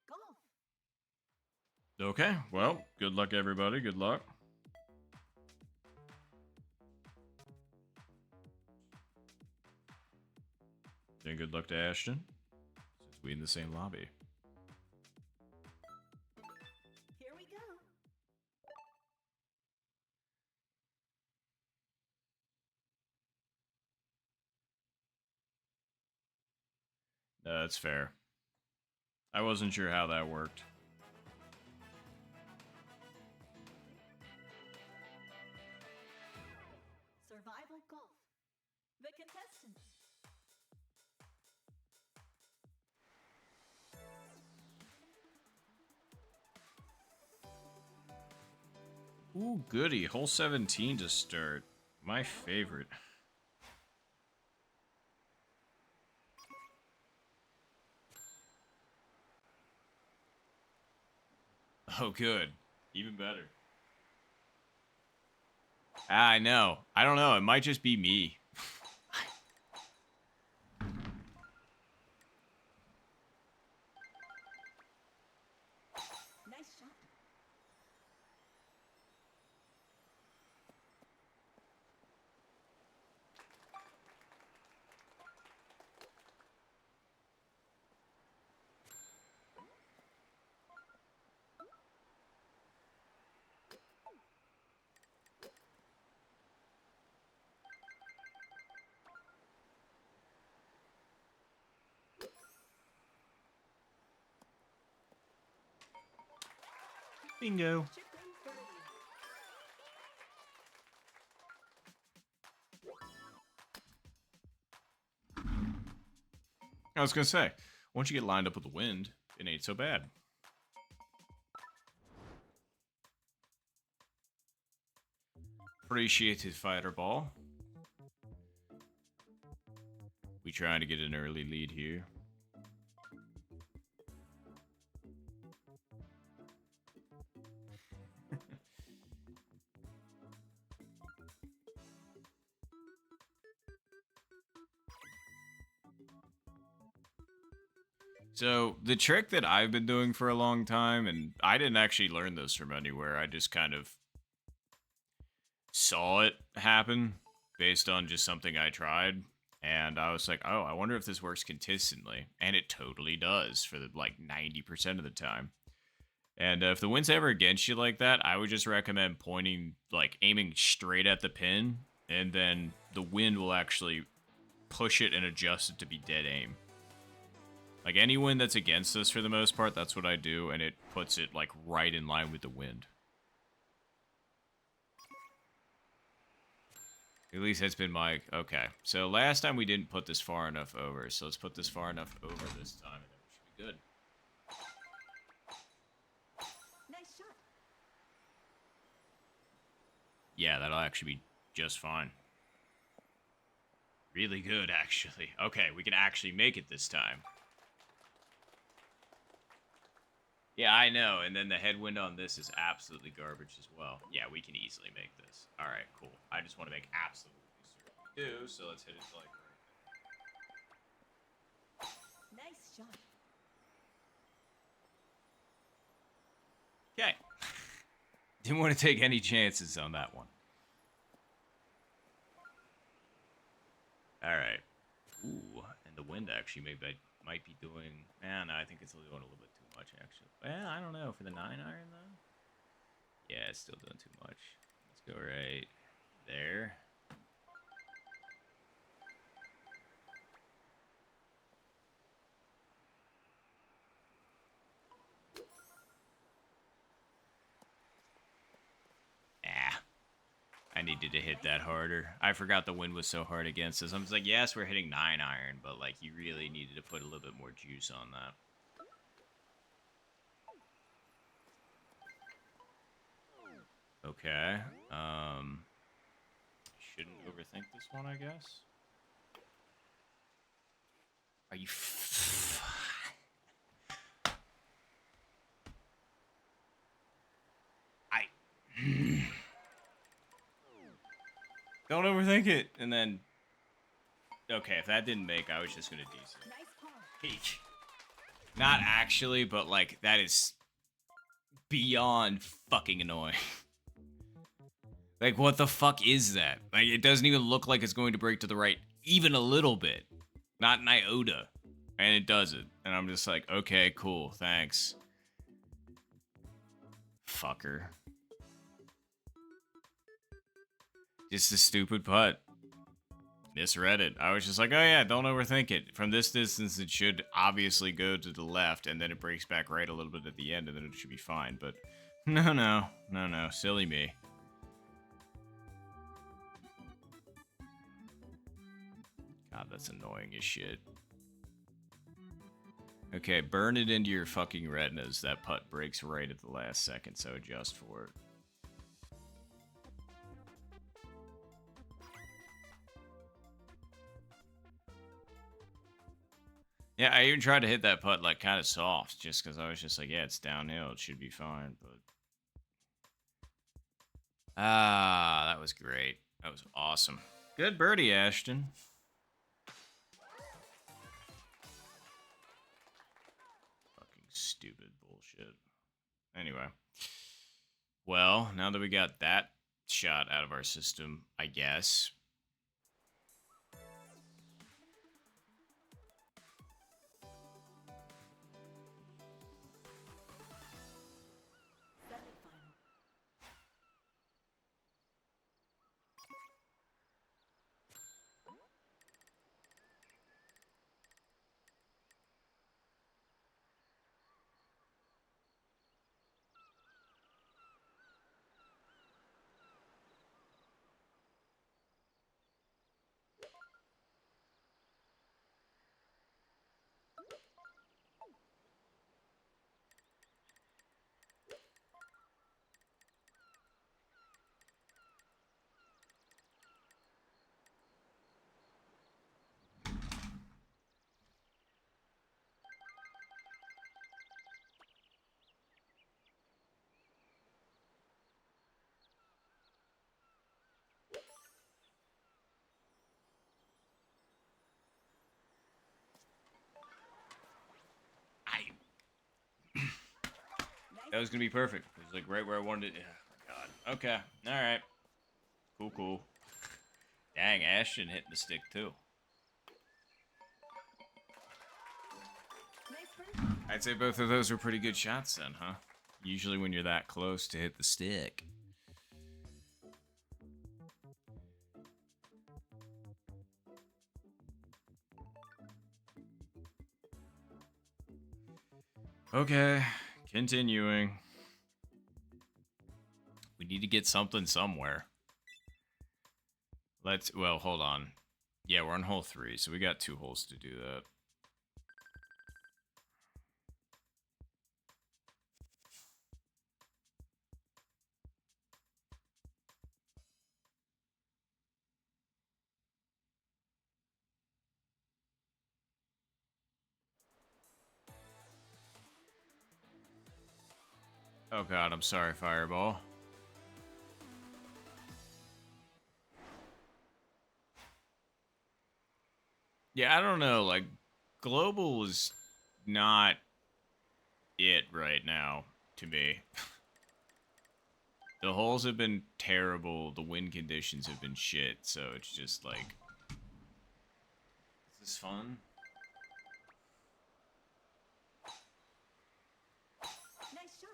Golf. Okay, well, good luck, everybody. Good luck. And good luck to Ashton, since we in the same lobby. Here we go. That's fair. I wasn't sure how that worked. Survival golf. The contestants. Ooh, goody. Hole 17 to start. My favorite. Oh, good. Even better. I know. I don't know. It might just be me. Nice shot. Bingo. Chip in birdie. I was gonna say, once you get lined up with the wind, it ain't so bad. Appreciated fighter ball. We trying to get an early lead here. So, the trick that I've been doing for a long time, and I didn't actually learn this from anywhere, I just kind of saw it happen based on just something I tried. And I was like, oh, I wonder if this works consistently. And it totally does for like 90% of the time. And if the wind's ever against you like that, I would just recommend pointing, like aiming straight at the pin. And then the wind will actually push it and adjust it to be dead aim. Like any wind that's against us for the most part, that's what I do. And it puts it like right in line with the wind. At least that's been my... Okay, so last time we didn't put this far enough over, so let's put this far enough over this time, and then we should be good. Nice shot. Yeah, that'll actually be just fine. Really good, actually. Okay, we can actually make it this time. Yeah, I know, and then the headwind on this is absolutely garbage as well. Yeah, we can easily make this. Alright, cool. I just want to make absolutely certain we do, so let's hit it to like right Nice shot. there. Okay. Didn't want to take any chances on that one. Alright. Ooh, and the wind actually might be doing... no, I think it's doing a little bit too much, actually. Well, I don't know. For the 9-iron, though? Yeah, it's still doing too much. Let's go right there. I needed to hit that harder. I forgot the wind was so hard against us. I was like, yes, we're hitting 9-iron, but like you really needed to put a little bit more juice on that. Okay. Shouldn't overthink this one, I guess. Are you... Don't overthink it. And then... Okay, if that didn't make, I was just gonna decent. Nice paw. Peak. Not actually, but like, that is... beyond fucking annoying. Like, what the fuck is that? Like, it doesn't even look like it's going to break to the right even a little bit. Not an iota. And it doesn't. And I'm just like, okay, cool, thanks. Fucker. Just a stupid putt. Misread it. I was just like, oh yeah, don't overthink it. From this distance, it should obviously go to the left, and then it breaks back right a little bit at the end, and then it should be fine. But no, silly me. God, that's annoying as shit. Okay, burn it into your fucking retinas. That putt breaks right at the last second, so adjust for it. Yeah, I even tried to hit that putt like kind of soft, just because I was just like, yeah, it's downhill, it should be fine, but... that was great. That was awesome. Good birdie, Ashton. Fucking stupid bullshit. Anyway. Well, now that we got that shot out of our system, I guess... Semifinal. That was gonna be perfect. It was like right where I wanted it. Oh my god. Okay. Alright. Cool, cool. Dang, Ashton hitting the stick too. Nice birdie. I'd say both of those were pretty good shots then, huh? Usually when you're that close to hit the stick. Okay, continuing. We need to get something somewhere. Well, hold on. Yeah, we're on hole 3, so we got 2 holes to do that. Oh god, I'm sorry, Fireball. Yeah, I don't know, like, Global is not it right now, to me. The holes have been terrible, the wind conditions have been shit, so it's just like... Is this fun? Nice shot.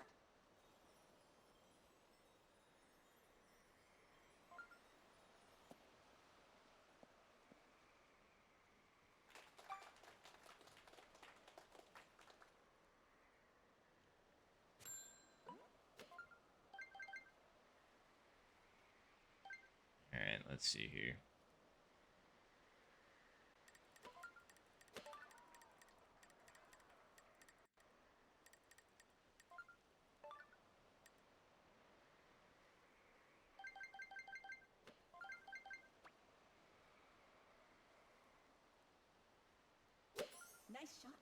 Alright, let's see here. Nice shot.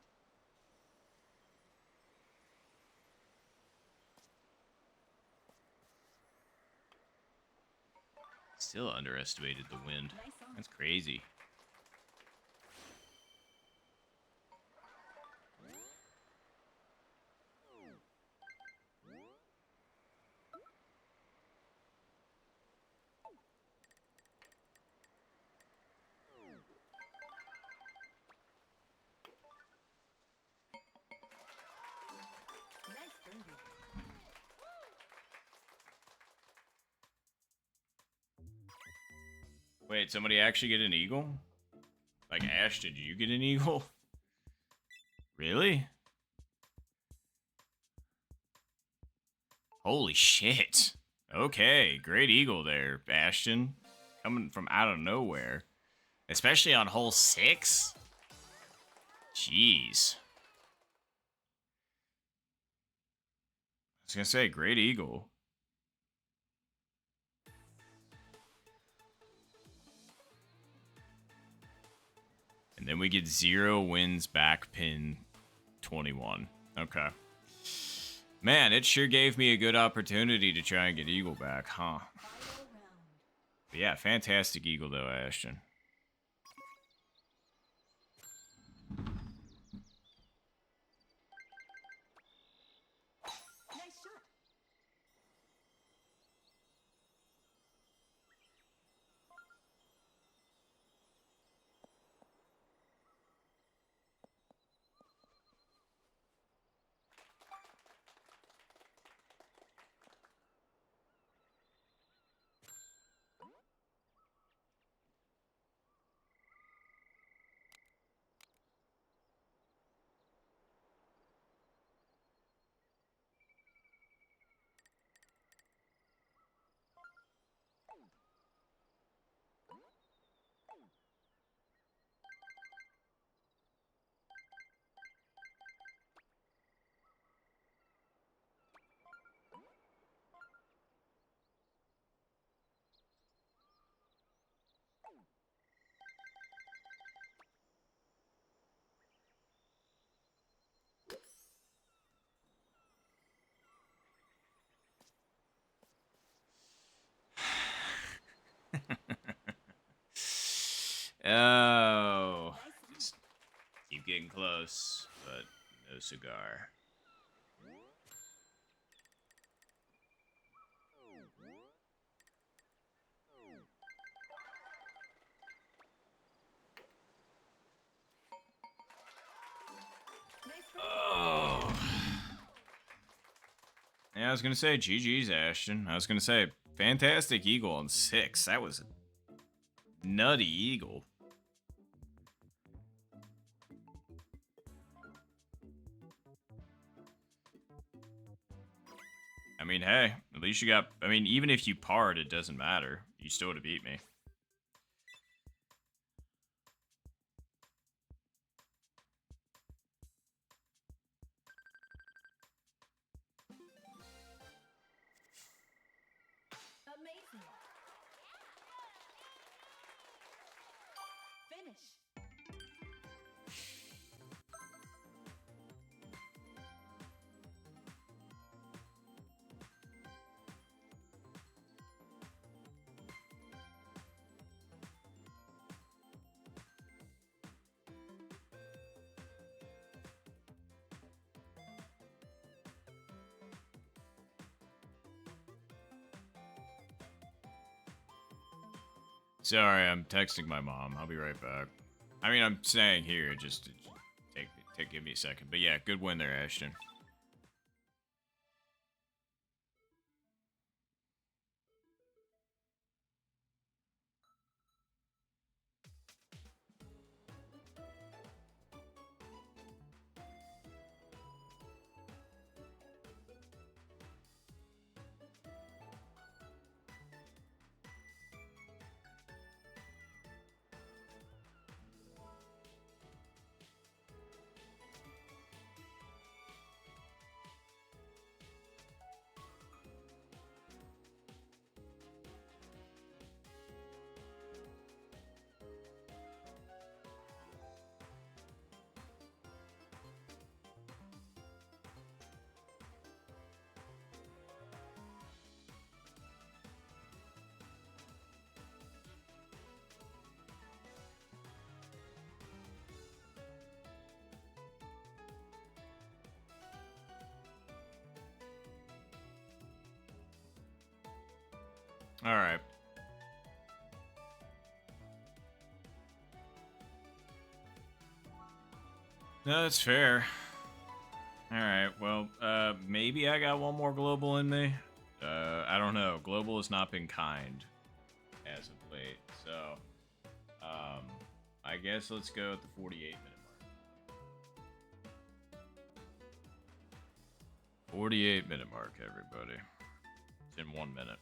Still underestimated the wind. Nice on. That's crazy. Nice birdie. Wait, somebody actually get an eagle? Like, Ashton, did you get an eagle? Really? Holy shit. Okay, great eagle there, Ashton. Coming from out of nowhere. Especially on hole 6? Jeez. I was gonna say, great eagle. And then we get 0 wins back pin 21. Okay. Man, it sure gave me a good opportunity to try and get eagle back, huh? Final round. But yeah, fantastic eagle though, Ashton. Nice shot. Oh. Nice on. Just keep getting close, but no cigar. was gonna say GG's, Ashton. I was gonna say fantastic eagle on 6. That was a nutty eagle. I mean, hey, at least you got... I mean, even if you parred, it doesn't matter. You still would have beat me. Amazing. Finish. Sorry, I'm texting my mom. I'll be right back. I mean, I'm staying here just to give me a second. But yeah, good win there, Ashton. All right. No, that's fair. All right. Well, maybe I got one more global in me. I don't know. Global has not been kind as of late, so I guess let's go at the 48-minute mark. 48-minute mark, everybody. It's in 1 minute.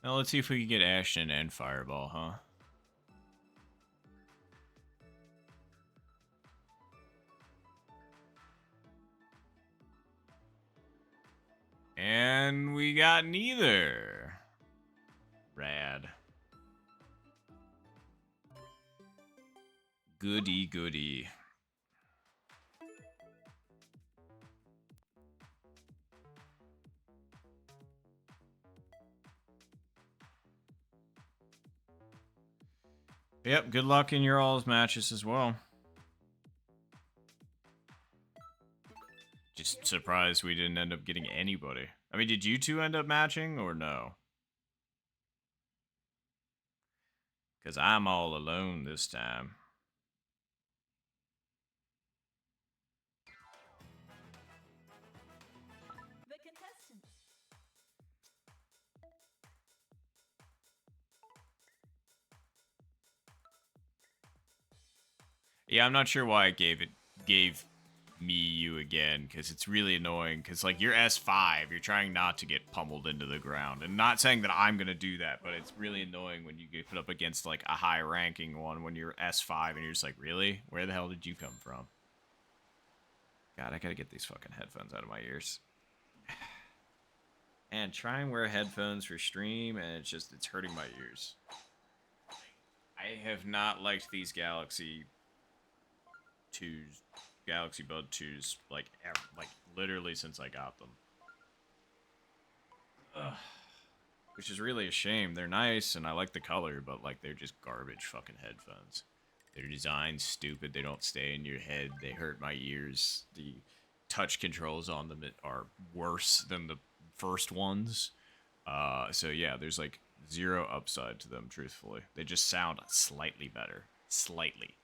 Now let's see if we can get Ashton and Fireball, huh? And we got neither. Rad. Goody, goody. Yep, good luck in your all's matches as well. Just surprised we didn't end up getting anybody. I mean, did you two end up matching or no? Because I'm all alone this time. The contestants. Yeah, I'm not sure why it gave me you again because it's really annoying because like you're S5, you're trying not to get pummeled into the ground, and not saying that I'm gonna do that, but it's really annoying when you get put up against like a high ranking one when you're S5 and you're just like, really, where the hell did you come from? God, I gotta get these fucking headphones out of my ears. And try and wear headphones for stream, and it's hurting my ears. I have not liked these Galaxy Bud 2s, like, literally since I got them. Ugh. Which is really a shame. They're nice, and I like the color, but, like, they're just garbage fucking headphones. Their design's stupid. They don't stay in your head. They hurt my ears. The touch controls on them are worse than the first ones. So yeah, there's, like, zero upside to them, truthfully. They just sound slightly better. Slightly.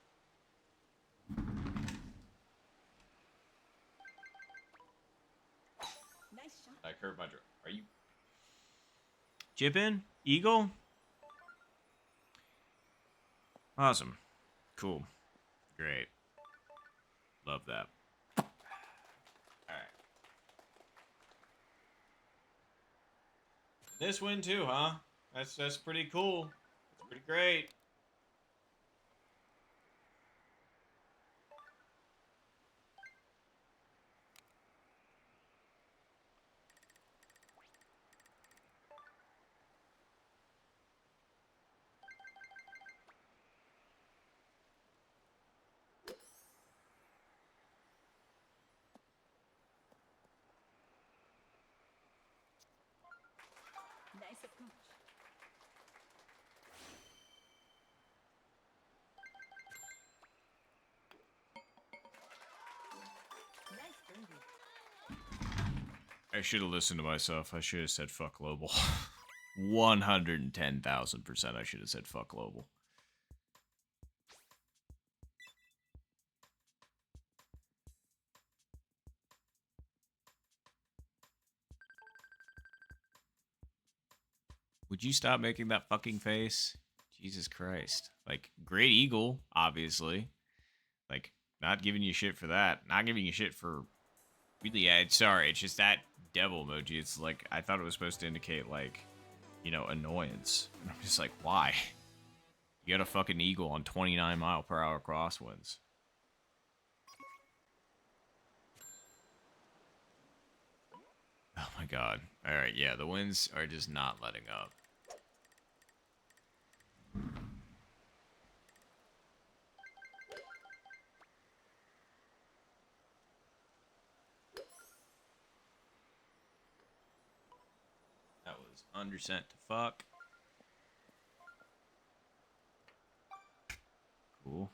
Nice shot. I curved my draw. Are you Jippin? Eagle? Awesome. Cool. Great. Love that. Alright. This win too, huh? That's pretty cool. That's pretty great. Nice approach. Nice birdie. I should have listened to myself. I should have said fuck global. 110,000% I should have said fuck global. Would you stop making that fucking face? Jesus Christ. Like, great eagle, obviously. Like, not giving you shit for that. Not giving you shit for... Really, yeah, sorry, it's just that devil emoji. It's like, I thought it was supposed to indicate, like, you know, annoyance. And I'm just like, why? You got a fucking eagle on 29-mile-per-hour crosswinds. Oh my god. Alright, yeah, the winds are just not letting up. That was undersent to fuck. Cool.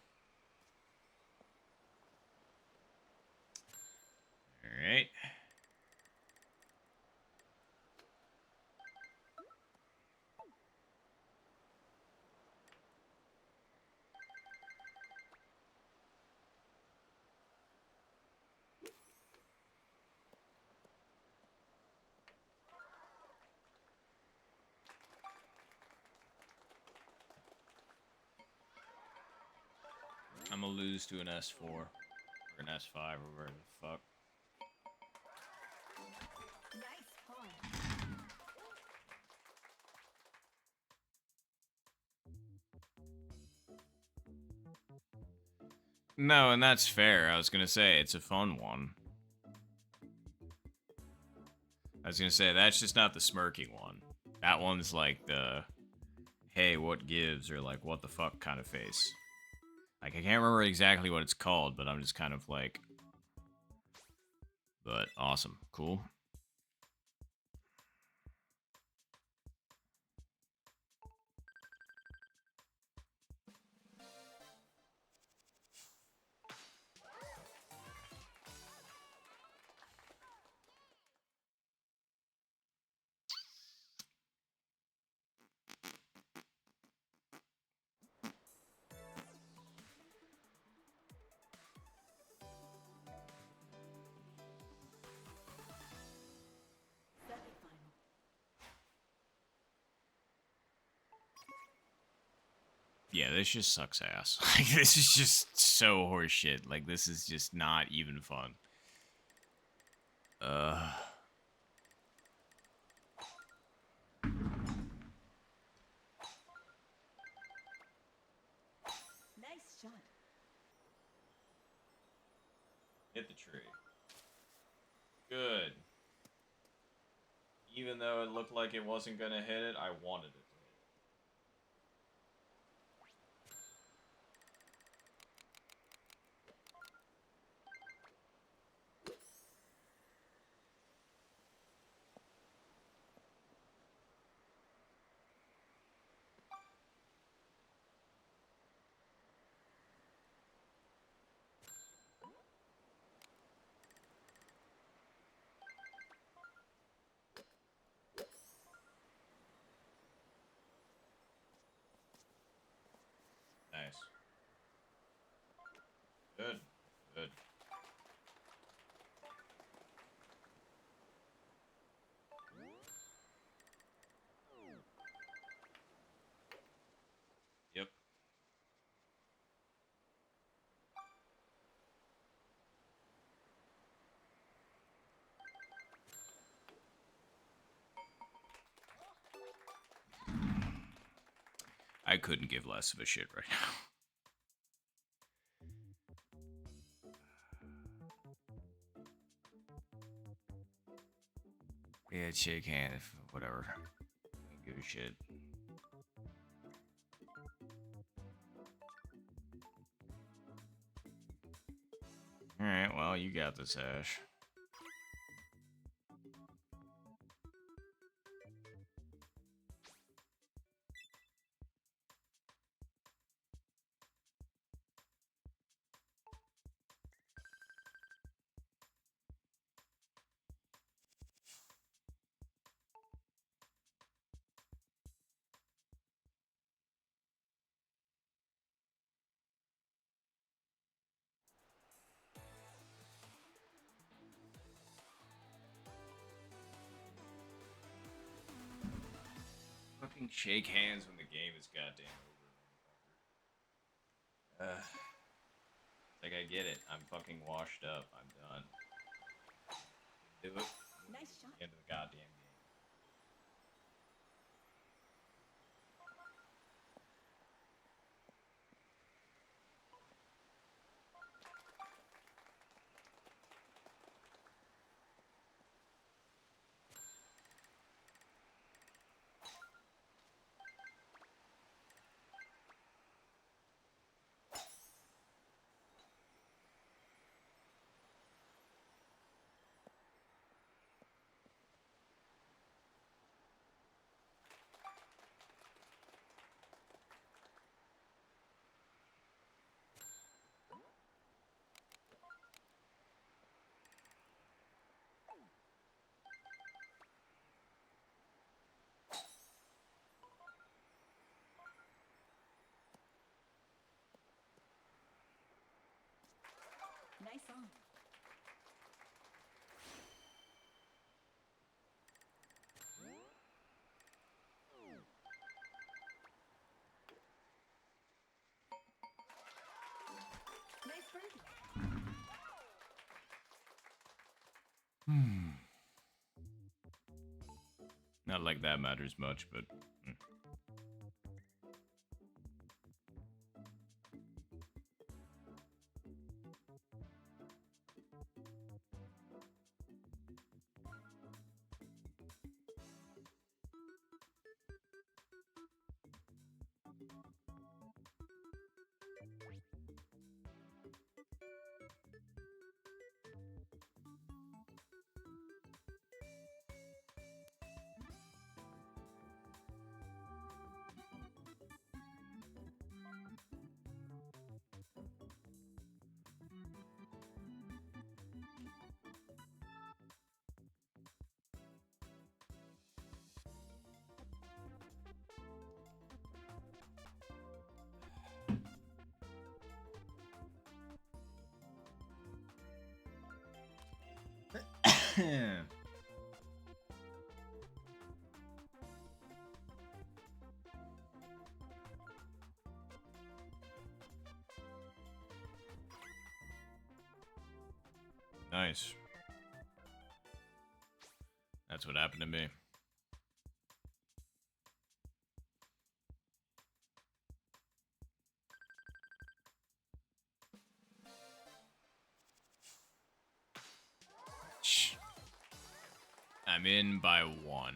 Alright. I'm gonna lose to an S4 or an S5 or whatever the fuck. Nice point. No, and that's fair. I was gonna say it's a fun one. I was gonna say that's just not the smirking one. That one's like the hey, what gives, or like what the fuck kind of face. Like, I can't remember exactly what it's called, but I'm just kind of like, but awesome, cool. Yeah, this just sucks ass. Like, this is just so horseshit. Like, this is just not even fun. Nice shot. Hit the tree. Good. Even though it looked like it wasn't gonna hit it, I wanted it to hit it. Nice. Good. Good. Yep. I couldn't give less of a shit right now. Yeah, shake hands, whatever. Don't give a shit. Alright, well, you got this, Ash. Fucking shake hands when the game is goddamn over, motherfucker. Like, I get it. I'm fucking washed up. I'm done. Do it. Nice shot. End of the goddamn game. Nice on. Nice birdie. Not like that matters much, but. Nice. That's what happened to me. Shh. I'm in by 1.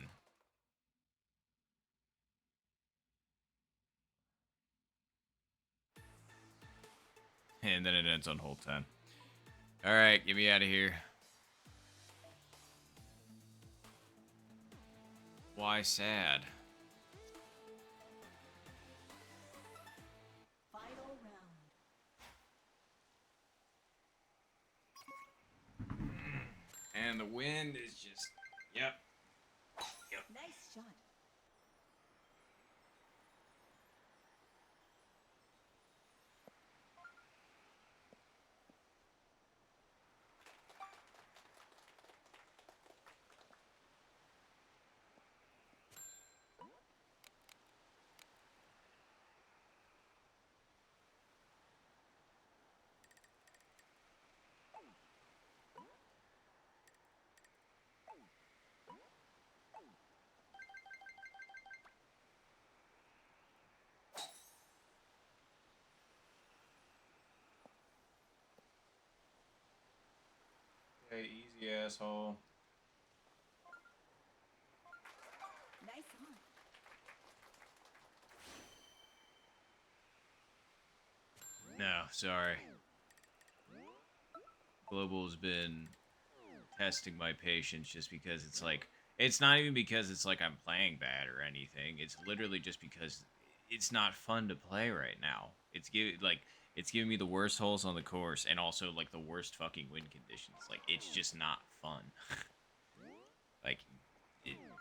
And then it ends on hole 10. Alright, get me out of here. Why sad? Final round. And the wind is just... Yep. Nice shot. Hey, easy asshole. Nice on. No, sorry. Global's been testing my patience just because it's like... It's not even because it's like I'm playing bad or anything. It's literally just because it's not fun to play right now. It's giving me the worst holes on the course and also like the worst fucking wind conditions. Like it's just not fun. like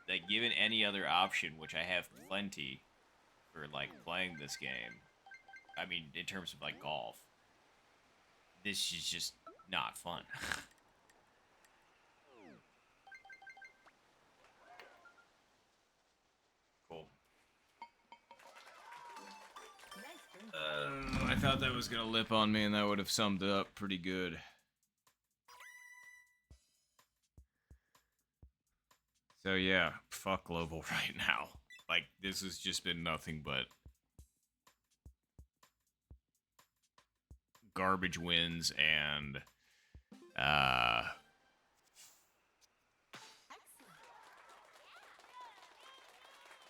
like given any other option, which I have plenty for like playing this game. I mean, in terms of like golf, this is just not fun. Cool. Nice birdie. I thought that was gonna lip on me, and that would have summed it up pretty good. So yeah, fuck Global right now. Like, this has just been nothing but garbage wins and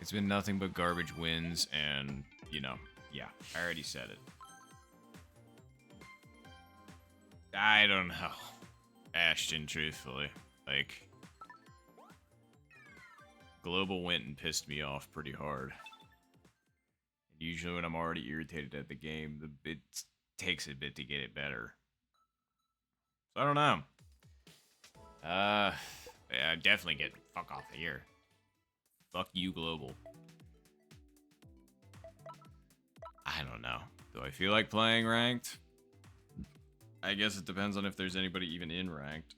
it's been nothing but garbage wins and, you know, yeah, I already said it. I don't know. Ashton, truthfully. Like, Global went and pissed me off pretty hard. And usually when I'm already irritated at the game, it takes a bit to get it better. So I don't know. Yeah, definitely get fuck off of here. Fuck you, Global. I don't know. Do I feel like playing ranked? I guess it depends on if there's anybody even in ranked.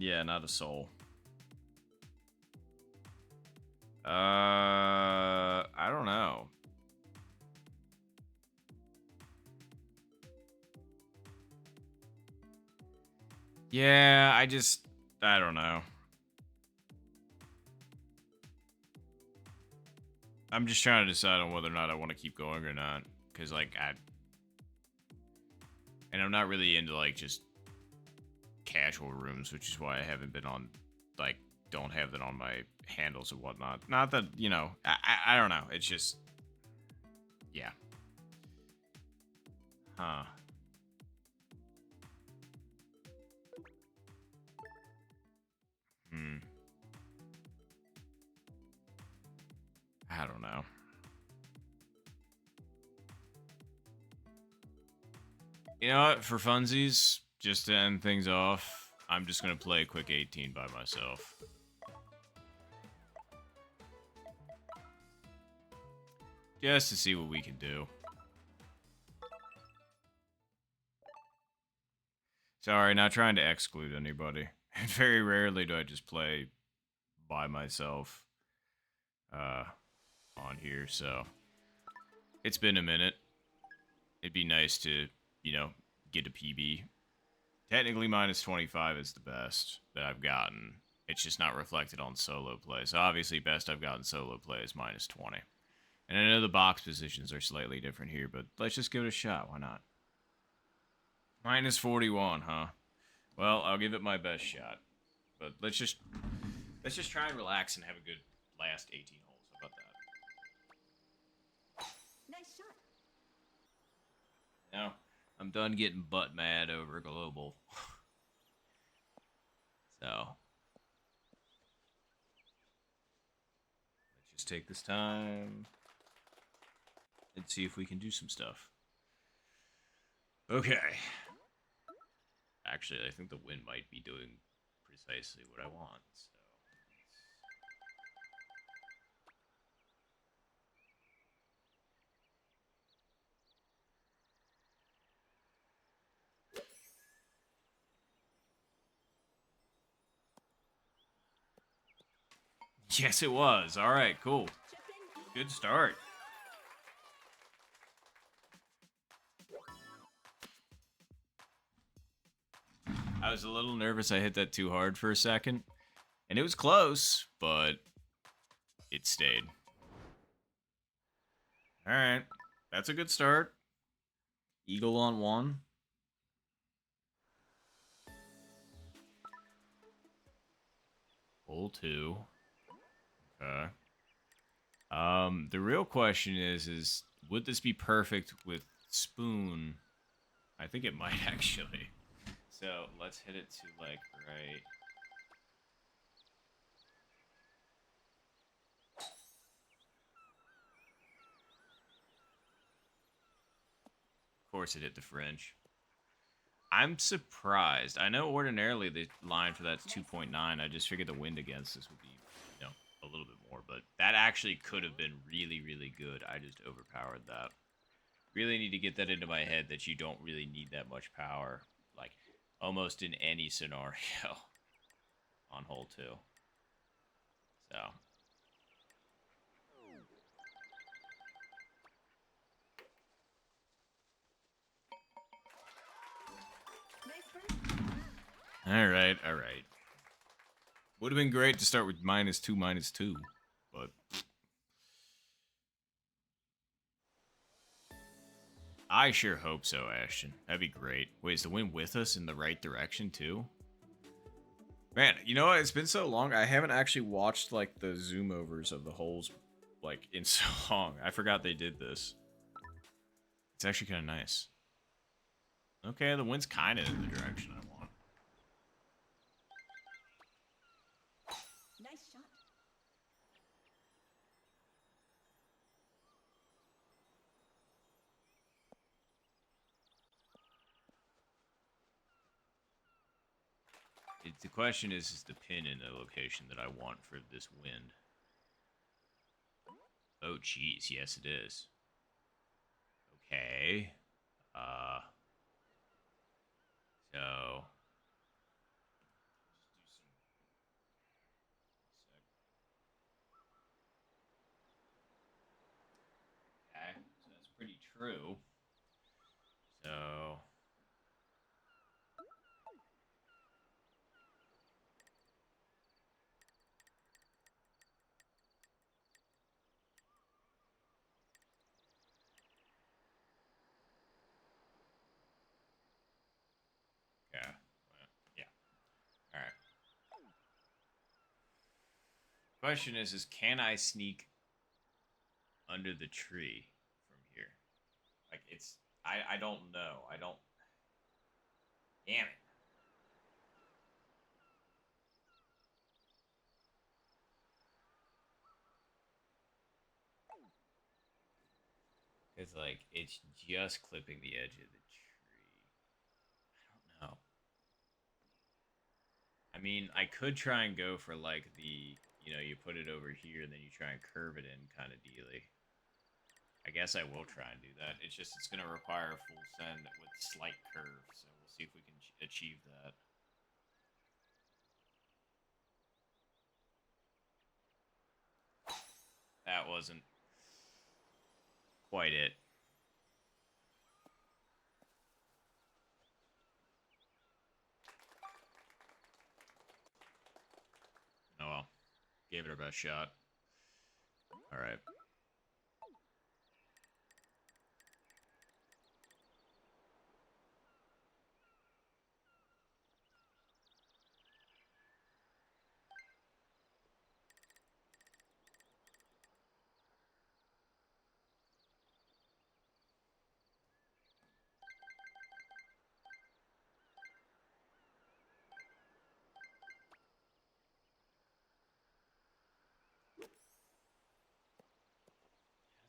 Yeah, not a soul. I don't know. Yeah, I don't know. I'm just trying to decide on whether or not I want to keep going or not. Because, like, and I'm not really into, like, just casual rooms, which is why I haven't been on, like, don't have that on my handles and whatnot. Not that, you know, I don't know. It's just, yeah. Huh. I don't know. You know what? For funsies, just to end things off, I'm just going to play a quick 18 by myself. Just to see what we can do. Sorry, not trying to exclude anybody. Very rarely do I just play by myself. on here, so it's been a minute. It'd be nice to, get a PB. Technically, minus 25 is the best that I've gotten. It's just not reflected on solo play. So obviously, best I've gotten solo play is minus 20. And I know the box positions are slightly different here, but let's just give it a shot. Why not? Minus 41, huh? Well, I'll give it my best shot. But let's just try and relax and have a good last 18 holes. How about that? Nice shot. Now, I'm done getting butt mad over global. So, let's just take this time and see if we can do some stuff. Okay. Actually, I think the wind might be doing precisely what I want. So. Yes, it was. All right, cool. Chip in. Good start. I was a little nervous I hit that too hard for a second. And it was close, but it stayed. All right. That's a good start. Eagle on 1. Hole 2. Okay. The real question is would this be perfect with spoon? I think it might actually. So let's hit it to like right. Of course it hit the French. I'm surprised. I know ordinarily the line for that's 2.9. I just figured the wind against this would be, a little bit more. But that actually could have been really, really good. I just overpowered that. Really need to get that into my head that you don't really need that much power. Like, almost in any scenario on hole 2. So. Nice burn. All right. Would have been great to start with -2, but I sure hope so, Ashton. That'd be great. Wait, is the wind with us in the right direction too? Man, you know what? It's been so long. I haven't actually watched like the zoom overs of the holes like in so long. I forgot they did this. It's actually kind of nice. Okay, the wind's kind of in the direction I want. Nice shot. The question is the pin in the location that I want for this wind? Oh, geez. Yes, it is. Okay. So... Okay, so that's pretty true. So... Yeah. Well, yeah. All right. Question is can I sneak under the tree from here? Like it's I don't know. I don't. Damn it. It's like it's just clipping the edge of the tree. I don't know. I mean, I could try and go for like the you put it over here and then you try and curve it in kind of dealy. I guess I will try and do that. It's going to require a full send with slight curve, so we'll see if we can achieve that. that wasn't quite it. Oh well. Gave it our best shot. Alright.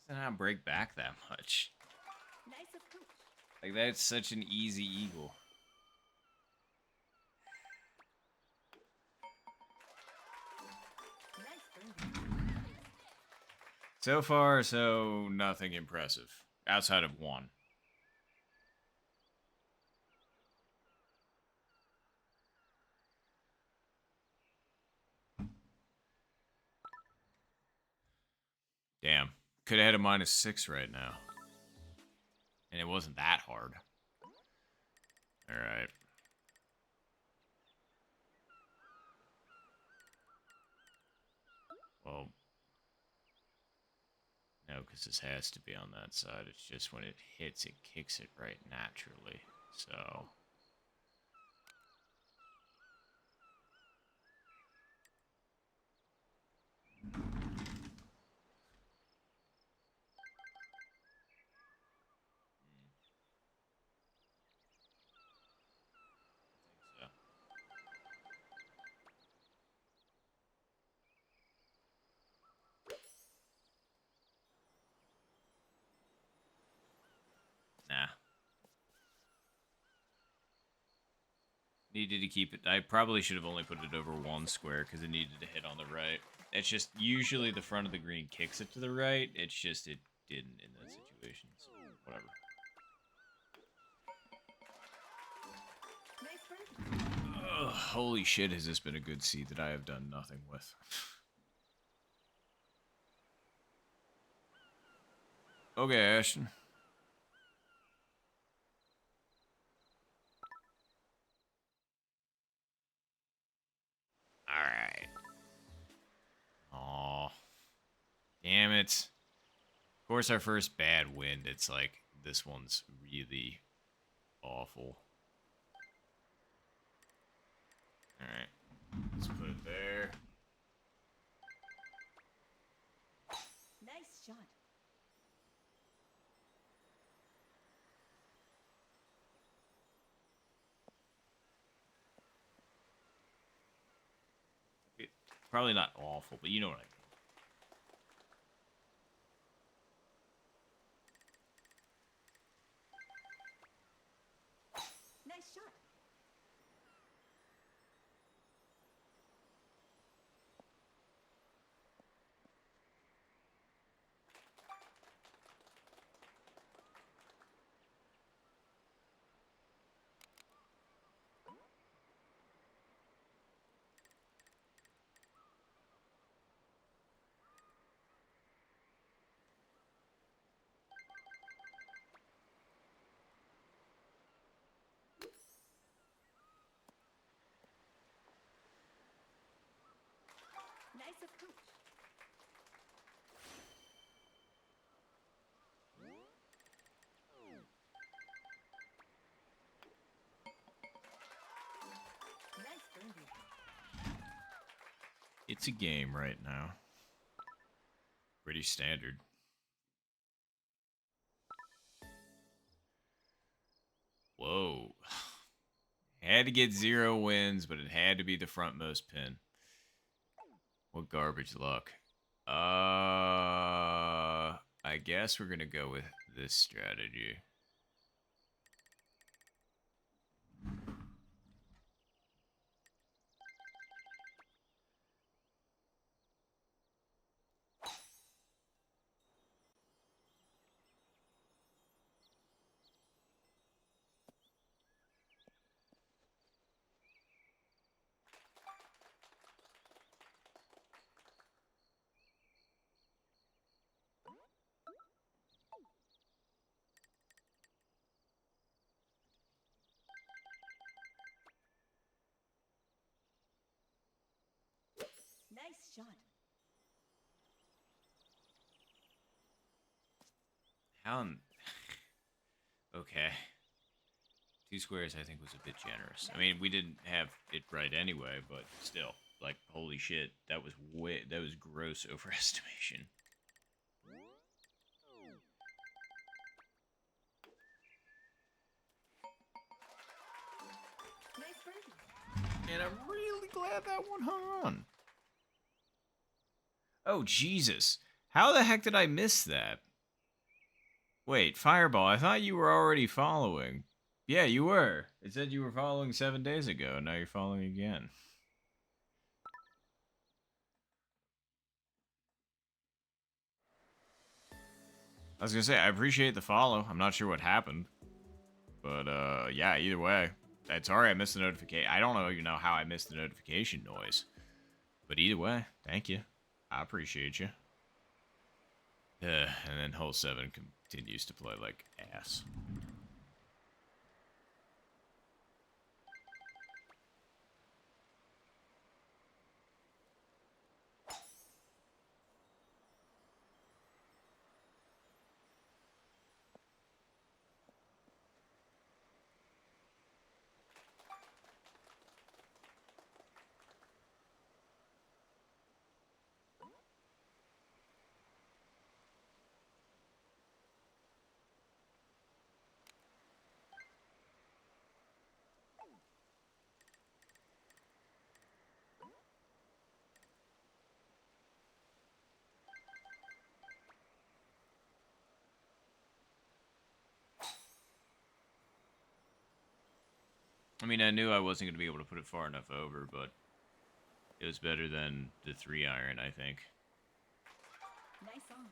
How does it not break back that much? Nice approach. Like, that's such an easy eagle. Nice birdie. So far, so nothing impressive. Outside of one. Damn. Could have had a -6 right now. And it wasn't that hard. Alright. Well. No, because this has to be on that side. It's just when it hits, it kicks it right naturally. So. So. Nah. Needed to keep it. I probably should have only put it over one square because it needed to hit on the right. It's just usually the front of the green kicks it to the right. It's just it didn't in that situation. So whatever. Nice birdie. Ugh, holy shit, has this been a good seed that I have done nothing with. Okay, Ashton. Alright. Aw. Damn it. Of course, our first bad wind, it's like, this one's really awful. Alright. Let's put it there. Nice shot. Probably not awful, but you know what I mean. Nice shot. Nice approach. Nice birdie. It's a game right now. Pretty standard. Whoa. Had to get 0 wins, but it had to be the frontmost pin. What garbage luck. I guess we're gonna go with this strategy. shot. How? Okay. 2 squares, I think, was a bit generous. I mean, we didn't have it right anyway, but still, like, holy shit, that was gross overestimation. Nice birdie. And I'm really glad that one hung on. Oh, Jesus. How the heck did I miss that? Wait, Fireball, I thought you were already following. Yeah, you were. It said you were following 7 days ago, and now you're following again. I was gonna say, I appreciate the follow. I'm not sure what happened. But, yeah, either way. Sorry I missed the notification. I don't even know how I missed the notification noise. But either way, thank you. I appreciate you. And then hole 7 continues to play like ass. I mean, I knew I wasn't going to be able to put it far enough over, but it was better than the 3-iron, I think. Nice on.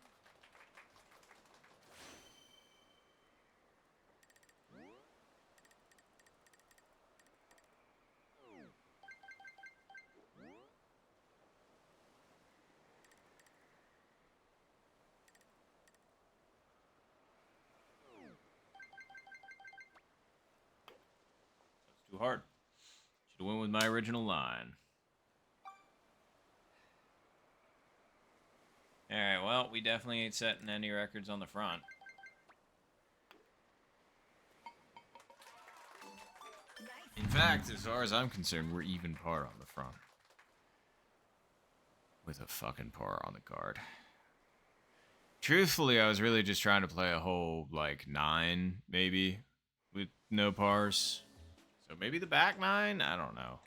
That's too hard. Should have went with my original line. Alright, well, we definitely ain't setting any records on the front. Nice. In fact, as far as I'm concerned, we're even par on the front. With a fucking par on the card. Truthfully, I was really just trying to play a whole, like, 9, maybe, with no pars. So maybe the back 9? I don't know.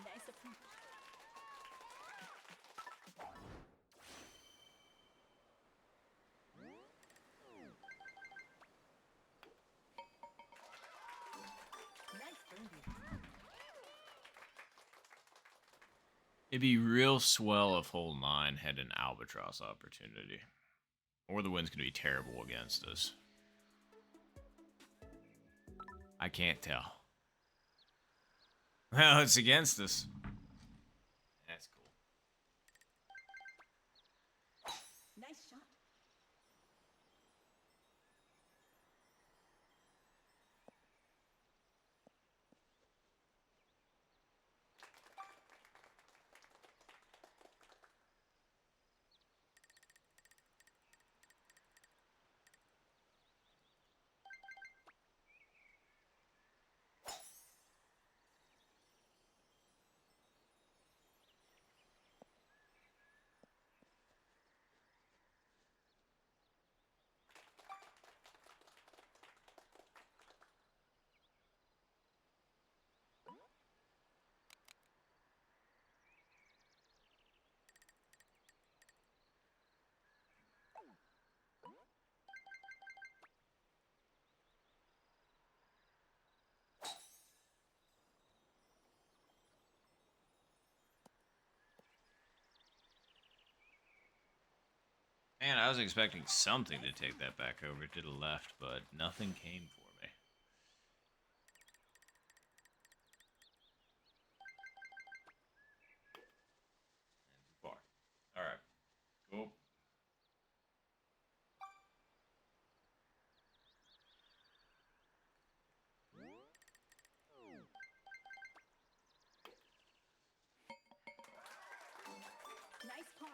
Nice approach. Nice birdie. It'd be real swell if hole 9 had an albatross opportunity. Or the wind's gonna be terrible against us. I can't tell. Well, it's against us. That's cool. Nice shot. Man, I was expecting something to take that back over to the left, but nothing came for me. And too far. Alright. Cool. Nice par.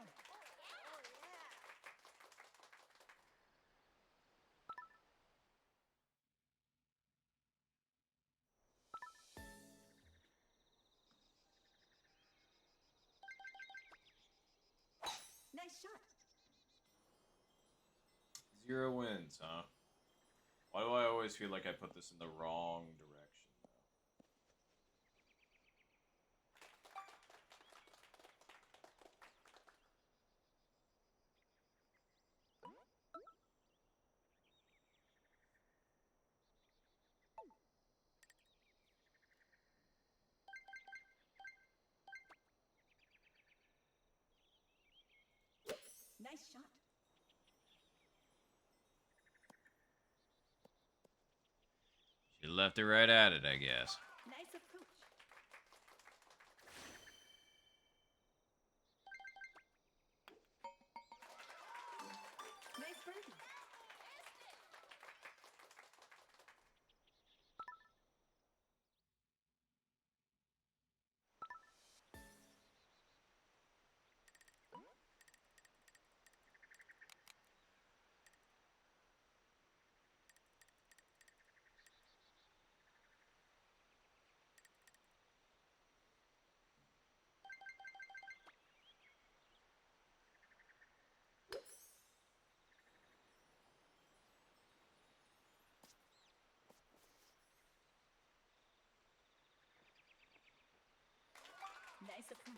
Nice shot. 0 wins, huh? Why do I always feel like I put this in the wrong direction, though? Nice shot. Should have left it right at it, I guess. Nice approach. Nice birdie. Nice approach.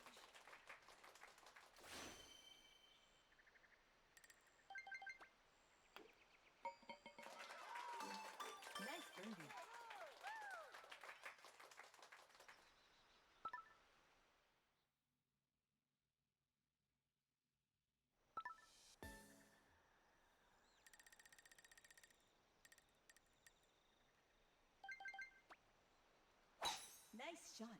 Nice birdie. Nice shot.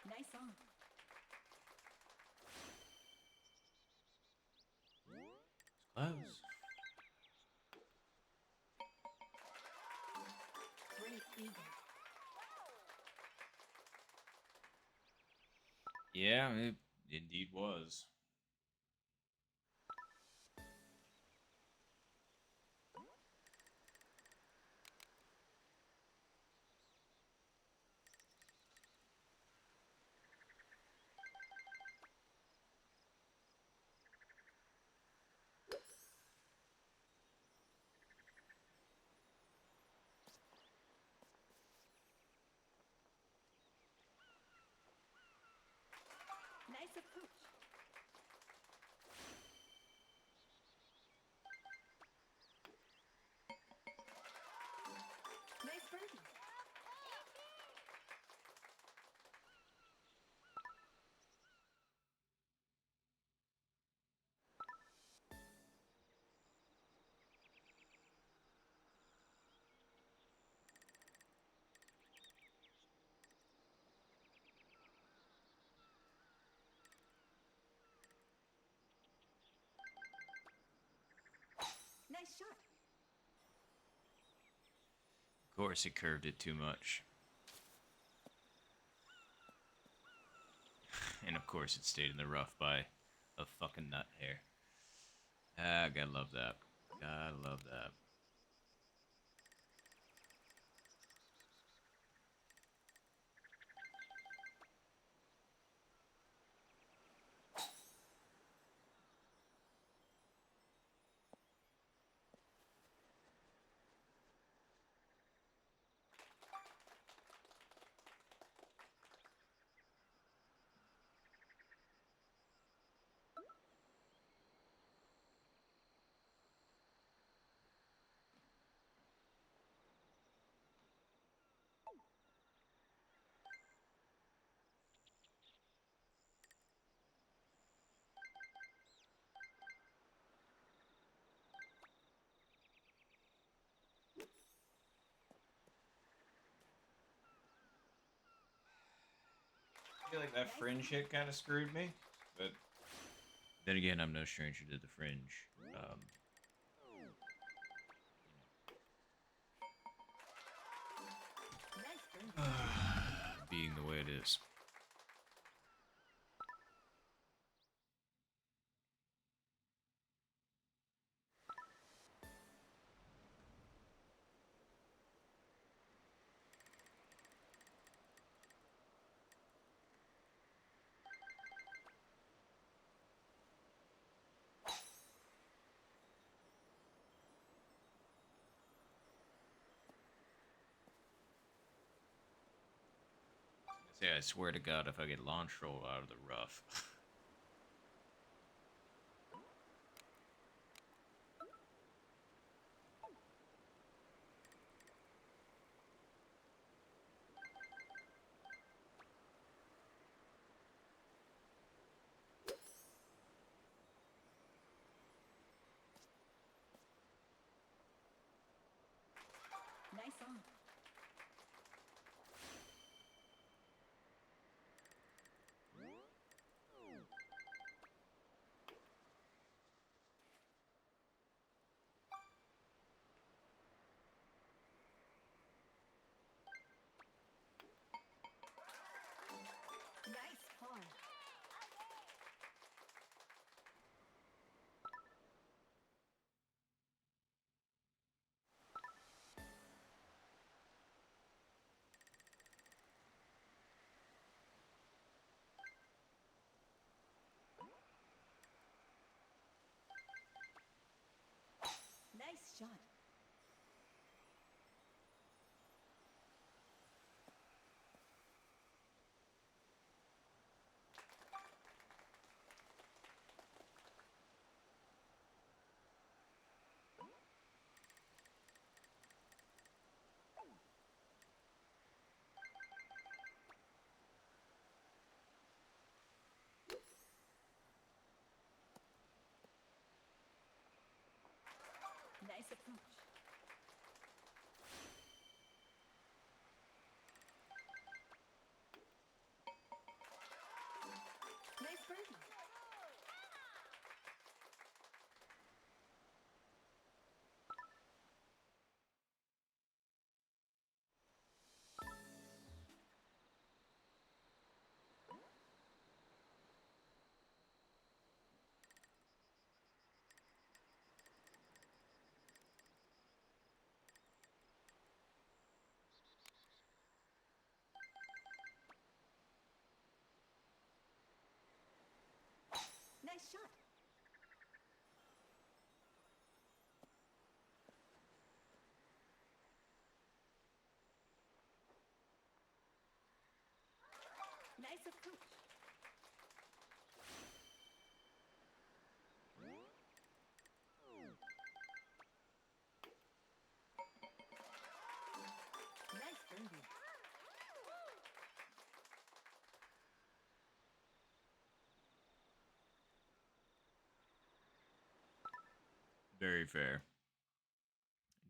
Nice on. Close. Great eagle. Yeah, it indeed was. Nice approach. Nice birdie. Nice shot. Of course, he curved it too much. And of course, it stayed in the rough by a fucking nut hair. Ah, gotta love that. Gotta love that. feel like that fringe hit kind of screwed me, but then again, I'm no stranger to the fringe. Nice birdie. Being the way it is. Say, I swear to God, if I get launch roll out of the rough. Nice on. Nice par. Nice shot. Nice approach. Nice birdie. Nice shot. Nice approach. Nice birdie. Very fair.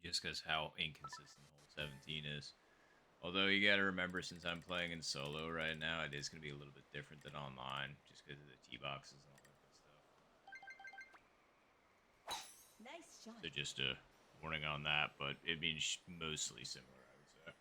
Just because how inconsistent hole 17 is. Although you gotta remember, since I'm playing in solo right now, it is gonna be a little bit different than online, just because of the tee boxes and all that good stuff. Nice shot. So just a warning on that, but it means mostly similar, I would say.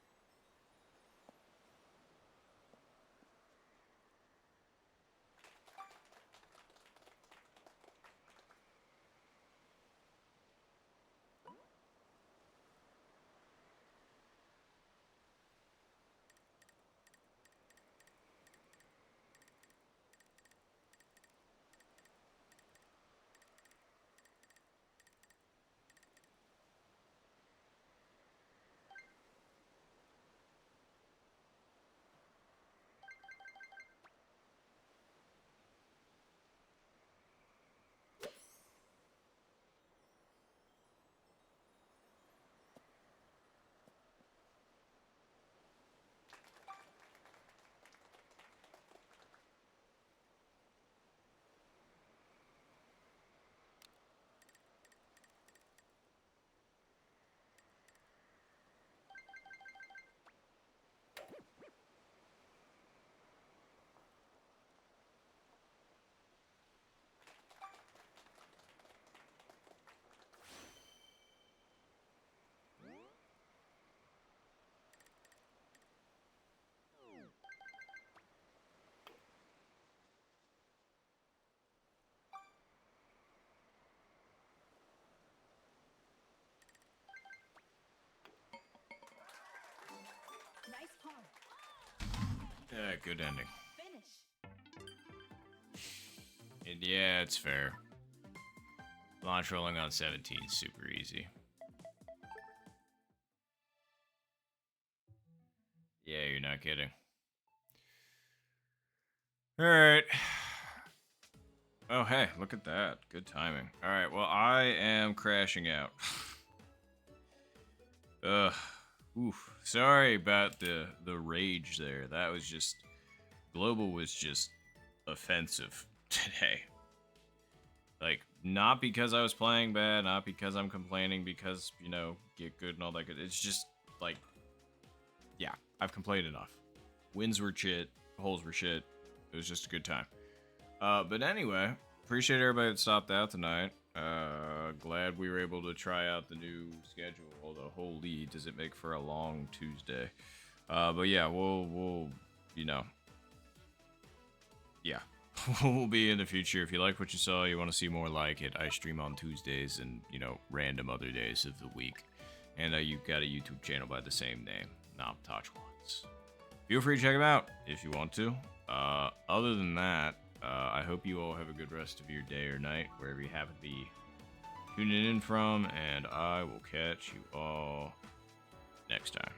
Yeah, good ending. Finish. And yeah, it's fair. Launch rolling on 17 is super easy. Yeah, you're not kidding. Alright. Oh, hey, look at that. Good timing. Alright, well, I am crashing out. Ugh. Oof. Sorry about the rage there. That was just... Global was just offensive today. Like, not because I was playing bad, not because I'm complaining, because, you know, get good and all that good. It's just, like, yeah, I've complained enough. Wins were shit, holes were shit. It was just a good time. But anyway, appreciate everybody that stopped out tonight. Glad we were able to try out the new schedule. Although, holy, does it make for a long Tuesday. But yeah, we'll, you know, yeah. We'll be in the future. If you like what you saw, you want to see more like it, I stream on Tuesdays and, you know, random other days of the week. And you've got a YouTube channel by the same name, NomTouchWants. Feel free to check them out if you want to. Other than that, I hope you all have a good rest of your day or night, wherever you happen to be tuning in from, and I will catch you all next time.